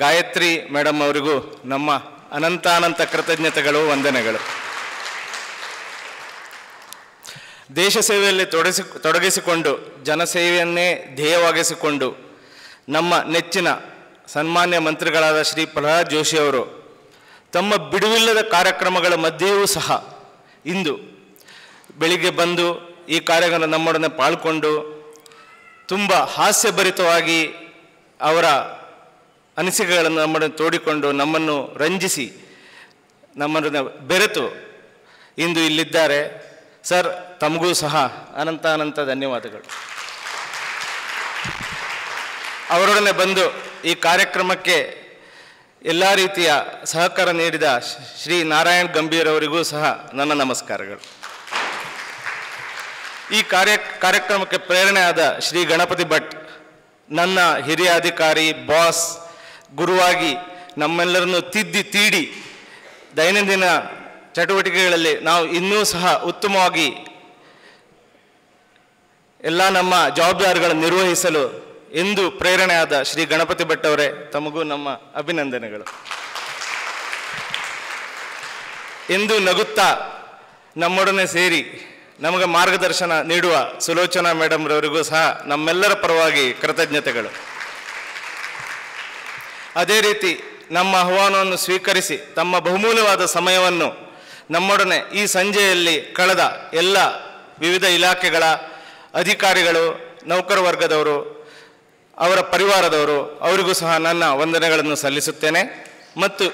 ಗಾಯತ್ರಿ ಮೇಡಮ್ ಅವರಿಗೂ ನಮ್ಮ ಅನಂತ ಕೃತಜ್ಞತೆಗಳು, ವಂದನೆಗಳು. ದೇಶ ಸೇವೆಯಲ್ಲಿ ತೊಡಗಿಸಿಕೊಂಡು ಜನಸೇವೆಯನ್ನೇ ಧ್ಯೇಯವಾಗಿಸಿಕೊಂಡು ನಮ್ಮ ನೆಚ್ಚಿನ ಸನ್ಮಾನ್ಯ ಮಂತ್ರಿಗಳಾದ ಶ್ರೀ ಪ್ರಹ್ಲಾದ್ ಜೋಶಿ ಅವರು ತಮ್ಮ ಬಿಡುವಿಲ್ಲದ ಕಾರ್ಯಕ್ರಮಗಳ ಮಧ್ಯೆಯೂ ಸಹ ಇಂದು ಬೆಳಿಗ್ಗೆ ಬಂದು ಈ ಕಾರ್ಯಕ್ರಮ ನಮ್ಮೊಡನೆ ಪಾಲ್ಗೊಂಡು ತುಂಬ ಹಾಸ್ಯಭರಿತವಾಗಿ ಅವರ ಅನಿಸಿಕೆಗಳನ್ನು ನಮ್ಮೊಡನೆ ತೋಡಿಕೊಂಡು ನಮ್ಮನ್ನು ರಂಜಿಸಿ ನಮ್ಮನ್ನು ಬೆರೆತು ಇಂದು ಇಲ್ಲಿದ್ದಾರೆ. ಸರ್, ತಮಗೂ ಸಹ ಅನಂತ ಧನ್ಯವಾದಗಳು. ಅವರೊಡನೆ ಬಂದು ಈ ಕಾರ್ಯಕ್ರಮಕ್ಕೆ ಎಲ್ಲ ರೀತಿಯ ಸಹಕಾರ ನೀಡಿದ ಶ್ರೀ ನಾರಾಯಣ್ ಗಂಭೀರ್ ಅವರಿಗೂ ಸಹ ನನ್ನ ನಮಸ್ಕಾರಗಳು. ಈ ಕಾರ್ಯಕ್ರಮಕ್ಕೆ ಪ್ರೇರಣೆ ಆದ ಶ್ರೀ ಗಣಪತಿ ಭಟ್ ನನ್ನ ಹಿರಿಯ ಅಧಿಕಾರಿ, ಬಾಸ್, ಗುರುವಾಗಿ ನಮ್ಮೆಲ್ಲರನ್ನು ತಿದ್ದಿ ತೀಡಿ ದೈನಂದಿನ ಚಟುವಟಿಕೆಗಳಲ್ಲಿ ನಾವು ಇನ್ನೂ ಸಹ ಉತ್ತಮವಾಗಿ ಎಲ್ಲ ನಮ್ಮ ಜವಾಬ್ದಾರಿಗಳನ್ನು ನಿರ್ವಹಿಸಲು ಎಂದು ಪ್ರೇರಣೆ ಆದ ಶ್ರೀ ಗಣಪತಿ ಭಟ್ ಅವರೇ, ತಮಗೂ ನಮ್ಮ ಅಭಿನಂದನೆಗಳು. ಎಂದು ನಗುತ್ತಾ ನಮ್ಮೊಡನೆ ಸೇರಿ ನಮಗೆ ಮಾರ್ಗದರ್ಶನ ನೀಡುವ ಸುಲೋಚನಾ ಮೇಡಮ್ ರವರಿಗೂ ಸಹ ನಮ್ಮೆಲ್ಲರ ಪರವಾಗಿ ಕೃತಜ್ಞತೆಗಳು. ಅದೇ ರೀತಿ ನಮ್ಮ ಆಹ್ವಾನವನ್ನು ಸ್ವೀಕರಿಸಿ ತಮ್ಮ ಬಹುಮೂಲ್ಯವಾದ ಸಮಯವನ್ನು ನಮ್ಮೊಡನೆ ಈ ಸಂಜೆಯಲ್ಲಿ ಕಳೆದ ಎಲ್ಲ ವಿವಿಧ ಇಲಾಖೆಗಳ ಅಧಿಕಾರಿಗಳು, ನೌಕರ ವರ್ಗದವರು, ಅವರ ಪರಿವಾರದವರು, ಅವರಿಗೂ ಸಹ ನನ್ನ ವಂದನೆಗಳನ್ನು ಸಲ್ಲಿಸುತ್ತೇನೆ. ಮತ್ತು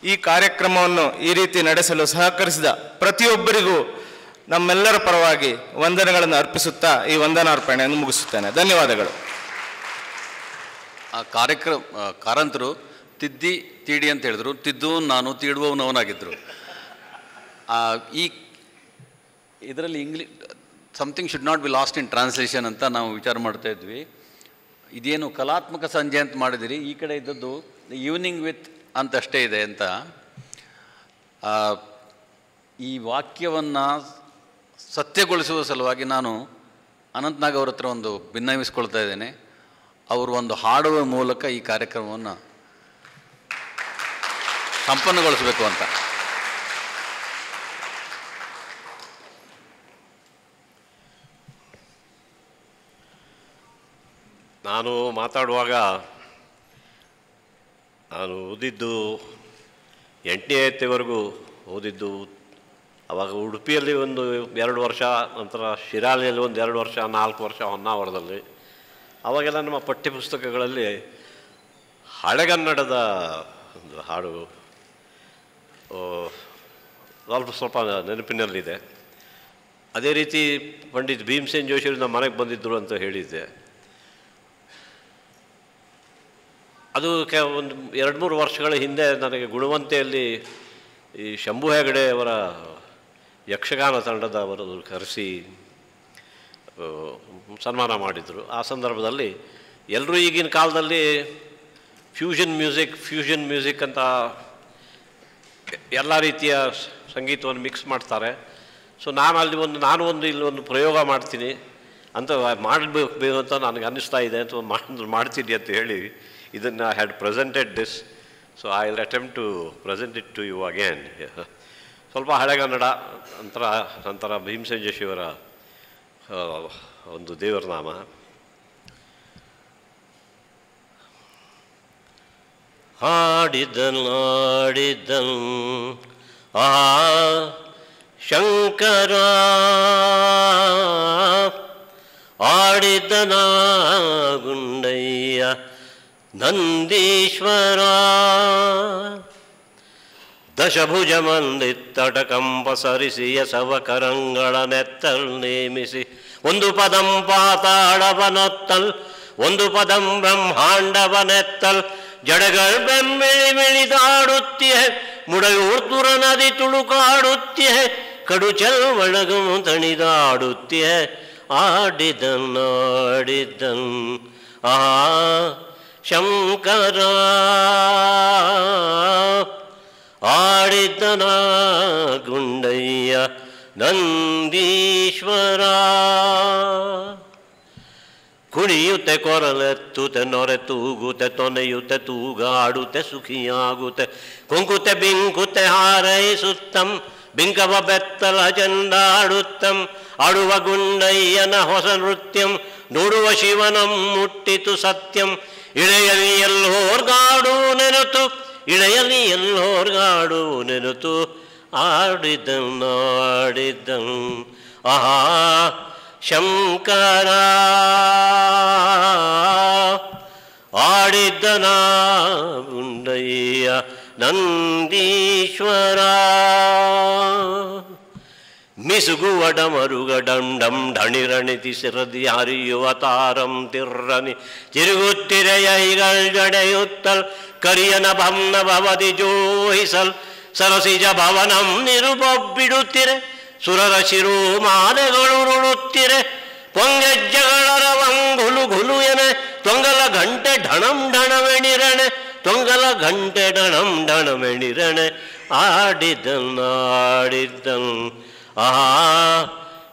ಈ ಕಾರ್ಯಕ್ರಮವನ್ನು ಈ ರೀತಿ ನಡೆಸಲು ಸಹಕರಿಸಿದ ಪ್ರತಿಯೊಬ್ಬರಿಗೂ ನಮ್ಮೆಲ್ಲರ ಪರವಾಗಿ ವಂದನೆಗಳನ್ನು ಅರ್ಪಿಸುತ್ತಾ ಈ ವಂದನಾರ್ಪಣೆಯನ್ನು ಮುಗಿಸುತ್ತೇನೆ. ಧನ್ಯವಾದಗಳು. ಆ ಕಾರಂತರು ತಿದ್ದಿ ತೀಡಿ ಅಂತ ಹೇಳಿದ್ರು. ತಿದ್ದುವನು ನಾನು, ತೀಡುವವನು ಅವನಾಗಿದ್ದರು. ಈ ಇದರಲ್ಲಿ something should not be lost in translation ಅಂತ ನಾವು ವಿಚಾರ ಮಾಡ್ತಾ ಇದ್ವಿ. ಇದೇನು ಕಲಾತ್ಮಕ ಸಂಜೆ ಅಂತ ಮಾಡಿದಿರಿ, ಈ ಕಡೆ ಇದ್ದದ್ದು ಈವ್ನಿಂಗ್ ವಿತ್ ಅಂತಷ್ಟೇ ಇದೆ ಅಂತ. ಈ ವಾಕ್ಯವನ್ನು ಸತ್ಯಗೊಳಿಸುವ ಸಲುವಾಗಿ ನಾನು ಅನಂತನಾಗ್ ಅವ್ರ ಹತ್ರ ಒಂದು ಭಿನ್ನವಿಸ್ಕೊಳ್ತಾ ಇದ್ದೇನೆ. ಅವರು ಒಂದು ಹಾಡುವ ಮೂಲಕ ಈ ಕಾರ್ಯಕ್ರಮವನ್ನು ಸಂಪನ್ನಗೊಳಿಸಬೇಕು ಅಂತ. ನಾನು ಮಾತಾಡುವಾಗ ನಾನು ಓದಿದ್ದು 8ನೇವರೆಗೂ ಓದಿದ್ದು. ಆವಾಗ ಉಡುಪಿಯಲ್ಲಿ ಒಂದು 2 ವರ್ಷ, ನಂತರ ಶಿರಾಲಿಯಲ್ಲಿ ಒಂದು 2 ವರ್ಷ, 4 ವರ್ಷ ಹೊನ್ನಾವರದಲ್ಲಿ. ಆವಾಗೆಲ್ಲ ನಮ್ಮ ಪಠ್ಯಪುಸ್ತಕಗಳಲ್ಲಿ ಹಳೆಗನ್ನಡದ ಒಂದು ಹಾಡು ಸ್ವಲ್ಪ ನೆನಪಿನಲ್ಲಿದೆ. ಅದೇ ರೀತಿ ಪಂಡಿತ್ ಭೀಮಸೇನ್ ಜೋಶಿಯವರು ನಮ್ಮ ಮನೆಗೆ ಬಂದಿದ್ದರು ಅಂತ ಹೇಳಿದ್ದೆ. ಅದು ಒಂದು 2-3 ವರ್ಷಗಳ ಹಿಂದೆ ನನಗೆ ಗುಣವಂತೆಯಲ್ಲಿ ಈ ಶಂಭು ಹೆಗಡೆ ಅವರ ಯಕ್ಷಗಾನ ತಂಡದವರು ಕರೆಸಿ ಸನ್ಮಾನ ಮಾಡಿದರು. ಆ ಸಂದರ್ಭದಲ್ಲಿ ಎಲ್ಲರೂ ಈಗಿನ ಕಾಲದಲ್ಲಿ ಫ್ಯೂಷನ್ ಮ್ಯೂಸಿಕ್ ಅಂತ ಎಲ್ಲ ರೀತಿಯ ಸಂಗೀತವನ್ನು ಮಿಕ್ಸ್ ಮಾಡ್ತಾರೆ. ಸೊ ನಾನು ಇಲ್ಲಿ ಒಂದು ಪ್ರಯೋಗ ಮಾಡ್ತೀನಿ ಅಂತ ಮಾಡಬೇಕು ಅಂತ ನನಗೆ ಅನ್ನಿಸ್ತಾ ಇದೆ ಅಂತ ಮಾಡ್ತೀನಿ ಅಂತ ಹೇಳಿ ಇದನ್ನು I had presented this. So I will attempt to present it to you again. ಸ್ವಲ್ಪ ಹಳೆಗನ್ನಡ, ನಂತರ ಭೀಮಸೇನ್ ಜೋಶಿಯವರ ಒಂದು ದೇವರ ನಾಮ. ಹಾಡಿದನು ಆ ಶಂಕರ ಆಡಿದನ ಗುಂಡಯ್ಯ ನಂದೀಶ್ವರ ದಶಭುಜ ಮಂದಿತ್ತಟಕಂಪ ಸರಿಸಿಯ ಸವಕರಂಗಳ ನೆತ್ತಲ್ ನೇಮಿಸಿ ಒಂದು ಪದಂ ಪಾತಾಳವನೊತ್ತಲ್ ಒಂದು ಪದಂ ಬ್ರಹ್ಮಾಂಡವನೆತ್ತಲ್ ಜಡಗಳ್ ಬೆಂಬಿಳಿದಾಡುತ್ತಿಯೇ ಮುಡಯೂರ್ತುರ ನದಿ ತುಳುಕಾಡುತ್ತಿಯೇ ಕಡು ಚಲ್ವಳಗು ತಣಿದಾಡುತ್ತಿಯೇ ಆಡಿದನ್ ಆ ಶಂಕರ ಆಡಿದನ ಗುಂಡಯ್ಯ ನಂದೀಶ್ವರ ಕುಣಿಯುತ್ತೆ ಕೊರಲೆತ್ತುತ್ತೆ ನೊರೆ ತೂಗುತ್ತೆ ತೊನೆಯುತ್ತೆ ತೂಗಾಡುತ್ತೆ ಸುಖಿಯಾಗುತ್ತೆ ಕುಂಕುತ್ತೆ ಬಿಂಕುತ್ತೆ ಹಾರೈಸುತ್ತಂ ಬಿಂಕವ ಬೆತ್ತಲ ಚಂದಾಡುತ್ತಂ ಆಡುವ ಗುಂಡಯ್ಯನ ಹೊಸ ನೃತ್ಯಂ ನೋಡುವ ಶಿವನಂ ಮುಟ್ಟಿತು ಸತ್ಯಂ ಇಳೆಯಲಿ ಎಲ್ಲೋರ್ಗಾಡು ನೆನತು ಆಡಿದಂ ಆಹಾ ಶಂಕರ ಆಡಿದ್ದನ ಗುಂಡಯ್ಯ ನಂದೀಶ್ವರ ಮಿಸುಗುವಡ ಮರುಗಡಂ ಡಂ ಢಣಿರಣಿತಿ ಸಿರದಿ ಹರಿಯುವ ತಾರಂ ತಿರ್ರನಿ ತಿರುಗುತ್ತಿರೆಯ ಹಿಗಳ್ ಜಡೆಯುತ್ತಲ್ ಕರಿಯನ ಭಂನ ಭವದಿ ಜೋಹಿಸಲ್ ಸರಸಿಜ ಭವನಂ ನಿರುಬೊಬ್ಬಿಡುತ್ತಿರೆ ಸುರರ ಶಿರೋಮಾಲೆಗಳುರುಳುತ್ತಿರೆ ಪೊಂಗೆಜ್ಜಗಳರ ವಂಗುಲು ಗುಲು ಎನೆ ತೊಂಗಲ ಗಂಟೆ ಢಣಂ ಢಣವೆಣಿರಣೆ ತೊಂಗಲ ಗಂಟೆ ಢಣಂ ಢಣವೆಣಿರಣೆ ಆಡಿದನ್ ಆಡಿದ್ದನ್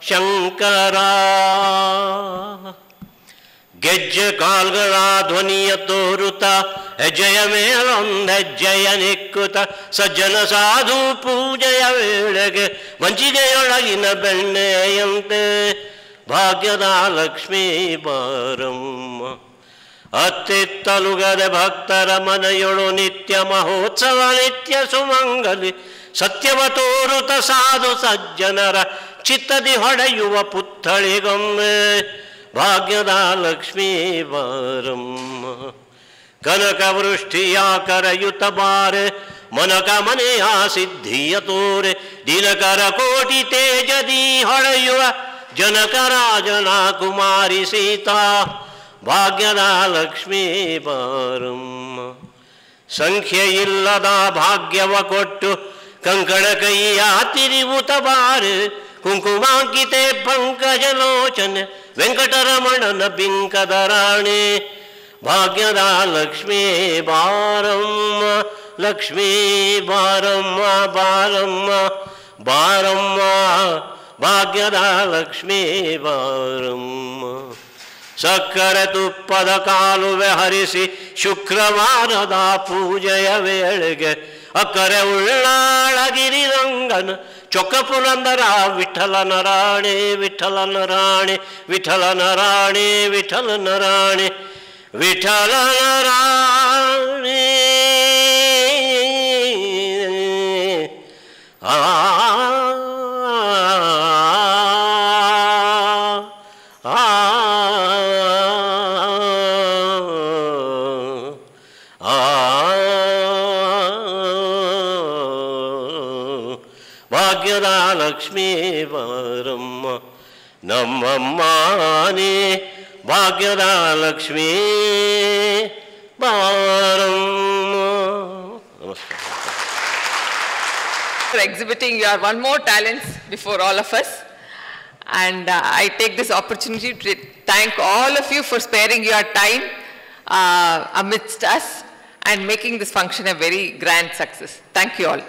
ಶಂಕರ ಗೆಜ್ಜೆ ಕಾಲ್ಗಳ ಧ್ವನಿಯ ತೋರುತ್ತ ಹೆಜ್ಜೆಯ ಮೇಲೊಂದೆಜ್ಜೆಯ ನಿಕ್ಕುತ್ತ ಸಜ್ಜನ ಸಾಧು ಪೂಜೆಯ ವೇಳೆಗೆ ವಂಚಿಗೆಯೊಳಗಿನ ಬೆಣ್ಣೆಯಂತೆ ಭಾಗ್ಯದ ಲಕ್ಷ್ಮೀ ಬಾರಮ್ಮ. ಅತ್ತಿತ್ತಲುಗದೆ ಭಕ್ತರ ಮನೆಯೊಳು ನಿತ್ಯ ಮಹೋತ್ಸವ ನಿತ್ಯ ಸುಮಂಗಲಿ ಸತ್ಯವ ತೋರುತ ಸಾಧು ಸಜ್ಜನರ ಚಿತ್ತದಿ ಹೊಡೆಯುವ ಪುತ್ಥಳಿಗೊಮ್ಮೆ ಭಾಗ್ಯದ ಲಕ್ಷ್ಮೀ ಬಾರಮ್ಮ. ಕನಕ ವೃಷ್ಟಿಯ ಕರೆಯುತ್ತ ಬಾರೆ ಮನಕ ಮನೆಯ ಸಿದ್ಧಿಯ ತೋರೆ ದಿನಕರ ಕೋಟಿ ತೇಜದಿ ಹೊಳೆಯುವ ಜನಕ ರಾಜನ ಕುಮಾರಿ ಸೀತಾ ಭಾಗ್ಯದ ಲಕ್ಷ್ಮೀ ಬಾರಮ್ಮ. ಸಂಖ್ಯೆ ಇಲ್ಲದ ಭಾಗ್ಯವ ಕೊಟ್ಟು ಕಂಕಣ ಕೈಯ ತಿರಿವುತ ಬಾರೆ ಕುಂಕುಮಾಂಕಿತೆ ಪಂಕಜಲೋಚನೆ ವೆಂಕಟರಮಣನ ಬಿಂಕದ ರಾಣಿ ಭಾಗ್ಯದ ಲಕ್ಷ್ಮೀ ಬಾರಮ್ಮ. ಲಕ್ಷ್ಮೀ ಬಾರಮ್ಮ ಬಾರಮ್ಮ ಬಾರಮ್ಮ ಭಾಗ್ಯದ ಲಕ್ಷ್ಮೀ ಬಾರಮ್ಮ. ಸಕ್ಕರೆ ತುಪ್ಪದ ಕಾಲುವೆ ಹರಿಸಿ ಶುಕ್ರವಾರದ ಪೂಜೆಯ ವೇಳೆಗೆ ಅಕ್ಕರೆ ಉಳ್ಳಾಳಗಿರಿರಂಗನ ಚೊಕ್ಕ ಪುರಂದರ ವಿಠಲನ ರಾಣಿ ವಿಠಲನ ರಾಣಿ ವಿಠಲನ ರಾಣಿ ವಿಠಲನ ರಾಣಿ ವಿಠಲನ ರಾಣಿ ಭಾಗ್ಯದ ಲಕ್ಷ್ಮೀ ಬಾರಮ್ಮ ನಮ್ಮಮ್ಮನೇ ಭಾಗ್ಯದ ಲಕ್ಷ್ಮೀ ಬಾರಮ್ಮ. ನಮಸ್ಕಾರ. For exhibiting your one more talents before all of us, and I take this opportunity to thank all of you for sparing your time amidst us and making this function a very grand success. Thank you all.